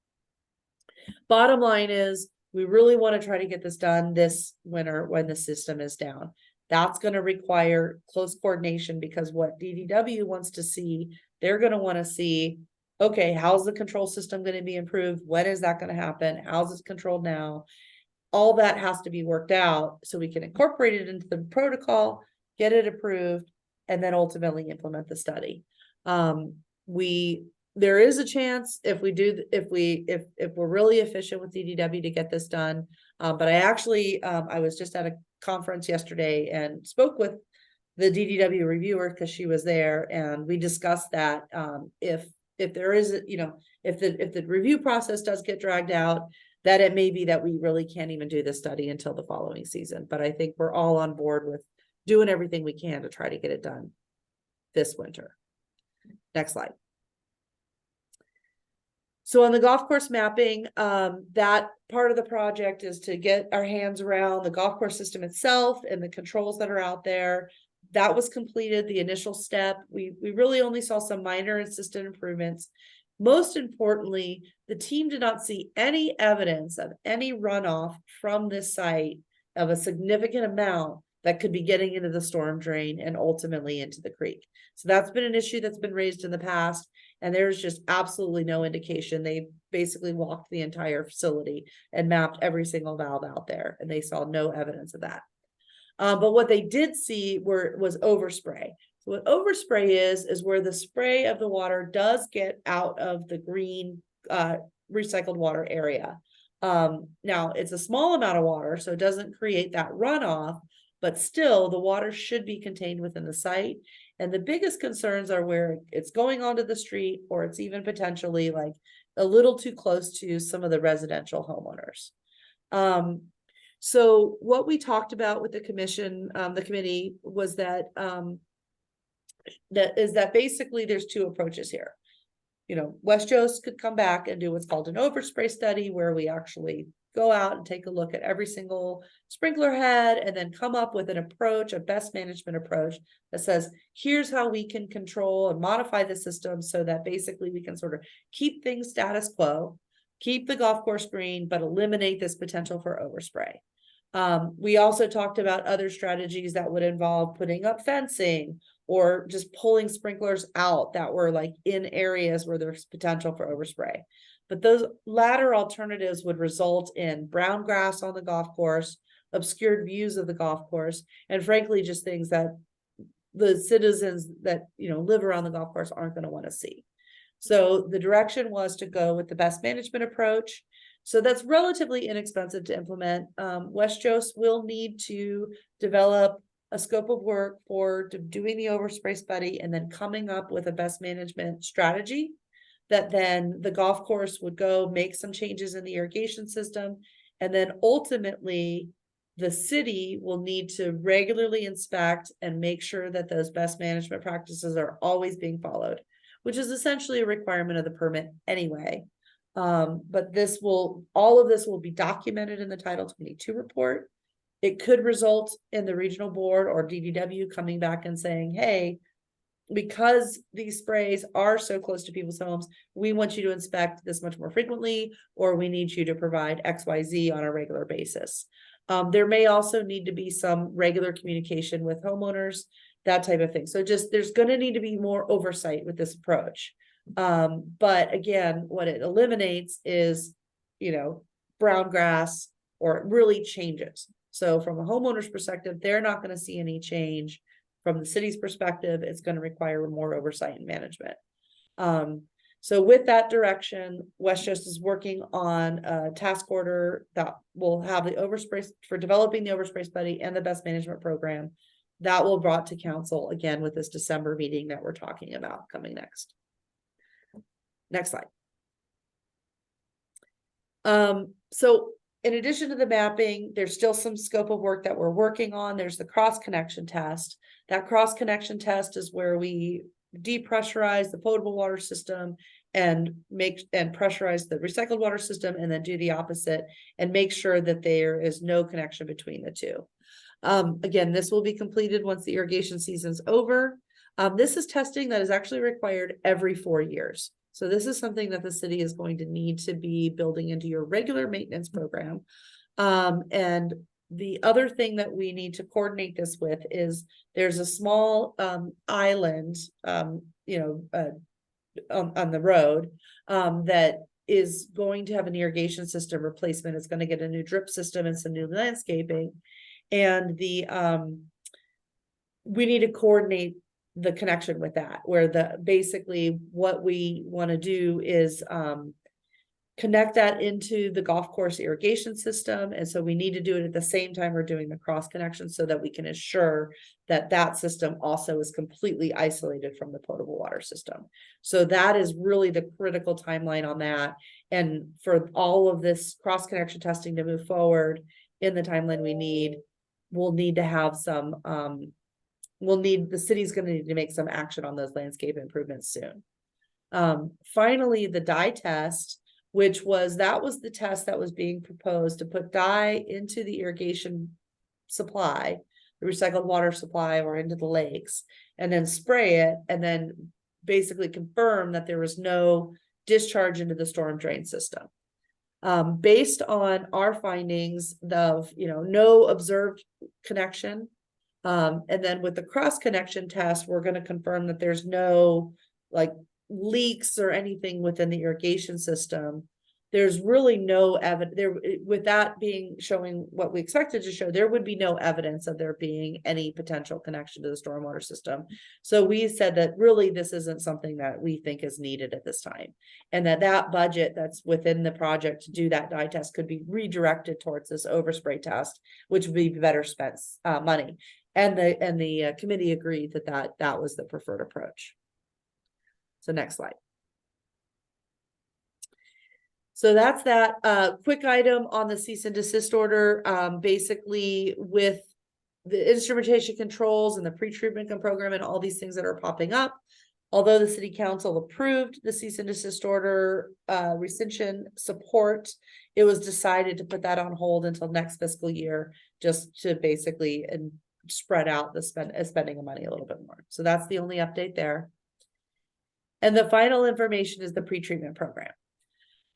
Bottom line is, we really want to try to get this done this winter when the system is down. That's going to require close coordination, because what DDW wants to see, they're going to want to see, okay, how's the control system going to be improved? When is that going to happen? How's it controlled now? All that has to be worked out so we can incorporate it into the protocol, get it approved, and then ultimately implement the study. There is a chance if we're really efficient with DDW to get this done. But I was just at a conference yesterday and spoke with the DDW reviewer, because she was there, and we discussed that if there is, if the review process does get dragged out, that it may be that we really can't even do the study until the following season. But I think we're all on board with doing everything we can to try to get it done this winter. Next slide. So on the golf course mapping, that part of the project is to get our hands around the golf course system itself and the controls that are out there. That was completed, the initial step. We really only saw some minor and system improvements. Most importantly, the team did not see any evidence of any runoff from this site of a significant amount that could be getting into the storm drain and ultimately into the creek. So that's been an issue that's been raised in the past, and there's just absolutely no indication. They basically walked the entire facility and mapped every single valve out there, and they saw no evidence of that. But what they did see was overspray. So what overspray is where the spray of the water does get out of the green recycled water area. Now it's a small amount of water, so it doesn't create that runoff, but still the water should be contained within the site. And the biggest concerns are where it's going onto the street, or it's even potentially like a little too close to some of the residential homeowners. So what we talked about with the commission, the committee, was that basically there's two approaches here. West Jost could come back and do what's called an overspray study, where we actually go out and take a look at every single sprinkler head, and then come up with an approach, a best management approach that says, here's how we can control and modify the system so that basically we can sort of keep things status quo, keep the golf course green, but eliminate this potential for overspray. We also talked about other strategies that would involve putting up fencing, or just pulling sprinklers out that were like in areas where there's potential for overspray. But those latter alternatives would result in brown grass on the golf course, obscured views of the golf course, and frankly, just things that the citizens that, live around the golf course aren't going to want to see. So the direction was to go with the best management approach. So that's relatively inexpensive to implement. West Jost will need to develop a scope of work for doing the overspray study, and then coming up with a best management strategy that then the golf course would go make some changes in the irrigation system. And then ultimately the city will need to regularly inspect and make sure that those best management practices are always being followed, which is essentially a requirement of the permit anyway. But all of this will be documented in the Title 22 report. It could result in the regional board or DDW coming back and saying, hey, because these sprays are so close to people's homes, we want you to inspect this much more frequently, or we need you to provide XYZ on a regular basis. There may also need to be some regular communication with homeowners, that type of thing. So just, there's gonna need to be more oversight with this approach. But again, what it eliminates is, brown grass, or it really changes. So from a homeowner's perspective, they're not gonna see any change. From the city's perspective, it's gonna require more oversight and management. So with that direction, Westchester is working on a task order that will have the overspray for developing the overspray study and the best management program. That will brought to council again with this December meeting that we're talking about coming next. Next slide. So in addition to the mapping, there's still some scope of work that we're working on. There's the cross connection test. That cross connection test is where we depressurize the potable water system and pressurize the recycled water system, and then do the opposite and make sure that there is no connection between the two. Again, this will be completed once the irrigation season's over. This is testing that is actually required every 4 years. So this is something that the city is going to need to be building into your regular maintenance program. And the other thing that we need to coordinate this with is there's a small island, on the road that is going to have an irrigation system replacement. It's going to get a new drip system and some new landscaping. And we need to coordinate the connection with that, where basically what we want to do is connect that into the golf course irrigation system. And so we need to do it at the same time we're doing the cross connection, so that we can assure that that system also is completely isolated from the potable water system. So that is really the critical timeline on that. And for all of this cross connection testing to move forward in the timeline we need, we'll need to have some, the city's going to need to make some action on those landscape improvements soon. Finally, the dye test, that was the test that was being proposed to put dye into the irrigation supply, the recycled water supply, or into the lakes, and then spray it, and then basically confirm that there was no discharge into the storm drain system. Based on our findings of, no observed connection. And then with the cross connection test, we're going to confirm that there's no leaks or anything within the irrigation system. There's really no evidence there, with that being showing what we expected to show. There would be no evidence of there being any potential connection to the stormwater system. So we said that really this isn't something that we think is needed at this time, and that budget that's within the project to do that dye test could be redirected towards this overspray test, which would be better spent money. And the committee agreed that was the preferred approach. So next slide. So that's that quick item on the cease and desist order. Basically, with the instrumentation controls and the pre-treatment program and all these things that are popping up, although the city council approved the cease and desist order rescission support, it was decided to put that on hold until next fiscal year, just to basically spread out the spending of money a little bit more. So that's the only update there. And the final information is the pre-treatment program.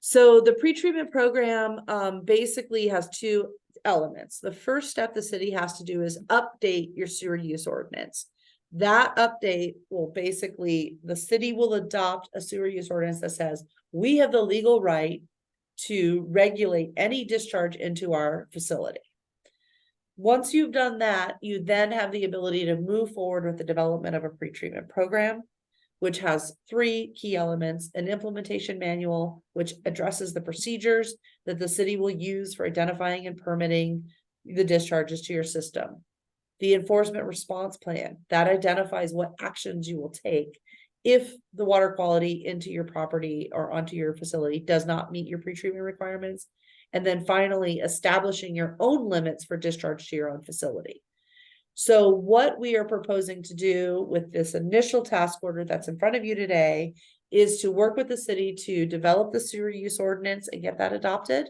So the pre-treatment program basically has two elements. The first step the city has to do is update your sewer use ordinance. That update will basically, the city will adopt a sewer use ordinance that says we have the legal right to regulate any discharge into our facility. Once you've done that, you then have the ability to move forward with the development of a pre-treatment program, which has 3 key elements: an implementation manual, which addresses the procedures that the city will use for identifying and permitting the discharges to your system; the enforcement response plan that identifies what actions you will take if the water quality into your property or onto your facility does not meet your pre-treatment requirements; and then finally, establishing your own limits for discharge to your own facility. So what we are proposing to do with this initial task order that's in front of you today is to work with the city to develop the sewer use ordinance and get that adopted,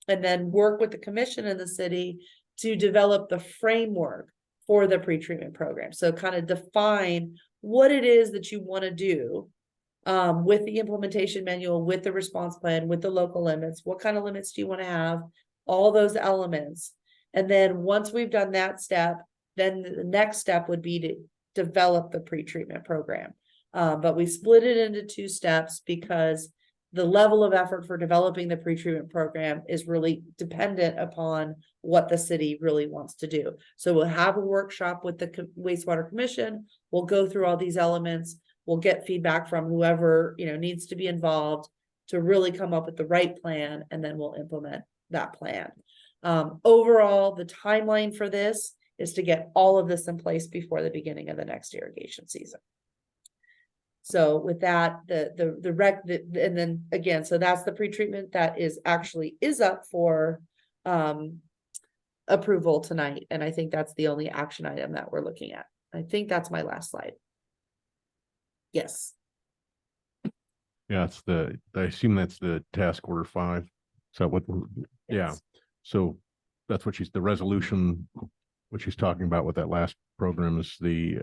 and then work with the commission and the city to develop the framework for the pre-treatment program. So kind of define what it is that you want to do with the implementation manual, with the response plan, with the local limits, what kind of limits do you want to have, all those elements. And then once we've done that step, then the next step would be to develop the pre-treatment program. But we split it into 2 steps because the level of effort for developing the pre-treatment program is really dependent upon what the city really wants to do. So we'll have a workshop with the wastewater commission. We'll go through all these elements. We'll get feedback from whoever, needs to be involved to really come up with the right plan, and then we'll implement that plan. Overall, the timeline for this is to get all of this in place before the beginning of the next irrigation season. So with that, and then again, so that's the pretreatment that is up for approval tonight. And I think that's the only action item that we're looking at. I think that's my last slide. Yes. Yeah, I assume that's the task order 5. So what, yeah, Yes. so that's what the resolution, what she's talking about with that last program is the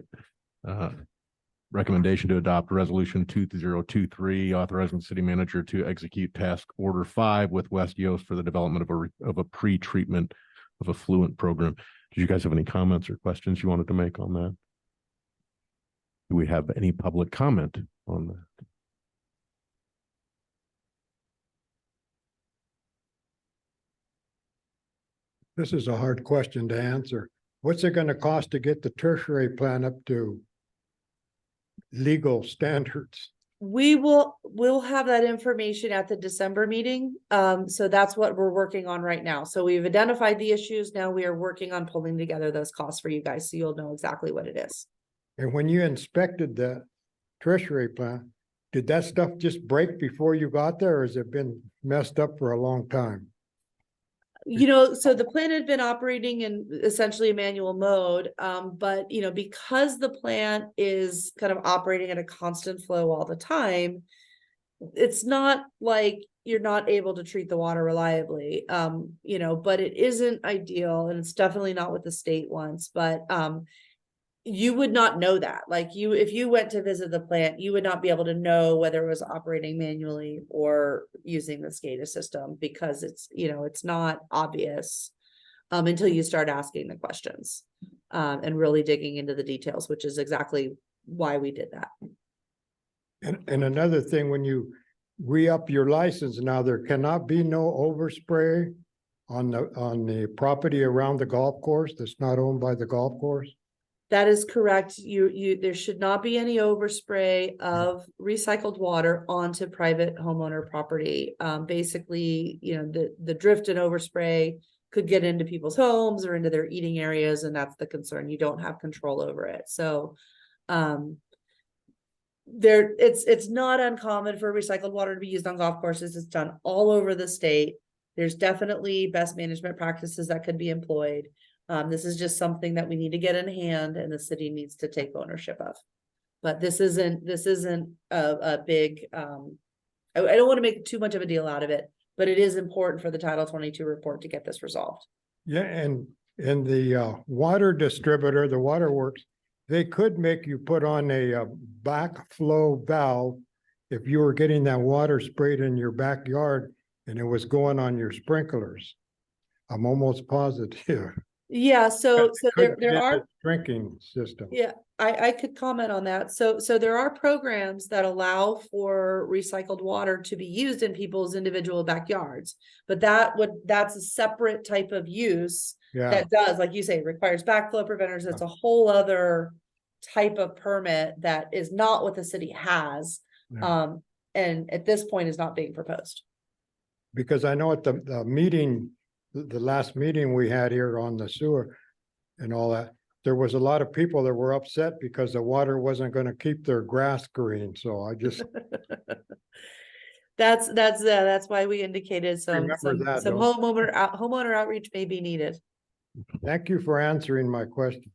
recommendation to adopt resolution 2023, authorizing the city manager to execute task order 5 with West Yost for the development of a pre-treatment of effluent program. Did you guys have any comments or questions you wanted to make on that? Do we have any public comment on that? This is a hard question to answer. What's it gonna cost to get the tertiary plan up to legal standards? We'll have that information at the December meeting. So that's what we're working on right now. So we've identified the issues. Now we are working on pulling together those costs for you guys, so you'll know exactly what it is. And when you inspected the tertiary plan, did that stuff just break before you got there, or has it been messed up for a long time? So the plan had been operating in essentially a manual mode, but because the plant is kind of operating at a constant flow all the time, it's not like you're not able to treat the water reliably, but it isn't ideal, and it's definitely not what the state wants, but you would not know that. If you went to visit the plant, you would not be able to know whether it was operating manually or using the SCADA system, because it's not obvious until you start asking the questions and really digging into the details, which is exactly why we did that. And another thing, when you re-up your license now, there cannot be no overspray on the property around the golf course that's not owned by the golf course? That is correct. There should not be any overspray of recycled water onto private homeowner property. Basically, the drift and overspray could get into people's homes or into their eating areas, and that's the concern. You don't have control over it. So, it's not uncommon for recycled water to be used on golf courses. It's done all over the state. There's definitely best management practices that could be employed. This is just something that we need to get in hand, and the city needs to take ownership of. But this isn't a big, I don't want to make too much of a deal out of it, but it is important for the Title 22 report to get this resolved. Yeah, and the water distributor, the waterworks, they could make you put on a backflow valve if you were getting that water sprayed in your backyard and it was going on your sprinklers. I'm almost positive. Yeah, so Could there fit are. the drinking system. Yeah, I could comment on that. So there are programs that allow for recycled water to be used in people's individual backyards, but that's a separate type of use that does, like you say, requires backflow preventers. It's a whole other type of permit that is not what the city has. And at this point is not being proposed. Because I know at the meeting, the last meeting we had here on the sewer and all that, there was a lot of people that were upset because the water wasn't going to keep their grass green. So I just that's why we indicated some Remember that, don't- homeowner outreach may be needed. thank you for answering my question.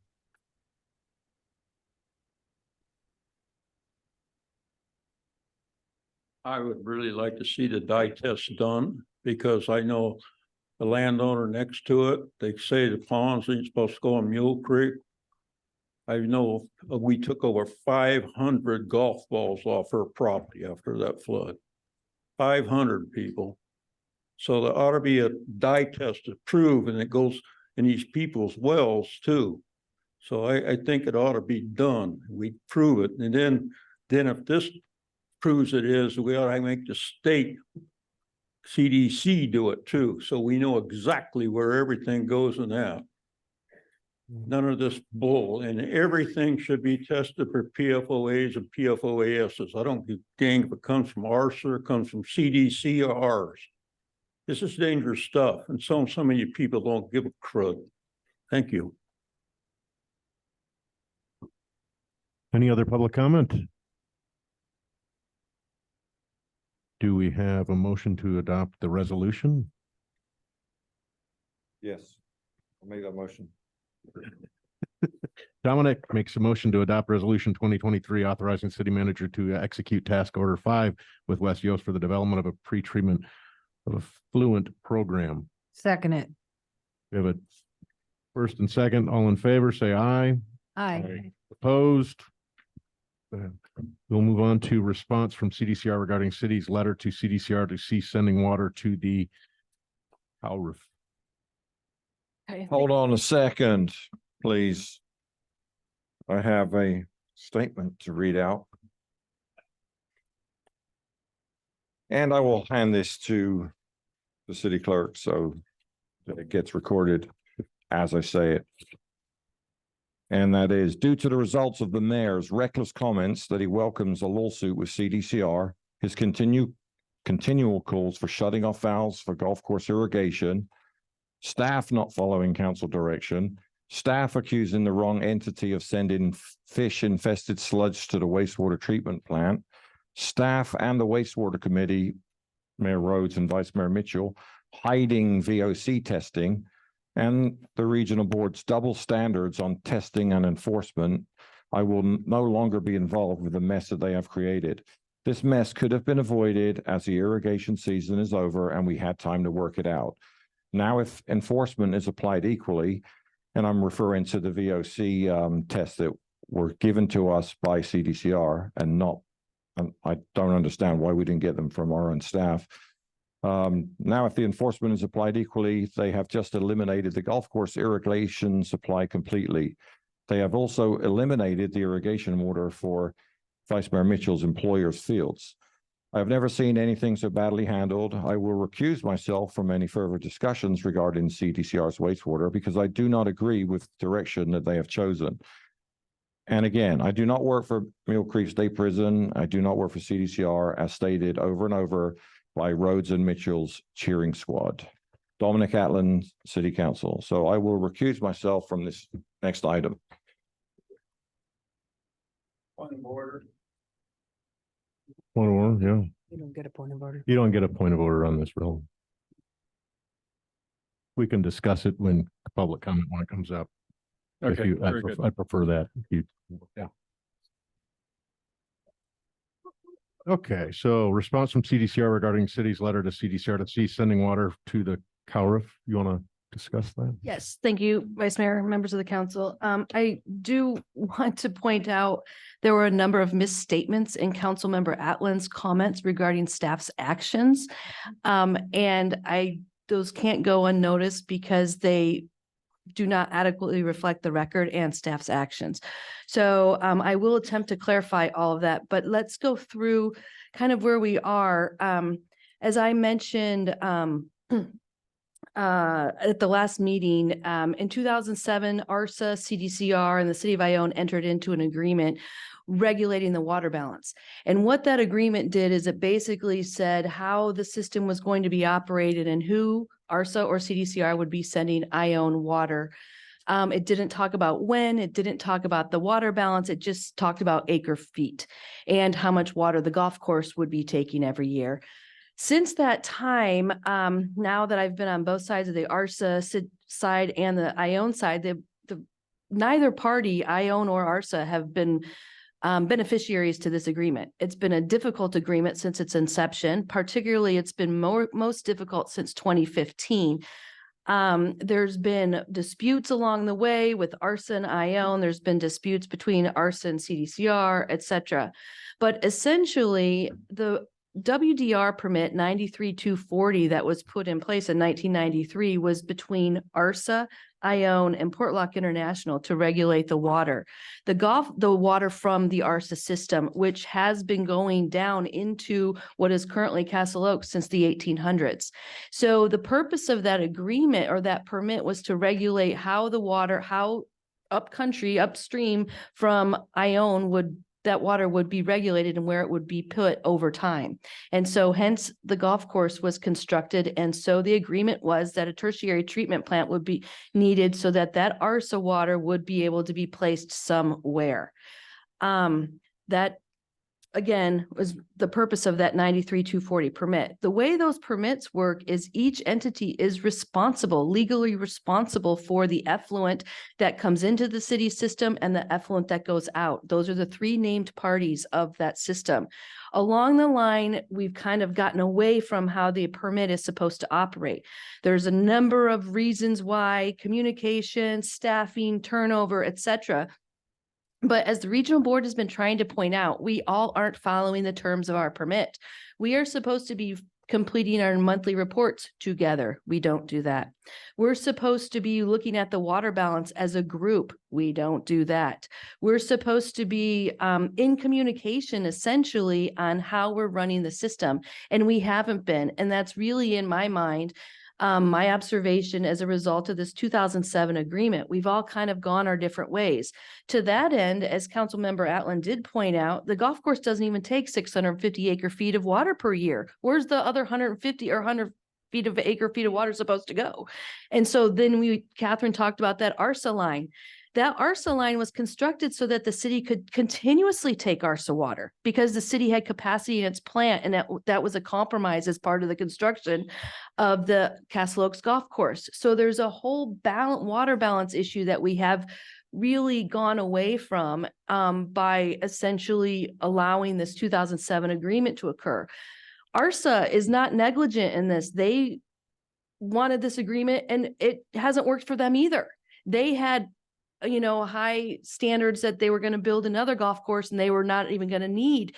I would really like to see the dye test done, because I know the landowner next to it, they say the ponds ain't supposed to go in Mule Creek. I know we took over 500 golf balls off her property after that flood. 500 people. So there ought to be a dye test to prove, and it goes in these people's wells too. So I think it ought to be done. We prove it. And then if this proves it is, we ought to make the state CDC do it too. So we know exactly where everything goes in that. None of this bull, and everything should be tested for PFOAs and PFOASs. I don't give a dang if it comes from ARSA or comes from CDC or ours. This is dangerous stuff, and so many people don't give a crud. Thank you. Any other public comment? Do we have a motion to adopt the resolution? Yes, I'll make that motion. Dominic makes a motion to adopt resolution 2023 authorizing city manager to execute task order 5 with West Yost for the development of a pretreatment of effluent program. Second it. We have a first and second, all in favor, say aye. Aye. Opposed? We'll move on to response from CDCR regarding city's letter to CDCR to cease sending water to the Cowriff. Hold on a second, please. I have a statement to read out. And I will hand this to the city clerk so that it gets recorded as I say it. And that is due to the results of the mayor's reckless comments that he welcomes a lawsuit with CDCR, his continual calls for shutting off valves for golf course irrigation, staff not following council direction, staff accusing the wrong entity of sending fish-infested sludge to the wastewater treatment plant, staff and the wastewater committee, Mayor Rhodes and Vice Mayor Mitchell, hiding VOC testing, and the regional board's double standards on testing and enforcement. I will no longer be involved with the mess that they have created. This mess could have been avoided as the irrigation season is over and we had time to work it out. Now, if enforcement is applied equally, and I'm referring to the VOC tests that were given to us by CDCR and not, I don't understand why we didn't get them from our own staff. Now, if the enforcement is applied equally, they have just eliminated the golf course irrigation supply completely. They have also eliminated the irrigation water for Vice Mayor Mitchell's employers' fields. I've never seen anything so badly handled. I will recuse myself from any further discussions regarding CDCR's wastewater because I do not agree with the direction that they have chosen. And again, I do not work for Mill Creek State Prison. I do not work for CDCR, as stated over and over by Rhodes and Mitchell's cheering squad. Dominic Atlan, City Council. So I will recuse myself from this next item. Point of order. Point of order, yeah. You don't get a point of order. You don't get a point of order on this, Bill. We can discuss it when public comment when it comes up. If Okay, you, I very good. I prefer that. Yeah. Okay, so response from CDCR regarding city's letter to CDCR to cease sending water to the Cowriff. You want to discuss that? Yes, thank you, Vice Mayor, members of the council. I do want to point out there were a number of misstatements in Councilmember Atlan's comments regarding staff's actions. And those can't go unnoticed because they do not adequately reflect the record and staff's actions. So I will attempt to clarify all of that, but let's go through kind of where we are. As I mentioned, at the last meeting, in 2007, ARSA, CDCR, and the city of Ione entered into an agreement regulating the water balance. And what that agreement did is it basically said how the system was going to be operated and who ARSA or CDCR would be sending Ione water. It didn't talk about when, it didn't talk about the water balance, it just talked about acre feet and how much water the golf course would be taking every year. Since that time, now that I've been on both sides of the ARSA side and the Ione side, neither party, Ione or ARSA, have been beneficiaries to this agreement. It's been a difficult agreement since its inception. Particularly, it's been most difficult since 2015. There's been disputes along the way with ARSA and ION. There's been disputes between ARSA and CDCR, et cetera. But essentially, the WDR permit 93-240 that was put in place in 1993 was between ARSA, ION, and Portlock International to regulate the water. The water from the ARSA system, which has been going down into what is currently Castle Oaks since the 1800s. So the purpose of that agreement or that permit was to regulate how the water, how upstream from ION that water would be regulated and where it would be put over time. And so hence the golf course was constructed. And so the agreement was that a tertiary treatment plant would be needed so that that ARSA water would be able to be placed somewhere. That again was the purpose of that 93-240 permit. The way those permits work is each entity is legally responsible for the effluent that comes into the city system and the effluent that goes out. Those are the three named parties of that system. Along the line, we've kind of gotten away from how the permit is supposed to operate. There's a number of reasons why: communication, staffing, turnover, et cetera. But as the regional board has been trying to point out, we all aren't following the terms of our permit. We are supposed to be completing our monthly reports together. We don't do that. We're supposed to be looking at the water balance as a group. We don't do that. We're supposed to be in communication essentially on how we're running the system, and we haven't been. And that's really, in my mind, my observation as a result of this 2007 agreement. We've all kind of gone our different ways. To that end, as Councilmember Atlan did point out, the golf course doesn't even take 650 acre feet of water per year. Where's the other 150 or 100 feet of acre feet of water supposed to go? And so then Catherine talked about that ARSA line. That ARSA line was constructed so that the city could continuously take ARSA water because the city had capacity in its plant, and that was a compromise as part of the construction of the Castle Oaks Golf Course. So there's a whole water balance issue that we have really gone away from by essentially allowing this 2007 agreement to occur. ARSA is not negligent in this. They wanted this agreement and it hasn't worked for them either. They had high standards that they were going to build another golf course and they were not even going to need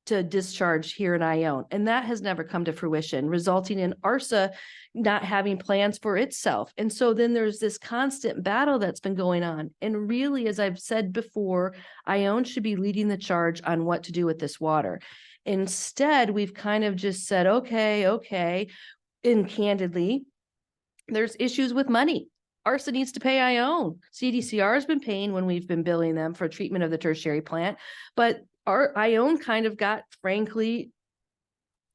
to discharge here in Ione. And that has never come to fruition, resulting in ARSA not having plans for itself. And so then there's this constant battle that's been going on. And really, as I've said before, Ione should be leading the charge on what to do with this water. Instead, we've kind of just said, okay. And candidly, there's issues with money. ARSA needs to pay Ione. CDCR has been paying when we've been billing them for treatment of the tertiary plant, but our Ione kind of got, frankly,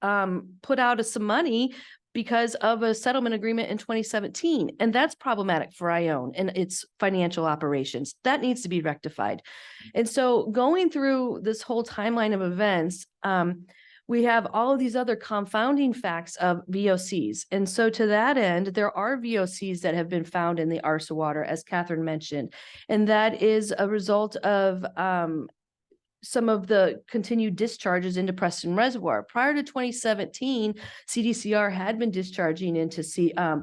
put out some money because of a settlement agreement in 2017. And that's problematic for Ione and its financial operations. That needs to be rectified. And so going through this whole timeline of events, we have all of these other confounding facts of VOCs. And so to that end, there are VOCs that have been found in the ARSA water, as Catherine mentioned. And that is a result of some of the continued discharges into Preston Reservoir. Prior to 2017, CDCR had been discharging into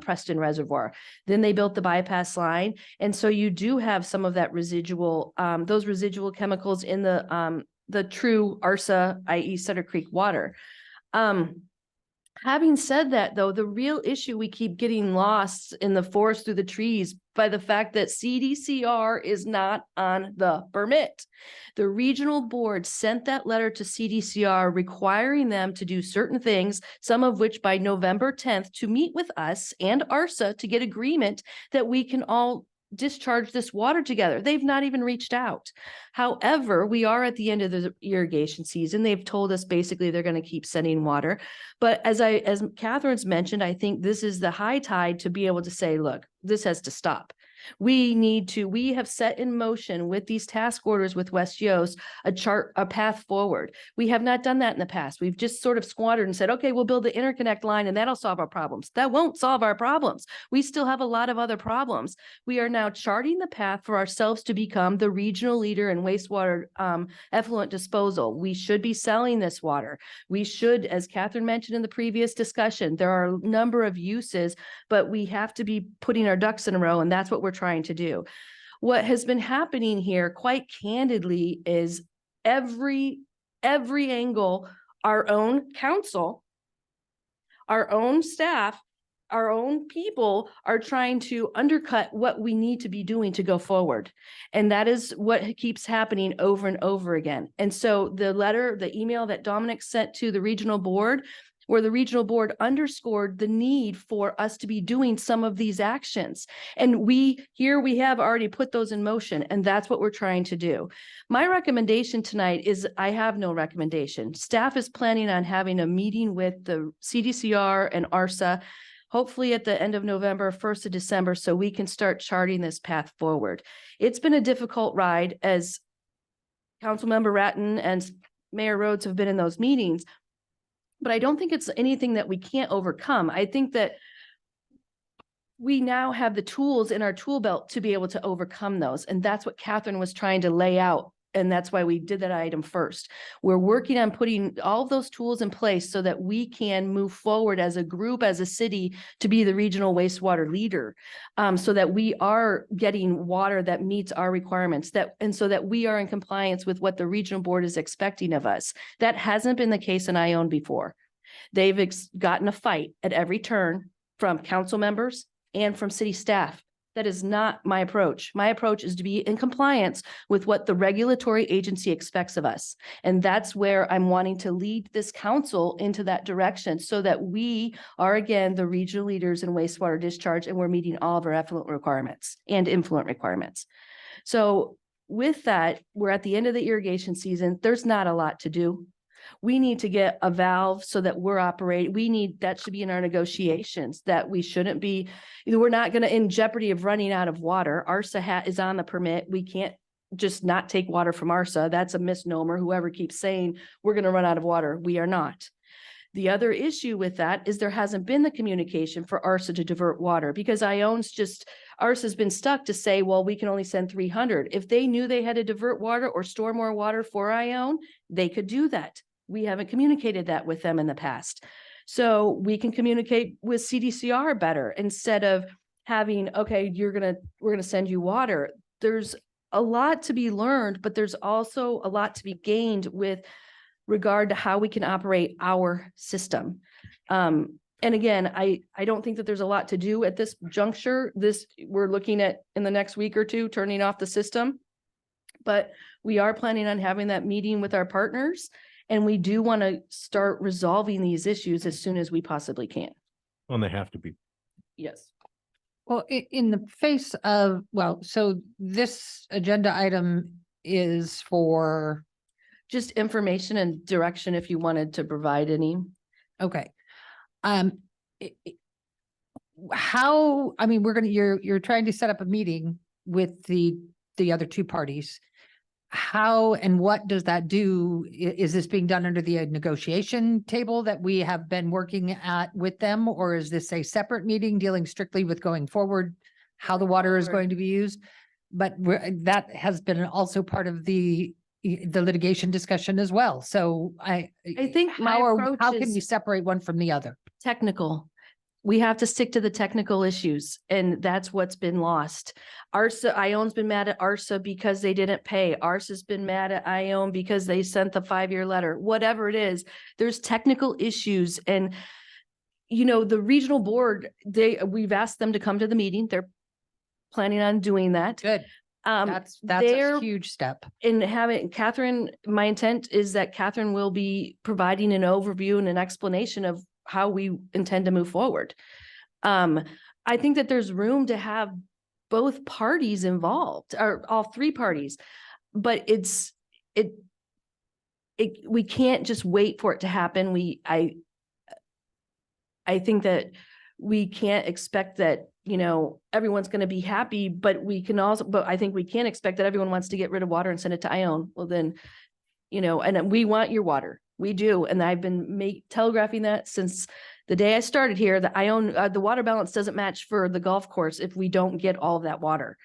Preston Reservoir. Then they built the bypass line. And so you do have some of that residual, those residual chemicals in the true ARSA, i.e. Sutter Creek water. Having said that, though, the real issue, we keep getting lost in the forest through the trees by the fact that CDCR is not on the permit. The regional board sent that letter to CDCR requiring them to do certain things, some of which by November 10th, to meet with us and ARSA to get agreement that we can all discharge this water together. They've not even reached out. However, we are at the end of the irrigation season. They've told us basically they're going to keep sending water. But as Catherine's mentioned, I think this is the high tide to be able to say, look, this has to stop. We have set in motion with these task orders with West Yost, a path forward. We have not done that in the past. We've just sort of squandered and said, okay, we'll build the interconnect line and that'll solve our problems. That won't solve our problems. We still have a lot of other problems. We are now charting the path for ourselves to become the regional leader in wastewater effluent disposal. We should be selling this water. We should, as Catherine mentioned in the previous discussion, there are a number of uses, but we have to be putting our ducks in a row, and that's what we're trying to do. What has been happening here, quite candidly, is every angle, our own council, our own staff, our own people are trying to undercut what we need to be doing to go forward. And that is what keeps happening over and over again. And so the email that Dominic sent to the regional board, where the regional board underscored the need for us to be doing some of these actions. And we have already put those in motion, and that's what we're trying to do. My recommendation tonight is, I have no recommendation. Staff is planning on having a meeting with the CDCR and ARSA, hopefully at the end of November, 1st of December, so we can start charting this path forward. It's been a difficult ride, as Councilmember Ratton and Mayor Rhodes have been in those meetings, but I don't think it's anything that we can't overcome. I think that we now have the tools in our tool belt to be able to overcome those. And that's what Catherine was trying to lay out. And that's why we did that item first. We're working on putting all of those tools in place so that we can move forward as a group, as a city, to be the regional wastewater leader, so that we are getting water that meets our requirements, and so that we are in compliance with what the regional board is expecting of us. That hasn't been the case in Ione before. They've gotten a fight at every turn from council members and from city staff. That is not my approach. My approach is to be in compliance with what the regulatory agency expects of us. And that's where I'm wanting to lead this council into that direction, so that we are, again, the regional leaders in wastewater discharge, and we're meeting all of our effluent requirements and influent requirements. So with that, we're at the end of the irrigation season. There's not a lot to do. We need to get a valve so that we're operating. That should be in our negotiations, that we shouldn't be, we're not going to in jeopardy of running out of water. ARSA is on the permit. We can't just not take water from ARSA. That's a misnomer. Whoever keeps saying we're going to run out of water, we are not. The other issue with that is there hasn't been the communication for ARSA to divert water, because ARSA's been stuck to say, well, we can only send 300. If they knew they had to divert water or store more water for Ione, they could do that. We haven't communicated that with them in the past. So we can communicate with CDCR better, instead of having, okay, we're going to send you water. There's a lot to be learned, but there's also a lot to be gained with regard to how we can operate our system. And again, I don't think that there's a lot to do at this juncture. We're looking at, in the next week or two, turning off the system. But we are planning on having that meeting with our partners. And we do want to start resolving these issues as soon as we possibly can. Well, they have to be. Yes. Well, in the face of, so this agenda item is for just information and direction if you wanted to provide any. Okay. You're trying to set up a meeting with the other two parties. How and what does that do? Is this being done under the negotiation table that we have been working at with them? Or is this a separate meeting dealing strictly with going forward, how the water is going to be used? But that has been also part of the litigation discussion as well. So I think how can we separate one from the other? Technical. We have to stick to the technical issues, and that's what's been lost. Ione's been mad at ARSA because they didn't pay. ARSA's been mad at Ione because they sent the 5-year letter. Whatever it is, there's technical issues. And, the regional board, we've asked them to come to the meeting. They're planning on doing that. Good. That's a huge step. In having Catherine, my intent is that Catherine will be providing an overview and an explanation of how we intend to move forward. I think that there's room to have both parties involved, or all three parties, but we can't just wait for it to happen. I think that we can't expect that everyone's gonna be happy, but but I think we can expect that everyone wants to get rid of water and send it to Ione. Well, then, and we want your water. We do. And I've been telegraphing that since the day I started here, that the water balance doesn't match for the golf course if we don't get all of that water.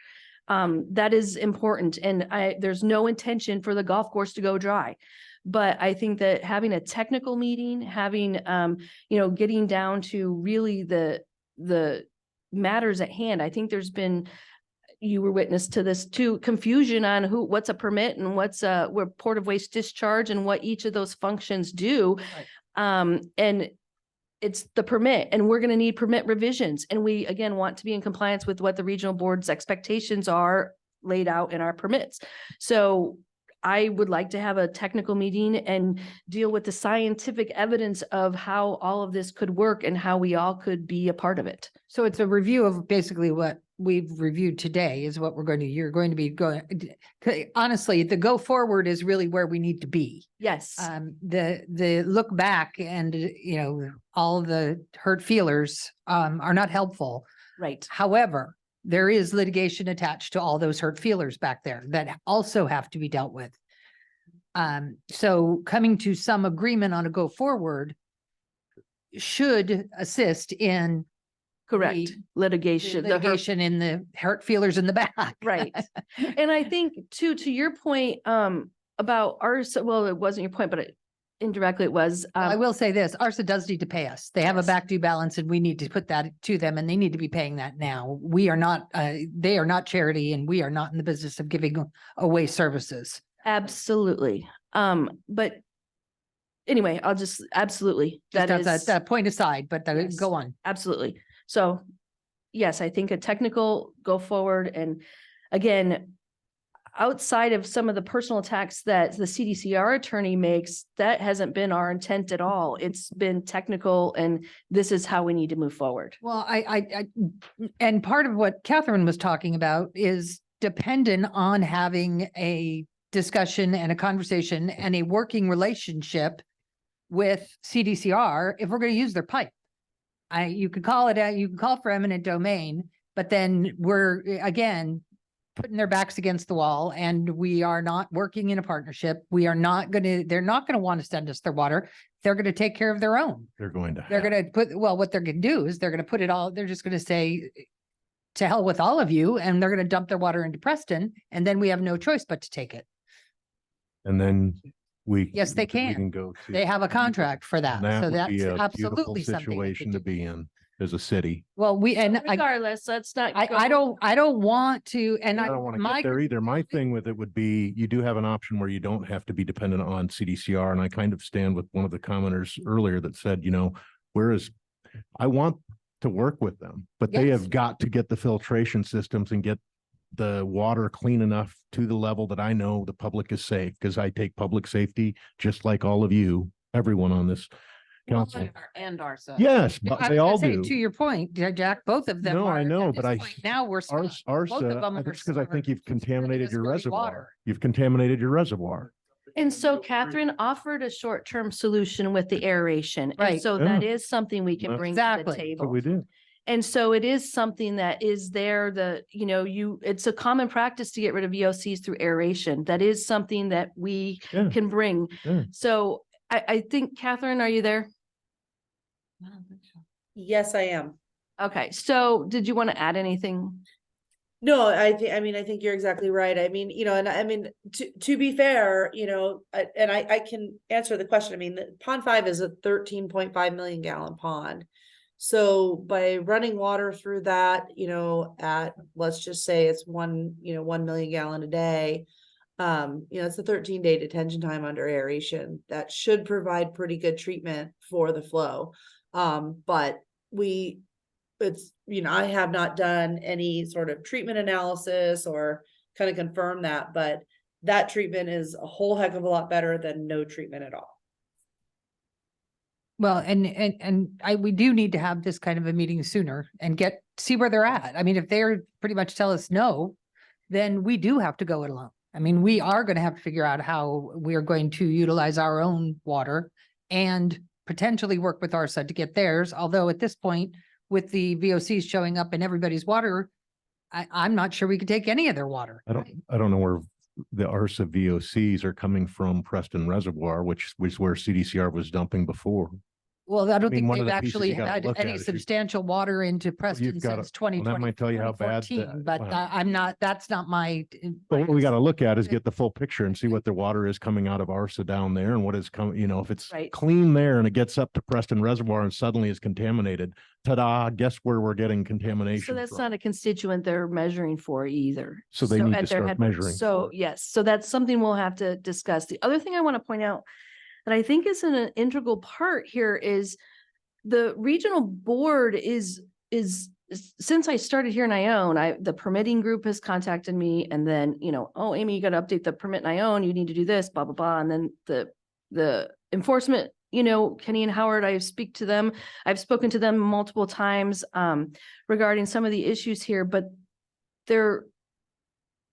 That is important. And there's no intention for the golf course to go dry. But I think that having a technical meeting, having, getting down to really the matters at hand. I think there's been, you were witness to this too, confusion on what's a permit and what's a report of waste discharge and what each of those functions do. And it's the permit, and we're going to need permit revisions. And we, again, want to be in compliance with what the regional board's expectations are laid out in our permits. So I would like to have a technical meeting and deal with the scientific evidence of how all of this could work and how we all could be a part of it. So it's a review of basically what we've reviewed today is what you're going to be going. Honestly, the go forward is really where we need to be. Yes. The look back and, all the hurt feelers, are not helpful. Right. However, there is litigation attached to all those hurt feelers back there that also have to be dealt with. So coming to some agreement on a go forward should assist in Correct. Litigation. the litigation in the hurt feelers in the back. Right. And I think too, to your point, about ARSA, well, it wasn't your point, but indirectly it was. I will say this, ARSA does need to pay us. They have a Yes. back due balance and we need to put that to them and they need to be paying that now. We are not, they are not charity and we are not in the business of giving away services. Absolutely. But anyway, absolutely. Just That as is that point aside, but Yes. go on. Absolutely. So yes, I think a technical go forward, and again, outside of some of the personal attacks that the CDCR attorney makes, that hasn't been our intent at all. It's been technical, and this is how we need to move forward. Well, and part of what Catherine was talking about is dependent on having a discussion and a conversation and a working relationship with CDCR if we're going to use their pipe. You could call for eminent domain, but then we're again putting their backs against the wall and we are not working in a partnership. They're not going to want to send us their water. They're going to take care of their own. They're going to. They're going to what they're going to do is they're going to put it all, they're just going to say, to hell with all of you, and they're going to dump their water into Preston, and then we have no choice but to take it. And then Yes, they we can. go to. They have a contract for that. And So would that's be a beautiful absolutely something. we situation could to do. be in as a city. Well, Regardless, let's not. I don't want to, and I don't want to my, get there either. My thing with it would be, you do have an option where you don't have to be dependent on CDCR. And I kind of stand with one of the commenters earlier that said, I want to work with them, but they Yes. have got to get the filtration systems and get the water clean enough to the level that I know the public is safe, because I take public safety, just like all of you, everyone on this council. and ARSA. Yes, but I they was all gonna say, do. To your point, Jack, both of them. No, I are. know, At but this point, Now we're. smart. Both of ARSA, them are that's because I think smart. you've contaminated just your great reservoir. water. You've contaminated your reservoir. And so Catherine offered a short-term solution with the aeration. And Right. so that is something we can That's- bring to the Exactly. table. That's what we do. And so it is something that is there, it's a common practice to get rid of VOCs through aeration. That is something that we Yeah. can bring. Yeah. So I think, Catherine, are you there? Yes, I am. Okay, so did you want to add anything? No, I think you're exactly right. I mean, and I mean, to be fair, and I can answer the question. I mean, the Pond 5 is a 13.5 million gallon pond. So by running water through that, at, let's just say it's 1 million gallon a day. It's a 13-day detention time under aeration that should provide pretty good treatment for the flow. But I have not done any sort of treatment analysis or kind of confirm that, but that treatment is a whole heck of a lot better than no treatment at all. Well, we do need to have this kind of a meeting sooner and see where they're at. I mean, if they're pretty much tell us no, then we do have to go it alone. I mean, we are going to have to figure out how we are going to utilize our own water and potentially work with ARSA to get theirs. Although at this point, with the VOCs showing up in everybody's water, I'm not sure we could take any of their water. I don't know where the ARSA VOCs are coming from Preston Reservoir, which was where CDCR was dumping before. Well, I don't mean, think one of they've the pieces actually you gotta had look at any is you- substantial water into Preston gotta- since 2020. that might tell you how bad the- 2014, But wow. I'm not, that's not my. But what we got to look at is get the full picture and see what the water is coming out of ARSA down there and what is coming, you know, if it's Right. clean there and it gets up to Preston Reservoir and suddenly is contaminated, ta-da, guess where we're getting contamination So that's from? not a constituent they're measuring for either. So they need at to their start headquarters. measuring So, for it. yes, so that's something we'll have to discuss. The other thing I want to point out that I think is an integral part here is the regional board is since I started here in Ione, the permitting group has contacted me and then, oh, Amy, you got to update the permit in Ione, you need to do this, blah, blah, blah. And then the enforcement, Kenny and Howard, I've spoken to them multiple times regarding some of the issues here, but they're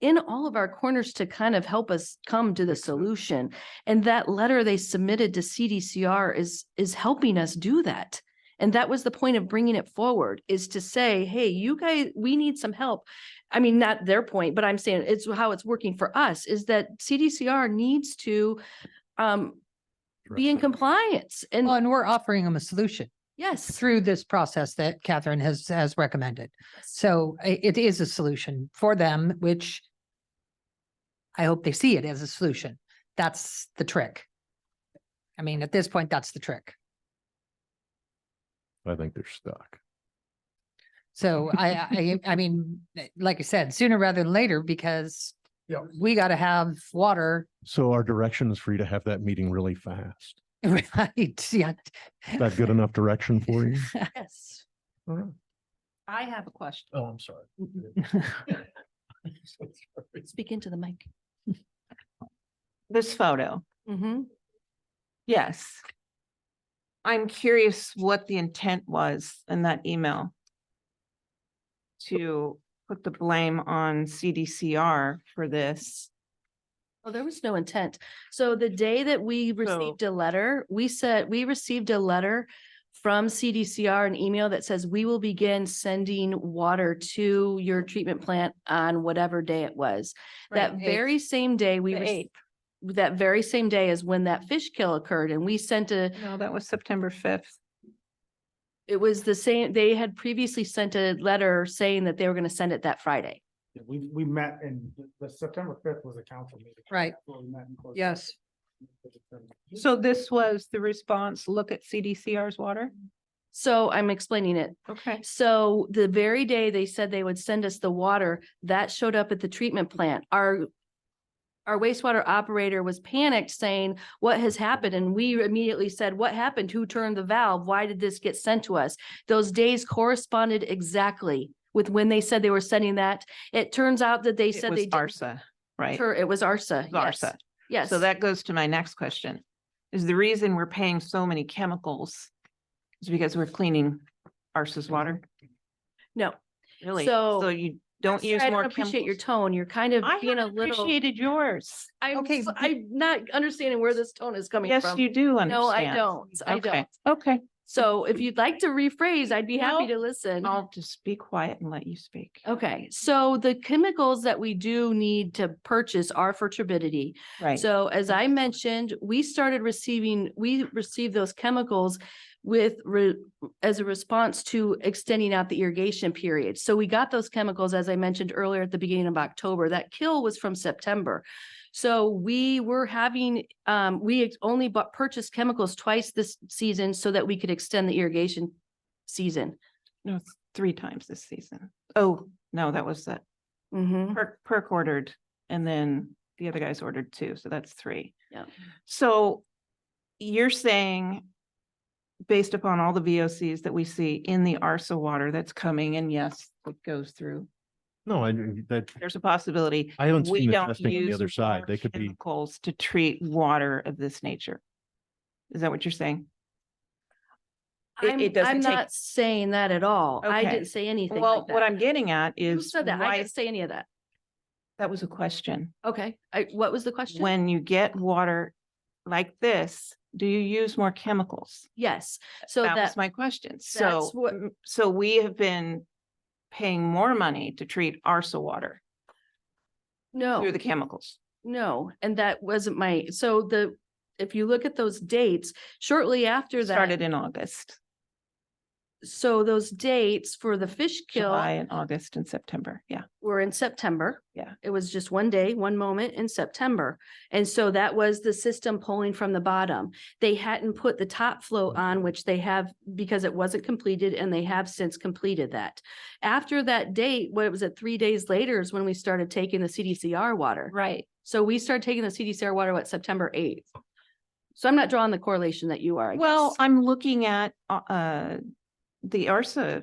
in all of our corners to kind of help us come to the solution. And that letter they submitted to CDCR is helping us do that. And that was the point of bringing it forward, is to say, hey, you guys, we need some help. I mean, not their point, but I'm saying it's how it's working for us, is that CDCR needs to be in compliance. And Well, and we're offering them a solution yes, through this process that Catherine has recommended. So it is a solution for them, which I hope they see it as a solution. That's the trick. I mean, at this point, that's the trick. I think they're stuck. So I mean, like I said, sooner rather than later, because we got to have water, So our direction is for you to have that meeting really fast. right? Yeah. Is that good enough direction for you? yes. All right. I have a question. Oh, I'm sorry. Speak into the mic. This photo, Mm-hmm. yes. I'm curious what the intent was in that email to put the blame on CDCR for this. Well, there was no intent. So the day that we received a letter, we received a letter from CDCR, an email that says we will begin sending water to your treatment plant on whatever day it was. That very same day, that very same day is when that fish kill occurred, and we sent No, that was September 5th. it was the same, they had previously sent a letter saying that they were going to send it that Friday. We met in the September 5th was a council meeting. Right. That's where we met in closed Yes. session. So this was the response, look at CDCR's water? So I'm explaining it. Okay. So the very day they said they would send us the water, that showed up at the treatment plant. Our wastewater operator was panicked saying, what has happened? And we immediately said, what happened? Who turned the valve? Why did this get sent to us? Those days corresponded exactly with when they said they were sending that. It turns out that they It said was they didn't. ARSA, right? Sure, it was ARSA. Yes. ARSA. Yes. So that goes to my next question. Is the reason we're paying so many chemicals is because we're cleaning ARSA's water? No. Really? So- So you don't use I more don't appreciate your chemicals? tone. You're kind of I being a haven't little. appreciated yours. Okay. I'm not understanding where this tone is coming from. Yes, you do understand. No, I don't. I Okay. don't. Okay. So if you'd like to rephrase, I'd be happy No, to listen. I'll just be quiet and let you speak. Okay, so the chemicals that we do need to purchase are for turbidity. Right. So as I mentioned, we received those chemicals as a response to extending out the irrigation period. So we got those chemicals, as I mentioned earlier, at the beginning of October. That kill was from September. So we were having, only purchased chemicals twice this season so that we could extend the irrigation season. No, it's 3 times this season. Oh, no, that was that. Mm-hmm. Perk ordered and then the other guys ordered 2, so that's 3. Yeah. So you're saying, based upon all the VOCs that we see in the ARSA water that's coming, and yes, it goes through, No, there's a possibility. I haven't we seen the don't testing on the use other side. more They could be, chemicals to treat water of this nature. Is that what you're saying? It doesn't I'm take- not saying that at all. I Okay. didn't say anything Well, like that. what I'm getting at Who is said that? I why didn't say any of that. that was a question. Okay, what was the question? When you get water like this do you use more chemicals? Yes, so That was that, my question. So, what- so we have been paying more money to treat ARSA water no. through the chemicals. No, and that wasn't my, so if you look at those dates, shortly after that. Started in August, So those dates for the fish kill July and August and September. Yeah. were in September. Yeah. It was just one day, one moment in September. And so that was the system pulling from the bottom. They hadn't put the top flow on, which they have because it wasn't completed, and they have since completed that. After that date, what was it, 3 days later is when we started taking the CDCR water. Right. So we started taking the CDCR water, September 8th. So I'm not drawing the correlation that you are. I Well, guess. I'm looking at the ARSA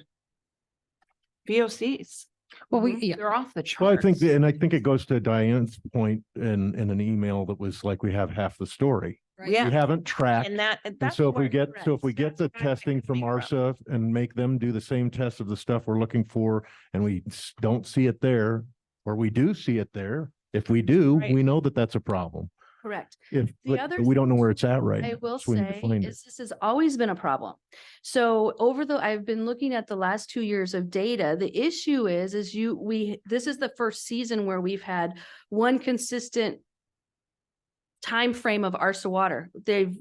VOCs. Well, we, Mhm. yeah, They're off the charts. Well, I think, and I think it goes to Diane's point in an email that was like, we have half the story. Yeah. We haven't tracked. And that, And that's so if we where- get, so if we get the That's where I'm testing from coming ARSA and make them do the same tests of the stuff we're looking for, and we don't see it there, or we do see it there, if we do, Right. we know that that's a problem. Correct. If, The but other we don't know where it's at right I now. will so we need to say find it. is this has always been a problem. So I've been looking at the last 2 years of data. The issue is this is the first season where we've had one consistent time frame of ARSA water.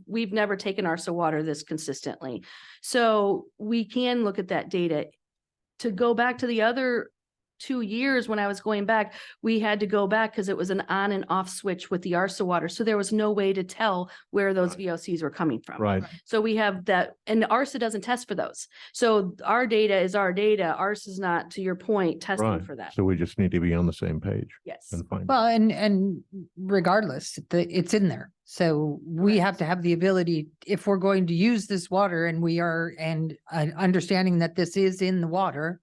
We've never taken ARSA water this consistently. So we can look at that data. To go back to the other 2 years when I was going back, we had to go back because it was an on and off switch with the ARSA water. So there was no way to tell where those VOCs were coming from. Right. So we have that, and ARSA doesn't test for those. So our data is our data. ARSA is not, to your point, testing Right. for that. So we just need to be on the same page Yes. and find. it. well, and regardless, it's in there. So we have to have the ability, if we're going to use this water and we are, and understanding that this is in the water,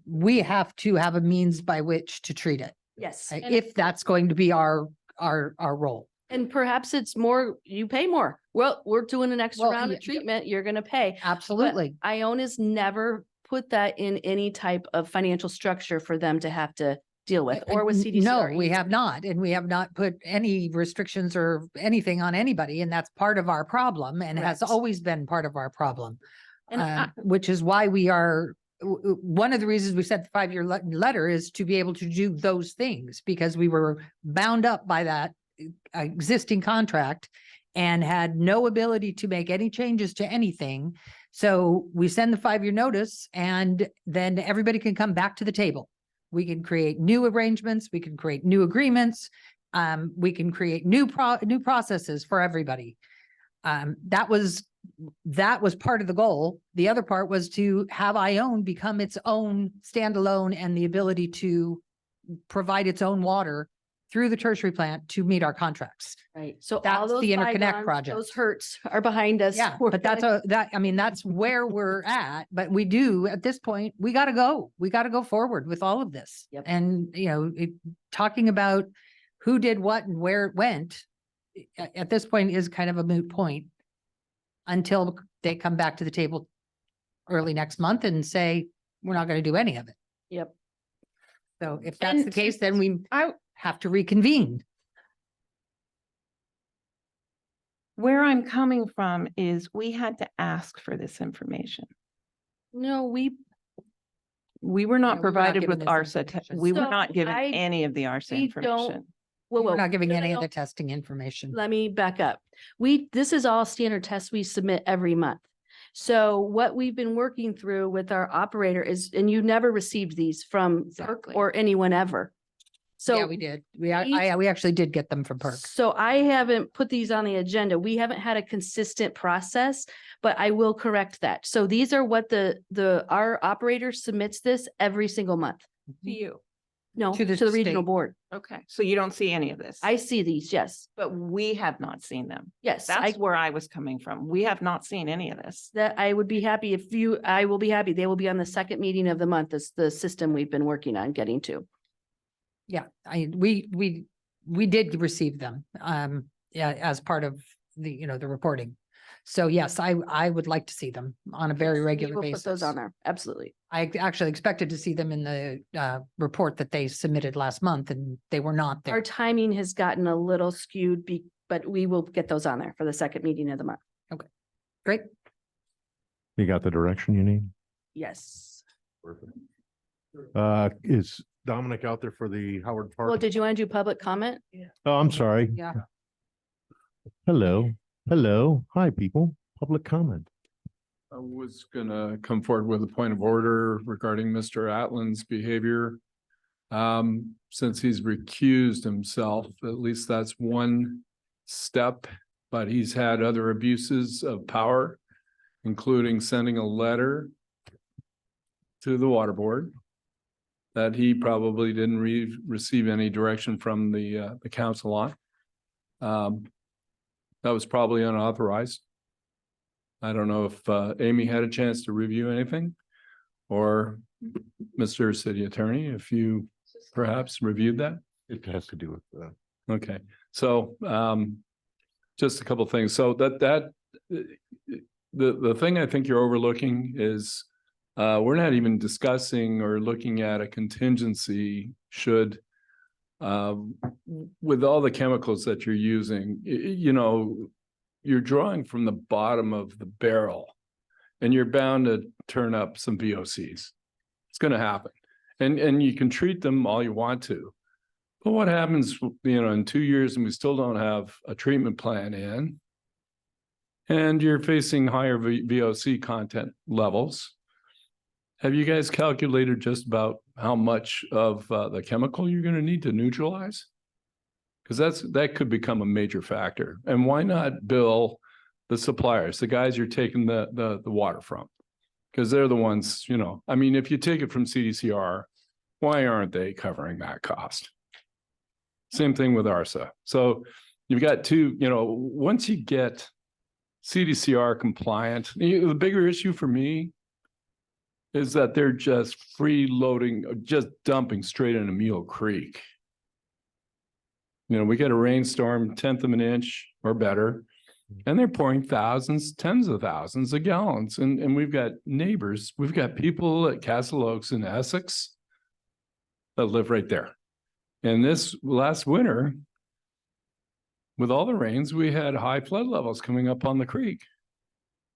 we have to have a means by which to treat it, Yes. if that's going to be our role. And perhaps it's more, you pay more. Well, we're doing an extra Well, round yeah, of treatment, you're gonna pay. But Absolutely. Iona's never put that in any type of financial structure for them to have to deal with, or with CDCR. No, we have not, and we have not put any restrictions or anything on anybody, and that's part of our problem and has Correct. always been part of our problem. And Which is why we are, one of the reasons we sent the 5-year letter is to be able to do those things, because we were bound up by that existing contract and had no ability to make any changes to anything. So we send the 5-year notice, and then everybody can come back to the table. We can create new arrangements, we can create new agreements, we can create new processes for everybody. That was part of the goal. The other part was to have Ione become its own standalone and the ability to provide its own water through the tertiary plant to meet our contracts. Right, so all That's those the interconnect bygones, project. those hurts are behind us. Yeah, We're but that's gonna- that's where we're at, but we do, at this point, we gotta go. We gotta go forward with all of this. Yep. And, talking about who did what and where it went, at this point is kind of a moot point until they come back to the table early next month and say, we're not gonna do any of it. Yep. So if that's the And case, then we have to reconvene. Where I'm coming from is we had to ask for this information. No, We were Yeah, we were not not provided given with this ARSA. information. We were So not given I- any of the ARSA we don't- information. Whoa, We're whoa. not giving No, no, any of no. the testing information. Let me back up. This is all standard tests we submit every month. So what we've been working through with our operator is, and you never received these from PERC Exactly. or anyone ever. So. Yeah, we did. We actually did get them from PERC. So I haven't put these on the agenda. We haven't had a consistent process, but I will correct that. So these are what our operator submits this every single month. To you. No, To to the the regional state. board. Okay, so you don't see any of this? I see these, yes. But we have not seen them. Yes, That's where I was coming from. We have not seen any of this. that I would be happy I will be happy. They will be on the second meeting of the month. That's the system we've been working on getting to. Yeah, we did receive them, as part of the reporting. So yes, I would like to see them on a very Yes, we regular will basis. Put those on there. Absolutely. I actually expected to see them in the, report that they submitted last month, and they were not Our there. timing has gotten a little skewed but we will get those on there for the second meeting of the month. Great. You got the direction you need? Yes. Is Dominic out there for the Howard Well, Park? did you want to do public comment? Oh, I'm sorry. Yeah. Hello, hello. Hi, people. Public comment. I was gonna come forward with a point of order regarding Mr. Atlin's behavior. Since he's recused himself, at least that's one step, but he's had other abuses of power, including sending a letter to the water board that he probably didn't receive any direction from the council on. That was probably unauthorized. I don't know if Amy had a chance to review anything, or Mr. City Attorney, if you perhaps reviewed that. It has to do with Okay, so just a couple things. So the thing I think you're overlooking is we're not even discussing or looking at a contingency should with all the chemicals that you're using, you know, you're drawing from the bottom of the barrel and you're bound to turn up some VOCs. It's going to happen. And you can treat them all you want to. But what happens, you know, in 2 years and we still don't have a treatment plan in, and you're facing higher VOC content levels? Have you guys calculated just about how much of the chemical you're going to need to neutralize? Because that could become a major factor. And why not bill the suppliers, the guys you're taking the water from? Because they're the ones, you know, I mean, if you take it from CDCR, why aren't they covering that cost? Same thing with ARSA. So you've got two, you know, once you get CDCR compliant, the bigger issue for me is that they're just freeloading, just dumping straight into Mule Creek. You know, we get a rainstorm, 1/10 of an inch or better, and they're pouring thousands, tens of thousands of gallons. And we've got neighbors, we've got people at Castle Oaks in Essex that live right there. And this last winter, with all the rains, we had high flood levels coming up on the creek,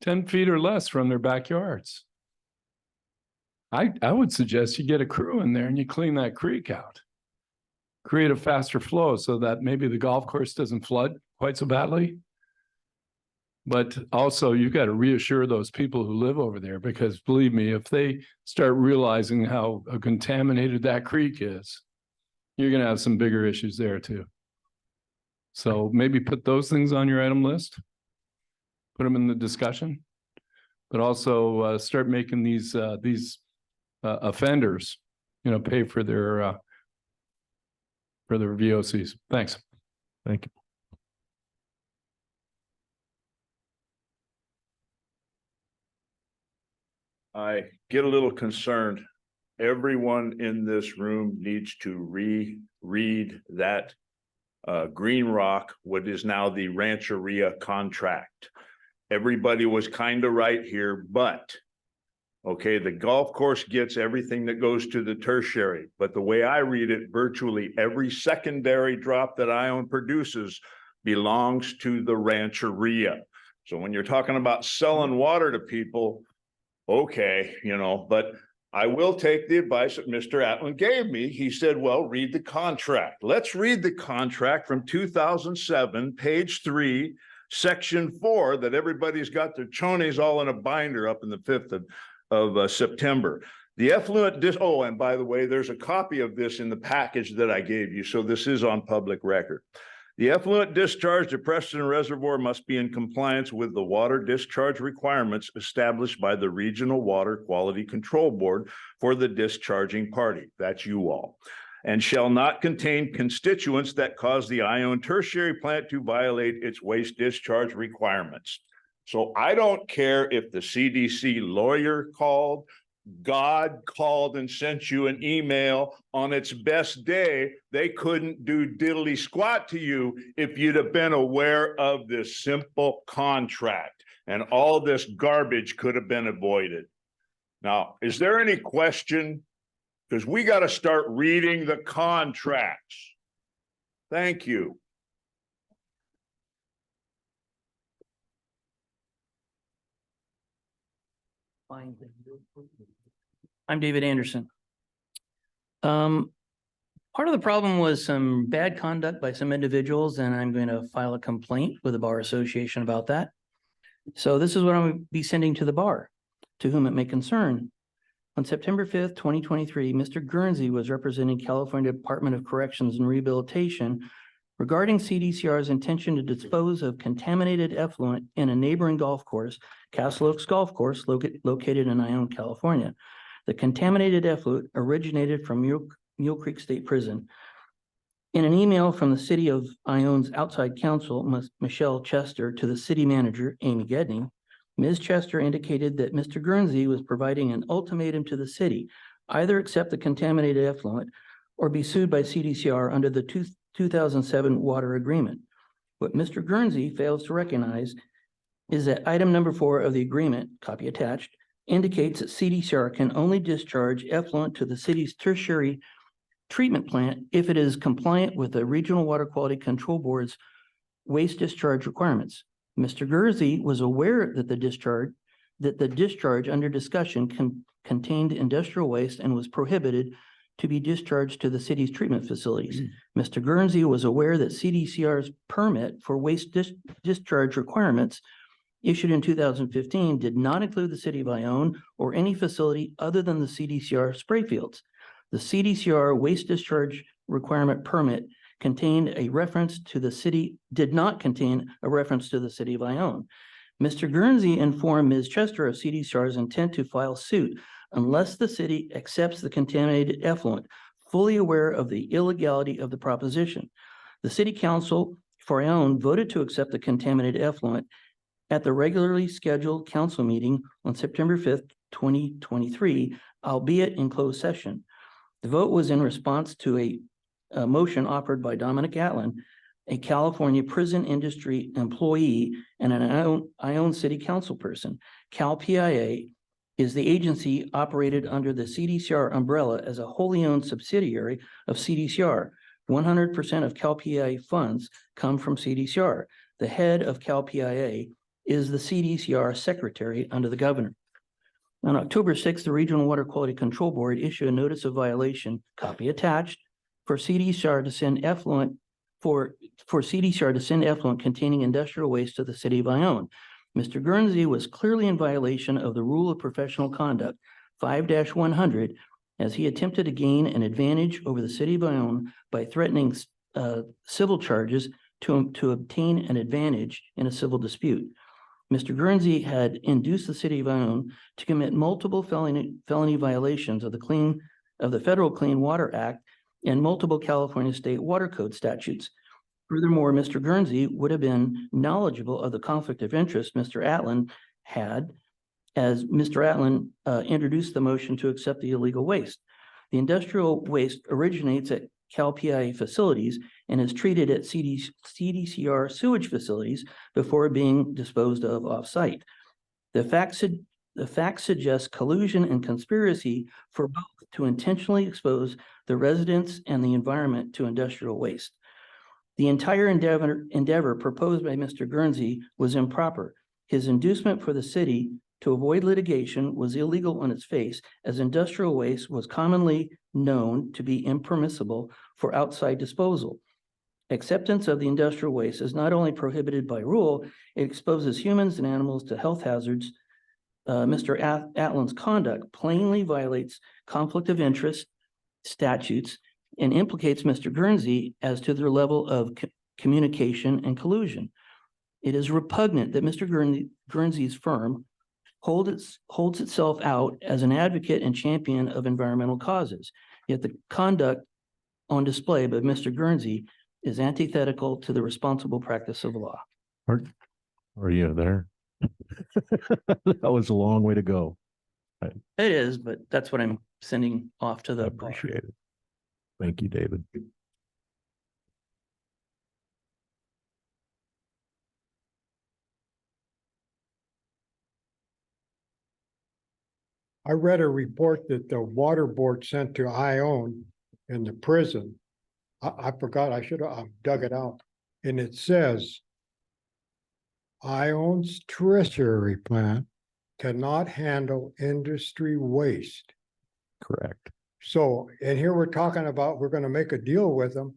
10 feet or less from their backyards. I would suggest you get a crew in there and you clean that creek out. Create a faster flow so that maybe the golf course doesn't flood quite so badly. But also you've got to reassure those people who live over there, because believe me, if they start realizing how contaminated that creek is, you're going to have some bigger issues there too. So maybe put those things on your item list, put them in the discussion, but also start making these offenders, you know, pay for their VOCs. Thanks. Thank you. I get a little concerned. Everyone in this room needs to reread that Green Rock, what is now the Rancheria contract. Everybody was kind of right here, but okay, the golf course gets everything that goes to the tertiary, but the way I read it, virtually every secondary drop that Ione produces belongs to the Rancheria. So when you're talking about selling water to people, okay, you know, but I will take the advice that Mr. Atlin gave me. He said, well, read the contract. Let's read the contract from 2007, page 3, section 4, that everybody's got their chonies all in a binder up in the 5th of September. The effluent oh, and by the way, there's a copy of this in the package that I gave you, so this is on public record. The effluent discharge to Preston Reservoir must be in compliance with the water discharge requirements established by the Regional Water Quality Control Board for the discharging party. That's you all. And shall not contain constituents that cause the Ione tertiary plant to violate its waste discharge requirements. So I don't care if the CDC lawyer called, God called and sent you an email on its best day. They couldn't do diddly squat to you if you'd have been aware of this simple contract, and all this garbage could have been avoided. Now, is there any question? Because we got to start reading the contracts. Thank you. I'm David Anderson. Part of the problem was some bad conduct by some individuals, and I'm going to file a complaint with the Bar Association about that. So this is what I'm going to be sending to the bar, to whom it may concern. On September 5th, 2023, Mr. Guernsey was representing California Department of Corrections and Rehabilitation regarding CDCR's intention to dispose of contaminated effluent in a neighboring golf course, Castle Oaks Golf Course, located in Ione, California. The contaminated effluent originated from Mule Creek State Prison. In an email from the city of Ione's outside counsel, Michelle Chester, to the city manager, Amy Gedney, Ms. Chester indicated that Mr. Guernsey was providing an ultimatum to the city, either accept the contaminated effluent or be sued by CDCR under the 2007 water agreement. What Mr. Guernsey fails to recognize is that item number 4 of the agreement, copy attached, indicates that CDCR can only discharge effluent to the city's tertiary treatment plant if it is compliant with the Regional Water Quality Control Board's waste discharge requirements. Mr. Guernsey was aware that the discharge under discussion contained industrial waste and was prohibited to be discharged to the city's treatment facilities. Mr. Guernsey was aware that CDCR's permit for waste discharge requirements issued in 2015 did not include the city of Ione or any facility other than the CDCR spray fields. The CDCR waste discharge requirement permit contained a reference to the city, did not contain a reference to the city of Ione. Mr. Guernsey informed Ms. Chester of CDCR's intent to file suit unless the city accepts the contaminated effluent, fully aware of the illegality of the proposition. The city council for Ione voted to accept the contaminated effluent at the regularly scheduled council meeting on September 5th, 2023, albeit in closed session. The vote was in response to a motion offered by Dominic Atlin, a California prison industry employee and an Ione City Council person. CalPIA is the agency operated under the CDCR umbrella as a wholly owned subsidiary of CDCR. 100% of CalPIA funds come from CDCR. The head of CalPIA is the CDCR secretary under the governor. On October 6th, the Regional Water Quality Control Board issued a notice of violation, copy attached, for CDCR to send effluent containing industrial waste to the city of Ione. Mr. Guernsey was clearly in violation of the rule of professional conduct 5-100 as he attempted to gain an advantage over the city of Ione by threatening civil charges to obtain an advantage in a civil dispute. Mr. Guernsey had induced the city of Ione to commit multiple felony violations of the Federal Clean Water Act and multiple California State Water Code statutes. Furthermore, Mr. Guernsey would have been knowledgeable of the conflict of interest Mr. Atlin had as Mr. Atlin introduced the motion to accept the illegal waste. The industrial waste originates at CalPIA facilities and is treated at CDCR sewage facilities before being disposed of off-site. The facts suggest collusion and conspiracy for both to intentionally expose the residents and the environment to industrial waste. The entire endeavor proposed by Mr. Guernsey was improper. His inducement for the city to avoid litigation was illegal on its face, as industrial waste was commonly known to be impermissible for outside disposal. Acceptance of the industrial waste is not only prohibited by rule, it exposes humans and animals to health hazards. Mr. Atlin's conduct plainly violates conflict of interest statutes and implicates Mr. Guernsey as to their level of communication and collusion. It is repugnant that Mr. Guernsey's firm holds itself out as an advocate and champion of environmental causes, yet the conduct on display by Mr. Guernsey is antithetical to the responsible practice of law. Are you there? That was a long way to go. It is, but that's what I'm sending off to the bar. Appreciate it. Thank you, David. I read a report that the water board sent to Ione in the prison. I forgot, I should have dug it out. And it says Ione's tertiary plant cannot handle industry waste. Correct. So, and here we're talking about, we're gonna make a deal with them.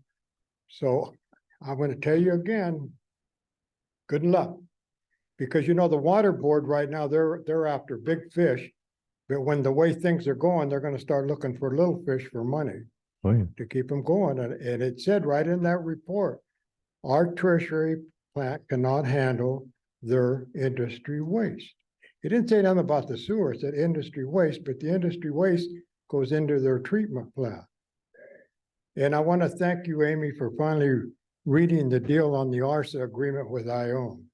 So I'm gonna tell you again, good luck. Because you know, the water board right now, they're after big fish. But when the way things are going, they're gonna start looking for little fish for money Oh, yeah. to keep them going. And it said right in that report, our tertiary plant cannot handle their industry waste. It didn't say nothing about the sewer, it said industry waste, but the industry waste goes into their treatment plant. And I want to thank you, Amy, for finally reading the deal on the ARSA agreement with ION.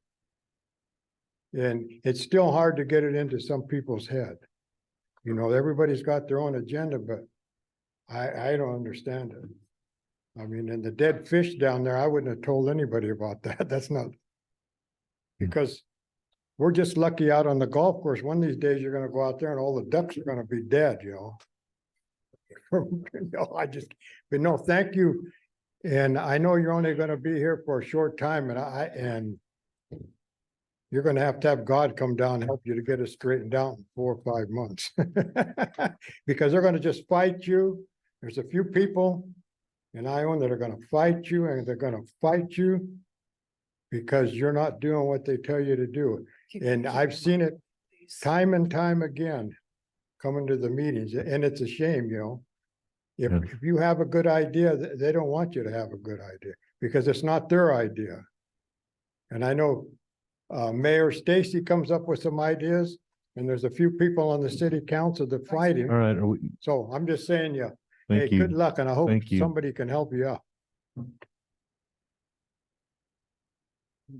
And it's still hard to get it into some people's head. You know, everybody's got their own agenda, but I don't understand it. I mean, and the dead fish down there, I wouldn't have told anybody about that. That's not. Because we're just lucky out on the golf course. One of these days, you're gonna go out there and all the ducks are gonna be dead, you know. No, but no, thank you. And I know you're only gonna be here for a short time and you're gonna have God come down and help you to get it straightened out in 4 or 5 months. Because they're gonna just fight you. There's a few people in Iowa that are gonna fight you, and they're gonna fight you because you're not doing what they tell you to do. And I've seen it time and time again, coming to the meetings, and it's a shame, you know. If you have a good idea, they don't want you to have a good idea because it's not their idea. And I know Mayor Stacy comes up with some ideas, and there's a few people on the city council that fight him. All right. So I'm just saying, hey, Thank you. good luck, and I hope Thank you. somebody can help you out.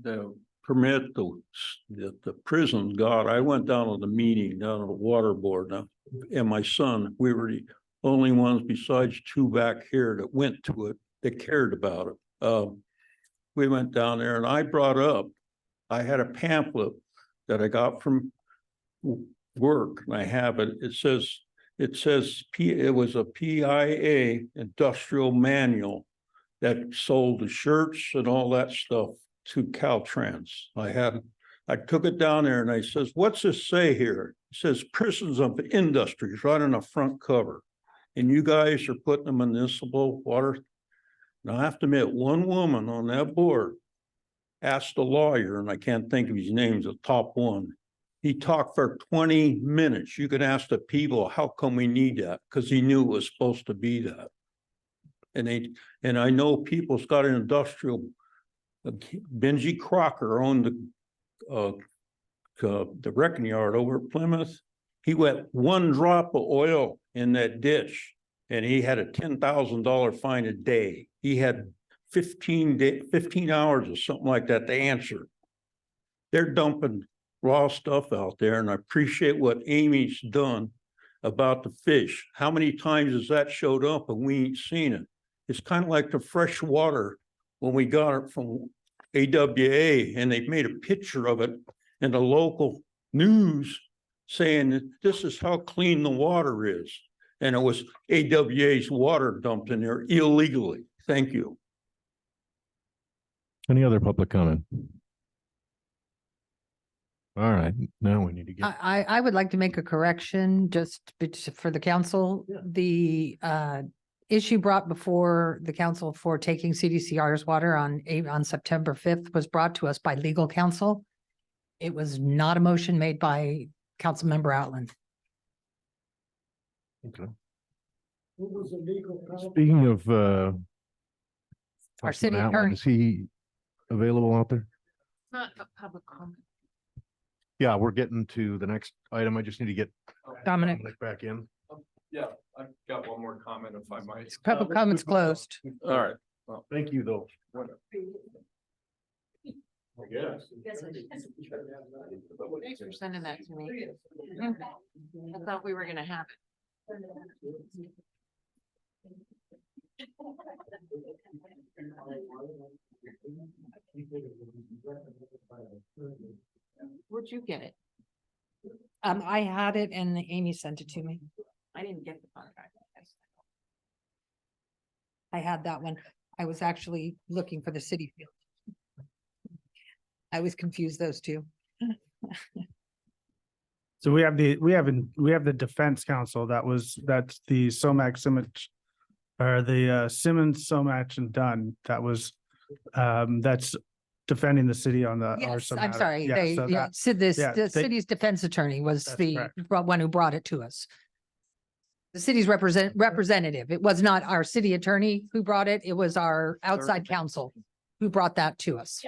The permit the prison got, I went down to the meeting down at the water board now, and my son, we were the only ones besides 2 back here that went to it, that cared about it. We went down there and I brought up, I had a pamphlet that I got from work, and I have it. It says it was a PIA industrial manual that sold the shirts and all that stuff to Caltrans. I took it down there and I says, what's this say here? It says prisons of industries right on the front cover. And you guys are putting a municipal water. Now I have to admit, one woman on that board asked a lawyer, and I can't think of his name, the top one. He talked for 20 minutes. You could ask the people, how come we need that? Because he knew it was supposed to be that. And I know people's got an industrial. Benji Crocker owned the wrecking yard over at Plymouth. He wet 1 drop of oil in that ditch and he had a $10,000 fine a day. He had 15 hours or something like that to answer. They're dumping raw stuff out there, and I appreciate what Amy's done about the fish. How many times has that showed up and we ain't seen it? It's kind of like the fresh water when we got it from AWA, and they made a picture of it in the local news saying that this is how clean the water is. And it was AWA's water dumped in there illegally. Thank you. Any other public comment? All right, now we need to get. I would like to make a correction just for the council. The issue brought before the council for taking CDCR's water on September 5th was brought to us by legal counsel. It was not a motion made by Councilmember Outland. Okay. Who was the legal counsel? Speaking of Our city Councilman Allen, attorney. is he available out there? Not public comment. Yeah, we're getting to the next item. I just need to get Dominic. back in. Yeah, I've got one more comment if I might. Public comments closed. All right. Well, thank you, though. I guess. Thanks for sending that to me. I thought we were gonna have it. Where'd you get it? I had it and Amy sent it to me. I didn't get the contract. I had that one. I was actually looking for the city field. I was confused those two. So we have the Defense Council that's the Somac Simmons or the Simmons, Somach and Dunn that's defending the city on the. Yes, Arsa I'm matter. sorry. Yeah, They, so yeah, that- said this, yeah, the they- city's defense attorney was That's the correct. one who brought it to us. The city's representative. It was not our city attorney who brought it. It was our outside counsel who brought that to us.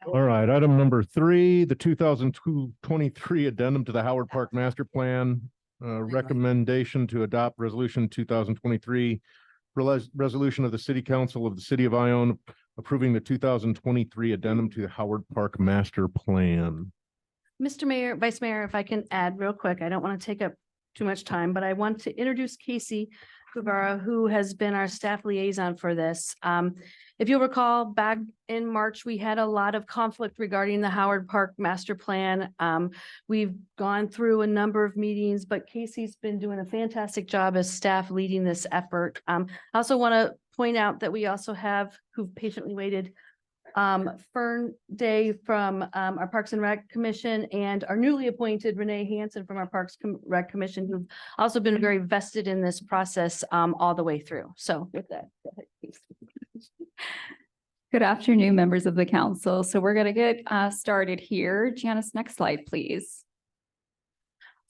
All right, item number 3, the 2023 addendum to the Howard Park Master Plan. Recommendation to adopt resolution 2023 resolution of the City Council of the City of Ione approving the 2023 addendum to the Howard Park Master Plan. Mr. Mayor, Vice Mayor, if I can add real quick, I don't want to take up too much time, but I want to introduce Casey Guevara, who has been our staff liaison for this. If you'll recall, back in March, we had a lot of conflict regarding the Howard Park Master Plan. We've gone through a number of meetings, but Casey's been doing a fantastic job as staff leading this effort. I also want to point out that we also have, who've patiently waited, Fern Day from our Parks and Rec Commission and our newly appointed Renee Hansen from our Rec Commission, who've also been very vested in this process all the way through. So with that, go ahead, please. Good afternoon, members of the council. So we're going to get started here. Janice, next slide, please.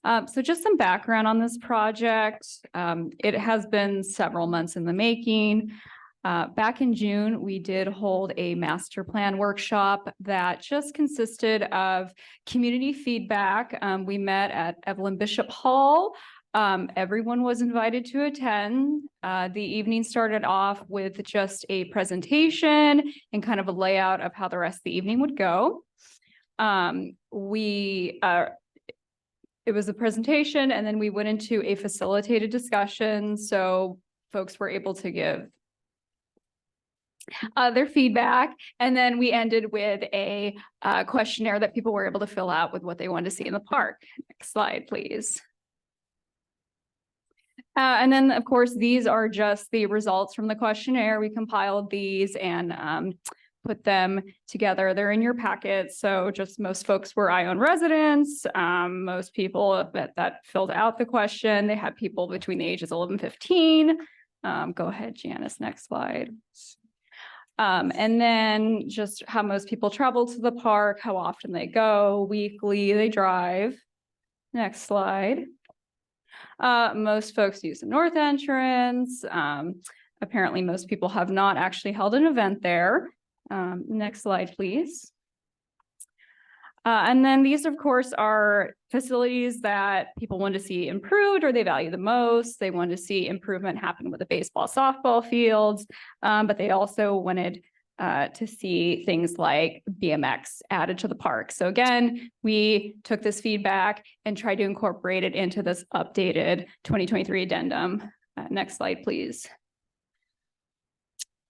So just some background on this project. It has been several months in the making. Back in June, we did hold a master plan workshop that just consisted of community feedback. We met at Evelyn Bishop Hall. Everyone was invited to attend. The evening started off with just a presentation and kind of a layout of how the rest of the evening would go. It was a presentation and then we went into a facilitated discussion. So folks were able to give their feedback. And then we ended with a questionnaire that people were able to fill out with what they wanted to see in the park. Next slide, please. And then, of course, these are just the results from the questionnaire. We compiled these and put them together. They're in your packet. So just most folks were Ione residents. Most people that filled out the question, they had people between the ages of 11 and 15. Go ahead, Janice, next slide. And then just how most people travel to the park, how often they go, weekly, they drive. Next slide. Most folks use the north entrance. Apparently most people have not actually held an event there. Next slide, please. And then these, of course, are facilities that people want to see improved or they value the most. They want to see improvement happen with the baseball, softball fields, but they also wanted to see things like BMX added to the park. So again, we took this feedback and tried to incorporate it into this updated 2023 addendum. Next slide, please.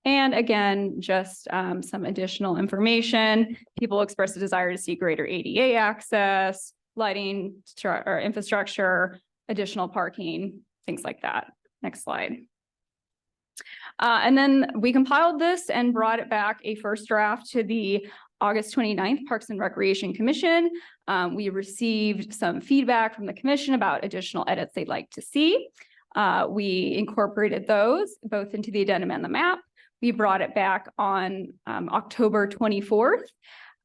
And again, just some additional information. People expressed a desire to see greater ADA access, lighting or infrastructure, additional parking, things like that. Next slide. And then we compiled this and brought it back a first draft to the August 29th Parks and Recreation Commission. We received some feedback from the commission about additional edits they'd like to see. We incorporated those both into the addendum and the map. We brought it back on October 24th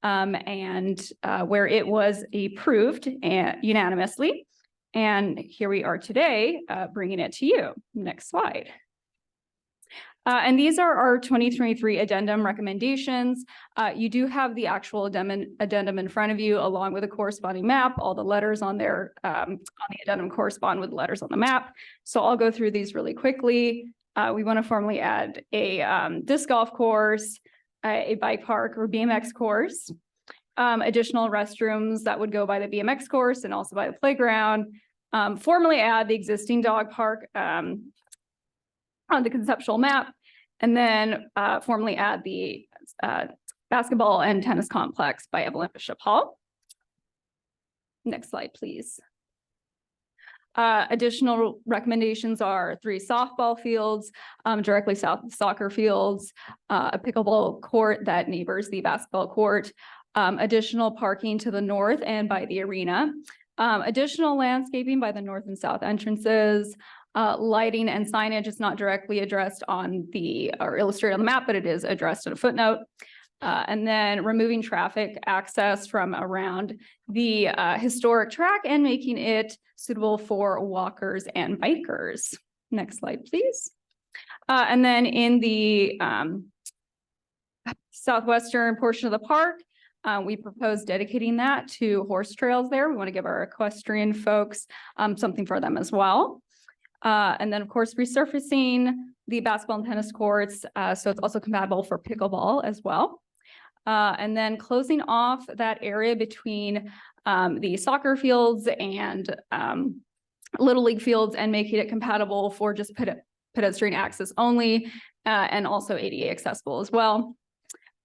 where it was approved unanimously. And here we are today bringing it to you. Next slide. And these are our 2023 addendum recommendations. You do have the actual addendum in front of you along with a corresponding map. All the letters on there on the addendum correspond with letters on the map. So I'll go through these really quickly. We want to formally add a disc golf course, a bike park or BMX course, additional restrooms that would go by the BMX course and also by the playground, formally add the existing dog park on the conceptual map, and then formally add the basketball and tennis complex by Evelyn Bishop Hall. Next slide, please. Additional recommendations are 3 softball fields, directly south of soccer fields, a pickleball court that neighbors the basketball court, additional parking to the north and by the arena, Additional landscaping by the north and south entrances, lighting and signage is not directly addressed on the, or illustrated on the map, but it is addressed in a footnote. And then removing traffic access from around the historic track and making it suitable for walkers and bikers. Next slide, please. And then in the southwestern portion of the park, we propose dedicating that to horse trails there. We want to give our equestrian folks something for them as well. And then, of course, resurfacing the basketball and tennis courts, so it's also compatible for pickleball as well. And then closing off that area between the soccer fields and Little League fields and making it compatible for just pedestrian access only, and also ADA accessible as well.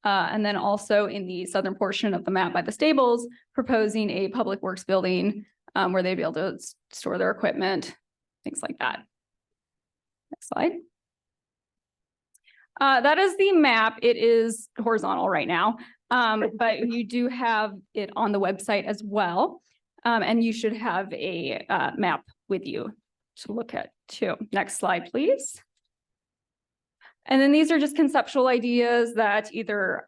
And then also in the southern portion of the map by the stables, proposing a public works building where they'd be able to store their equipment, things like that. Next slide. That is the map. It is horizontal right now, but you do have it on the website as well. And you should have a map with you to look at too. Next slide, please. And then these are just conceptual ideas that either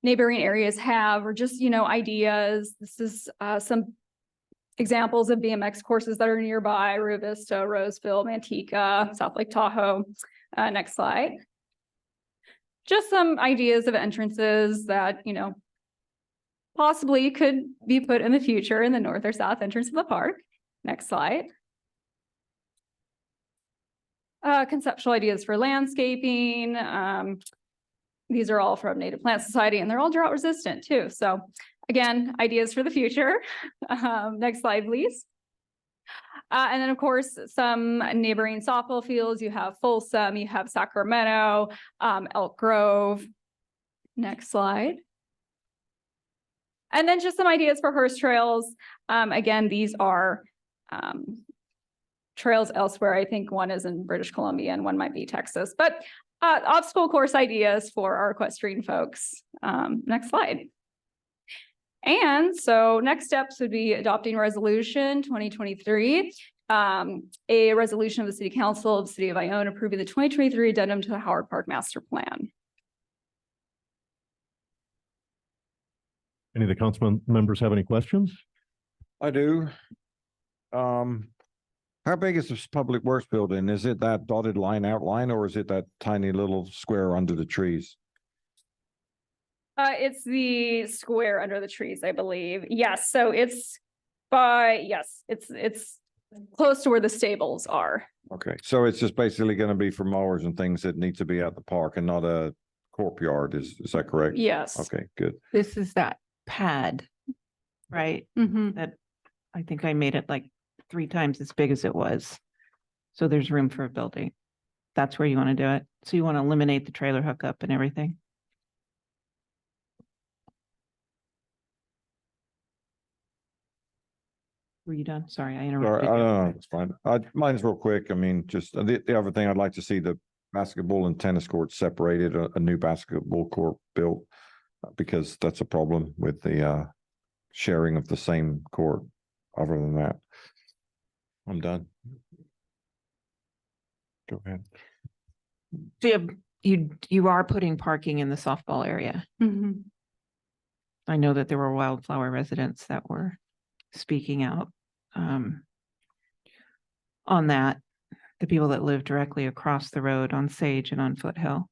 neighboring areas have, or just, you know, ideas. This is some examples of BMX courses that are nearby: Rio Vista, Roseville, Manteca, South Lake Tahoe. Next slide. Just some ideas of entrances that, you know, possibly could be put in the future in the north or south entrance of the park. Next slide. Conceptual ideas for landscaping. These are all from Native Plant Society, and they're all drought resistant too. So again, ideas for the future. Next slide, please. And then, of course, some neighboring softball fields. You have Folsom, you have Sacramento, Elk Grove. Next slide. And then just some ideas for horse trails. Again, these are trails elsewhere. I think one is in British Columbia and one might be Texas, but obstacle course ideas for our equestrian folks. Next slide. And so next steps would be adopting resolution 2023, a resolution of the City Council of the City of Ione approving the 2023 addendum to the Howard Park Master Plan. Any of the council members have any questions? I do. How big is this public works building? Is it that dotted line outline, or is it that tiny little square under the trees? It's the square under the trees, I believe. Yes, so it's close to where the stables are. Okay, so it's just basically gonna be for mowers and things that need to be at the park and not a courtyard, is that correct? Yes. Okay, good. This is that pad, right? That I think I made it like 3 times as big as it was. So there's room for a building. That's where you want to do it. So you want to eliminate the trailer hookup and everything. Were you done? Sorry, I interrupted. Sorry, you. no, it's fine. Mine's real quick. I mean, just the other thing, I'd like to see the basketball and tennis courts separated, a new basketball court built, because that's a problem with the sharing of the same court. Other than that, I'm done. Go ahead. So you are putting parking in the softball area. I know that there were Wildflower residents that were speaking out on that, the people that live directly across the road on Sage and on Foothill.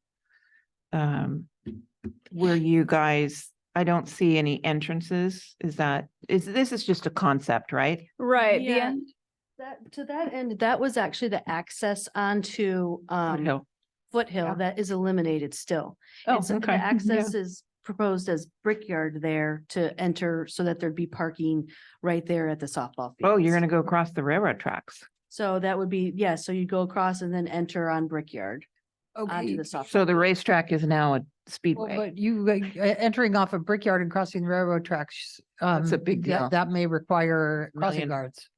Were you guys, I don't see any entrances. This is just a concept, right? Right. Yeah, to that end, that was actually the access onto Foothill that is eliminated still. Oh, And so the okay. access is proposed as Brickyard there to enter so that there'd be parking right there at the softball field. Oh, you're gonna go across the railroad tracks. So that would be, yeah, so you go across and then enter on Brickyard onto the softball. So the racetrack is now a Well, speedway. but you entering off of Brickyard and crossing the railroad tracks. That's a big deal. That may require crossing Million. guards.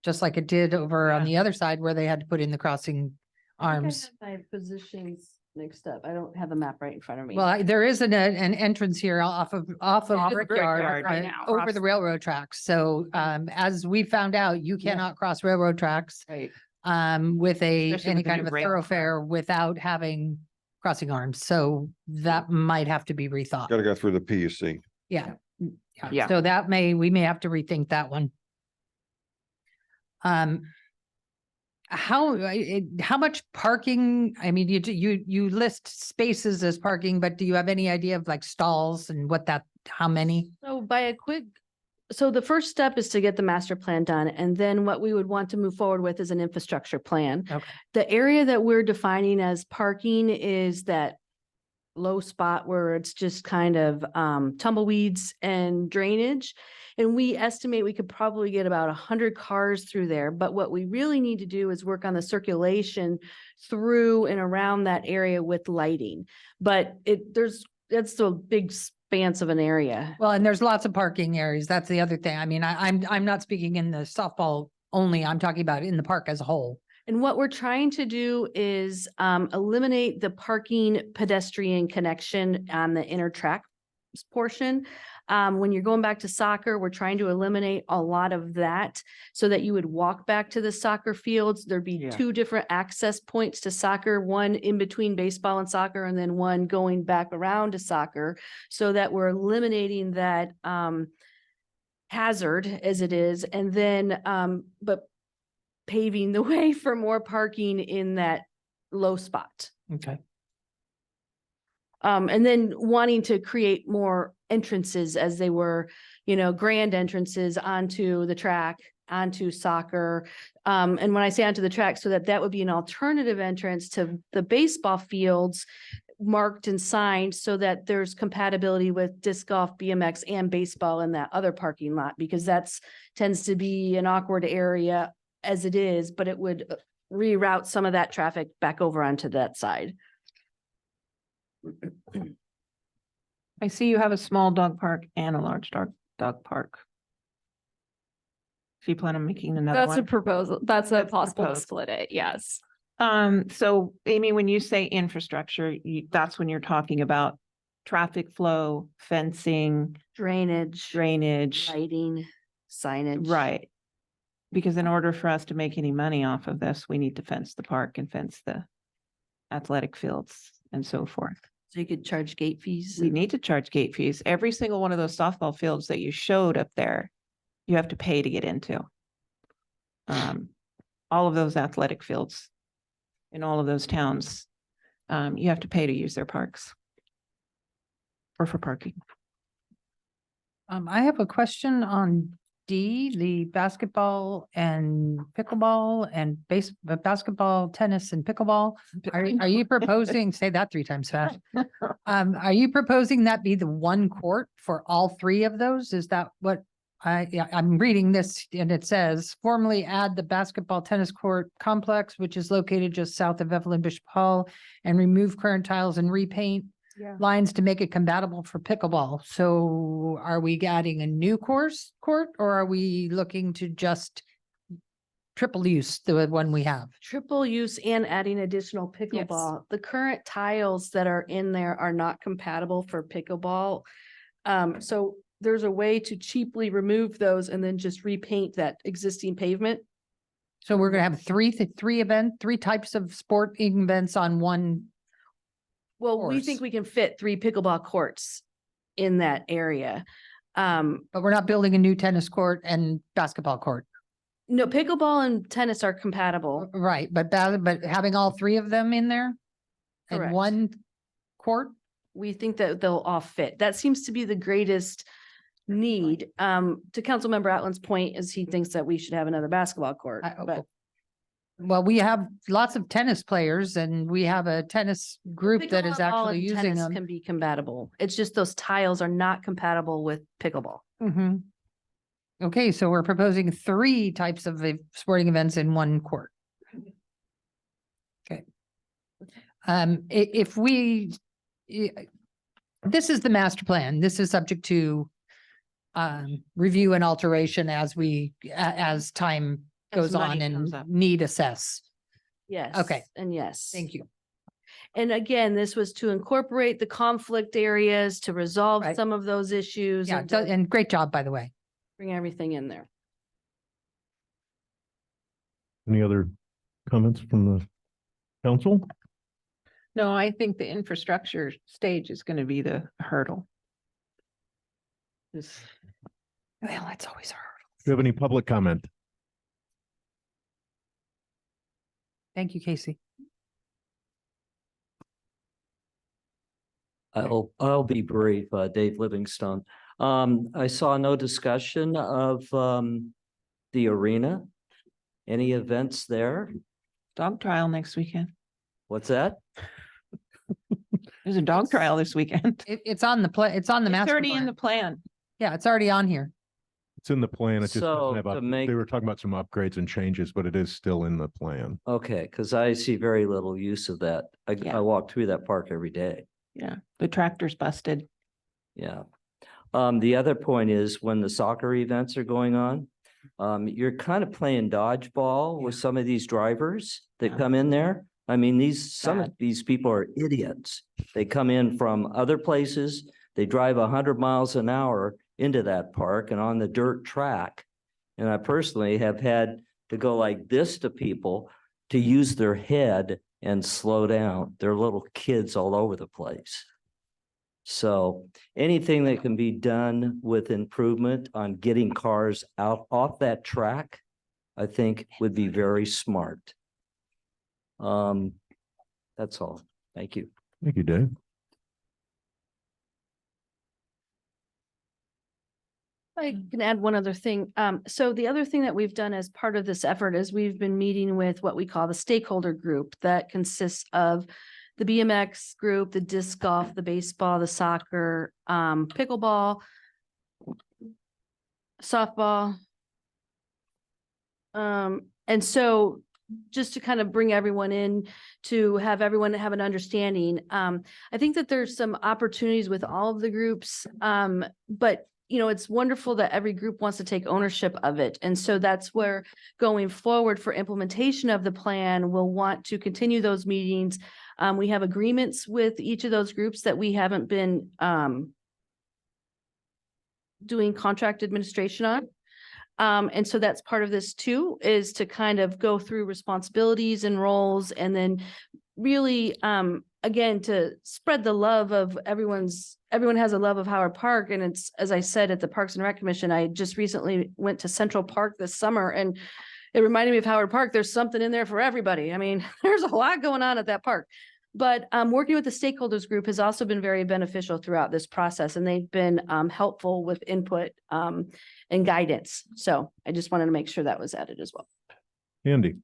Just like it did over on the other side where they had to put in the crossing arms. My positions Next up, I don't have the map right in front of me. Well, there is an entrance here off of Off of Brickyard, right now. over the railroad tracks. So, as we found out, you cannot cross railroad tracks, Right. with Especially any with the kind new of a rail thoroughfare without having crossing arms. So that might have to be rethought. Got to go through the PUC. Yeah. Yeah. So we may have to rethink that one. How much parking? I mean, you list spaces as parking, but do you have any idea of like stalls and how many? So so the first step is to get the master plan done, and then what we would want to move forward with is an infrastructure plan. Okay. The area that we're defining as parking is that low spot where it's just kind of tumbleweeds and drainage. And we estimate we could probably get about 100 cars through there. But what we really need to do is work on the circulation through and around that area with lighting. But that's a big expanse of an area. Well, and there's lots of parking areas. That's the other thing. I mean, I'm not speaking in the softball only. I'm talking about in the park as a whole. And what we're trying to do is eliminate the parking pedestrian connection on the inner track portion. When you're going back to soccer, we're trying to eliminate a lot of that so that you would walk back to the soccer fields. There'd be two different access points to soccer, one in between baseball and soccer, and then one going back around to soccer, so that we're eliminating that hazard as it is. And then, but paving the way for more parking in that low spot. Okay. And then wanting to create more entrances as they were, grand entrances onto the track, onto soccer. And when I say onto the track, so that would be an alternative entrance to the baseball fields marked and signed so that there's compatibility with disc golf, BMX, and baseball in that other parking lot, because tends to be an awkward area as it is, but it would reroute some of that traffic back over onto that side. I see you have a small dog park and a large dog park. So you plan on making another That's one? a proposal. That's a possible to proposed. split it. Yes. So Amy, when you say infrastructure, that's when you're talking about traffic flow, fencing, Drainage, lighting, signage. right? Because in order for us to make any money off of this, we need to fence the park and fence the athletic fields and so forth. So you could charge gate fees. We need to charge gate fees. Every single one of those softball fields that you showed up there, you have to pay to get into. All of those athletic fields in all of those towns, you have to pay to use their parks or for parking. I have a question on D, the basketball and pickleball and basketball, tennis and pickleball. Are you proposing, say that 3 times fast? Are you proposing that be the one court for all 3 of those? Is that what I'm reading this, and it says formally add the basketball tennis court complex, which is located just south of Evelyn Bishop Hall, and remove current tiles and repaint lines to make it compatible for pickleball. So are we adding a new court, or are we looking to just triple use the one we have? Triple use and adding additional pickleball. The current tiles that are in there are not compatible for pickleball. So there's a way to cheaply remove those and then just repaint that existing pavement. So we're gonna have three types of sporting events on one. Well, we course. think we can fit 3 pickleball courts in that area. But we're not building a new tennis court and basketball court. No, pickleball and tennis are compatible. Right, but having all 3 of them in there? In Correct. one court? We think that they'll all fit. That seems to be the greatest need. To Councilmember Atlin's point is he thinks that we should have another basketball court, but Well, we have lots of tennis players and we have a tennis group that is pickleball actually and using tennis them. can be compatible. It's just those tiles are not compatible with pickleball. Mhm. Okay, so we're proposing 3 types of sporting events in one court. Okay. If we, this is the master plan. This is subject to review and alteration as time As goes on money and comes up. need assess. Yes. Okay. And yes. Thank you. And again, this was to incorporate the conflict areas, to resolve Right. some of those issues. Yeah, and to and great job, by the way. bring everything in there. Any other comments from the council? No, I think the infrastructure stage is going to be the hurdle. Well, it's always hard. Do you have any public comment? Thank you, Casey. I'll be brief, Dave Livingstone. I saw no discussion of the arena. Any events there? Dog trial next weekend. What's that? There's a dog trial this weekend. It's on the it's on the It's master already in the plan. plan. Yeah, it's already on here. It's in the plan. It just So, doesn't have, to up- make- they were talking about some upgrades and changes, but it is still in the plan. Okay, because I see very little use of that. Yeah. I walk through that park every day. Yeah, the tractor's busted. Yeah. The other point is when the soccer events are going on, you're kind of playing dodgeball with some of these drivers that come in there. I mean, some of these people are idiots. They come in from other places. They drive 100 miles an hour into that park and on the dirt track. And I personally have had to go like this to people to use their head and slow down. They're little kids all over the place. So anything that can be done with improvement on getting cars out off that track, I think would be very smart. That's all. Thank you. Thank you, Dave. I can add one other thing. So the other thing that we've done as part of this effort is we've been meeting with what we call the stakeholder group that consists of the BMX group, the disc golf, the baseball, the soccer, pickleball, softball. And so just to kind of bring everyone in, to have everyone have an understanding. I think that there's some opportunities with all of the groups, but you know, it's wonderful that every group wants to take ownership of it. And so that's where going forward for implementation of the plan, we'll want to continue those meetings. We have agreements with each of those groups that we haven't been doing contract administration on. And so that's part of this too, is to kind of go through responsibilities and roles and then really, again, to spread the love of everyone has a love of Howard Park. And it's, as I said, at the Parks and Rec Commission, I just recently went to Central Park this summer and it reminded me of Howard Park. There's something in there for everybody. I mean, there's a lot going on at that park. But working with the stakeholders group has also been very beneficial throughout this process, and they've been helpful with input and guidance. So I just wanted to make sure that was added as well. Andy.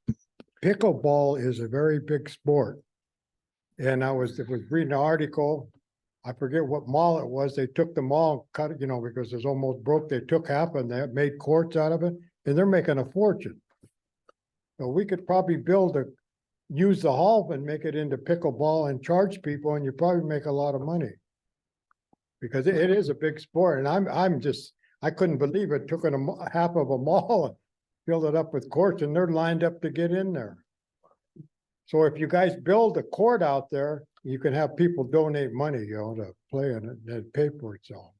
Pickleball is a very big sport. And I was reading an article, I forget what mall it was, they took the mall, cut it, because it's almost broke, they took half and they made courts out of it, and they're making a fortune. So we could probably use the hall and make it into pickleball and charge people, and you probably make a lot of money. Because it is a big sport, and I couldn't believe it, took half of a mall and filled it up with courts, and they're lined up to get in there. So if you guys build a court out there, you can have people donate money, to play in it and pay for itself.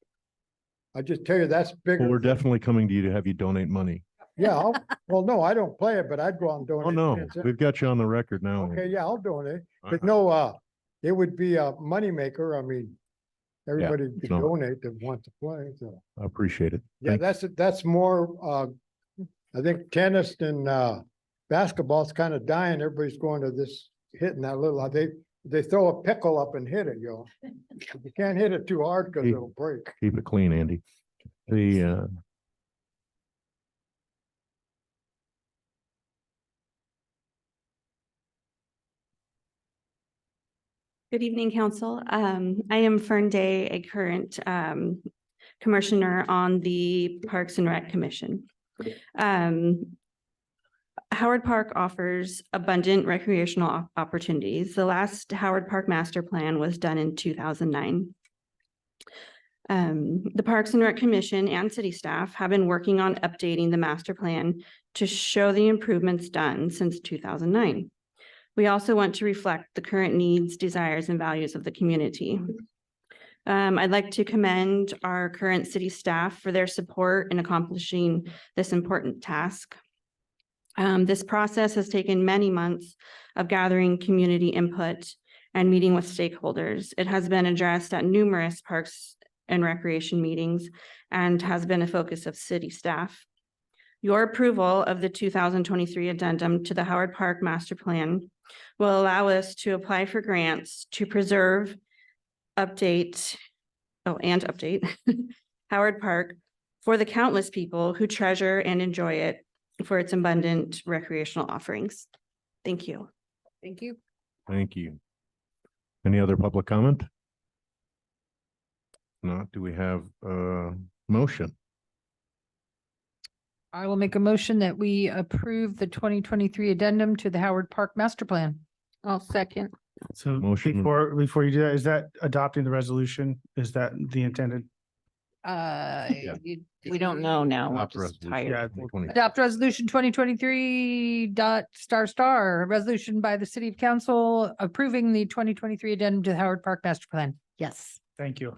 I just tell you, that's bigger. Well, we're definitely coming to you to have you donate money. Yeah, well, no, I don't play it, but I'd go out and donate. Oh, no, we've got you on the record now. Okay, yeah, I'll donate, but no, it would be a moneymaker. I mean, everybody could no. donate that wants to play, so. I appreciate it. Yeah, that's more, I think tennis and basketball's kind of dying. Everybody's going to this, hitting that little, they throw a pickle up and hit it, You can't hit it too hard because it'll break. Keep it clean, Andy. Good evening, Council. I am Fern Day, a current commissioner on the Parks and Rec Commission. Howard Park offers abundant recreational opportunities. The last Howard Park Master Plan was done in 2009. The Parks and Rec Commission and city staff have been working on updating the master plan to show the improvements done since 2009. We also want to reflect the current needs, desires, and values of the community. I'd like to commend our current city staff for their support in accomplishing this important task. This process has taken many months of gathering community input and meeting with stakeholders. It has been addressed at numerous parks and recreation meetings and has been a focus of city staff. Your approval of the 2023 addendum to the Howard Park Master Plan will allow us to apply for grants to preserve, update Howard Park for the countless people who treasure and enjoy it for its abundant recreational offerings. Thank you. Thank you. Thank you. Any other public comment? Not, do we have a motion? I will make a motion that we approve the 2023 addendum to the Howard Park Master Plan. I'll second. So Motion. before you do that, is that adopting the resolution? Is that the intended? We don't know now. We're Adopt just resolution. tired. Yeah, 20. Adopt resolution 2023 ... resolution by the city of council approving the 2023 addendum to the Howard Park Master Plan. Yes. thank you. All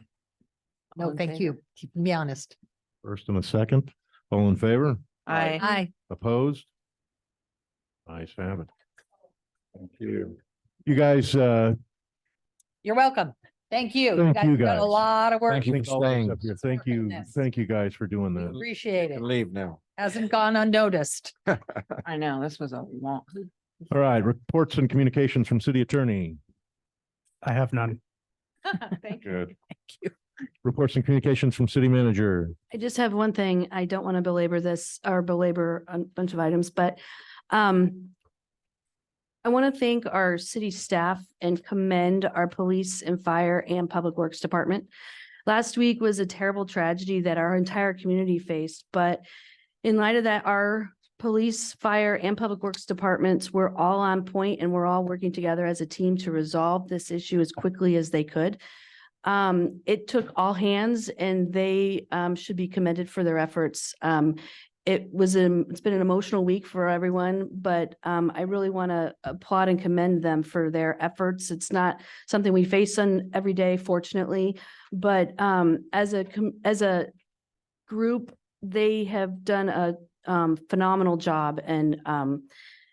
No, in thank favor? you. Keeping me honest. First and a second. All in favor? Aye. Opposed? Ayes have it. Thank you. You guys, You're welcome. Thank you. Thank guys you, have done guys. a lot of work. Thank you for staying. Thank you, Goodness. thank you guys for doing that. Appreciate it. Leave now. Hasn't gone unnoticed. I know, this was a long. All right, reports and communications from city attorney. I have none. Thank you. Good. Reports and communications from city manager. I just have one thing. I don't want to belabor this or belabor a bunch of items, but I want to thank our city staff and commend our police and fire and public works department. Last week was a terrible tragedy that our entire community faced, but in light of that, our police, fire, and public works departments were all on point and we're all working together as a team to resolve this issue as quickly as they could. It took all hands and they should be commended for their efforts. It's been an emotional week for everyone, but I really want to applaud and commend them for their efforts. It's not something we face on every day, fortunately, but as a group, they have done a phenomenal job, and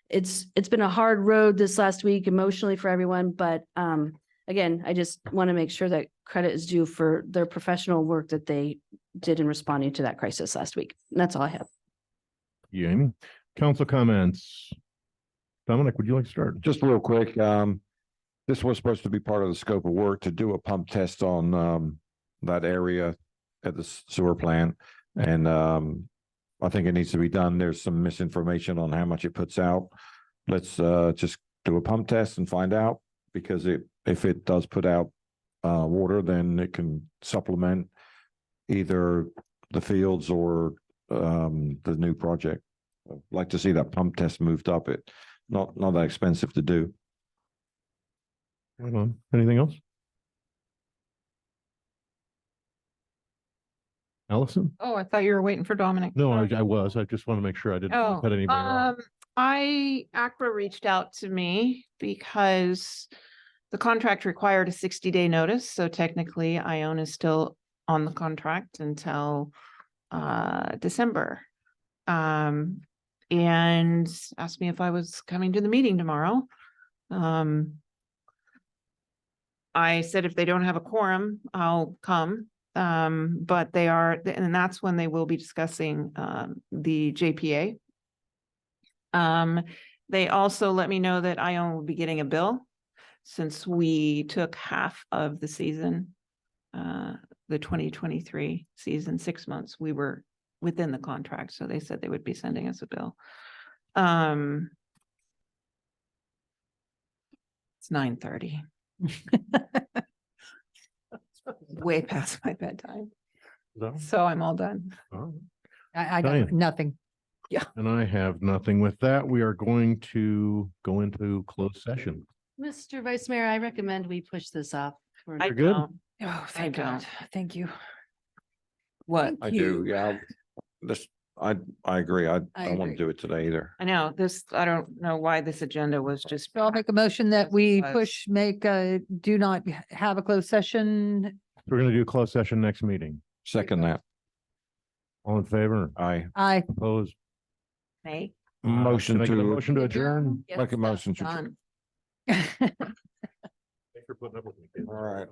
it's been a hard road this last week emotionally for everyone, but again, I just want to make sure that credit is due for their professional work that they did in responding to that crisis last week. And that's all I have. You, Amy. Council comments. Dominic, would you like to start? Just real quick, this was supposed to be part of the scope of work to do a pump test on that area at the sewer plant. And I think it needs to be done. There's some misinformation on how much it puts out. Let's just do a pump test and find out, because if it does put out water, then it can supplement either the fields or the new project. I'd like to see that pump test moved up. It not that expensive to do. Right on. Anything else? Allison? Oh, I thought you were waiting for Dominic. No, I was. I just want to make sure I didn't Oh, cut anybody off. ACRA reached out to me because the contract required a 60-day notice. So technically Ione is still on the contract until December. And asked me if I was coming to the meeting tomorrow. I said, if they don't have a quorum, I'll come. But they are, and that's when they will be discussing the JPA. They also let me know that Ione will be getting a bill since we took half of the season, the 2023 season, 6 months, we were within the contract. So they said they would be sending us a bill. It's 9:30. Way past my bedtime. So I'm all done. I Diane. got nothing. And I have nothing. With that, we are going to go into closed session. Mr. Vice Mayor, I recommend we push this off. for- You're good? don't. Oh, thank God. Thank you. What? I do, yeah. This, I agree. I I don't want agree. to do it today either. I know this, I don't know why this agenda was just. So I'll make a motion that we Was- do not have a closed session. We're going to do a closed session next meeting. Second that. All in favor? Aye. Aye. Opposed? Nay. Motion Can I get a to, motion to adjourn? Yes, make a that's motion to. done. Thanks for putting up with me. All right.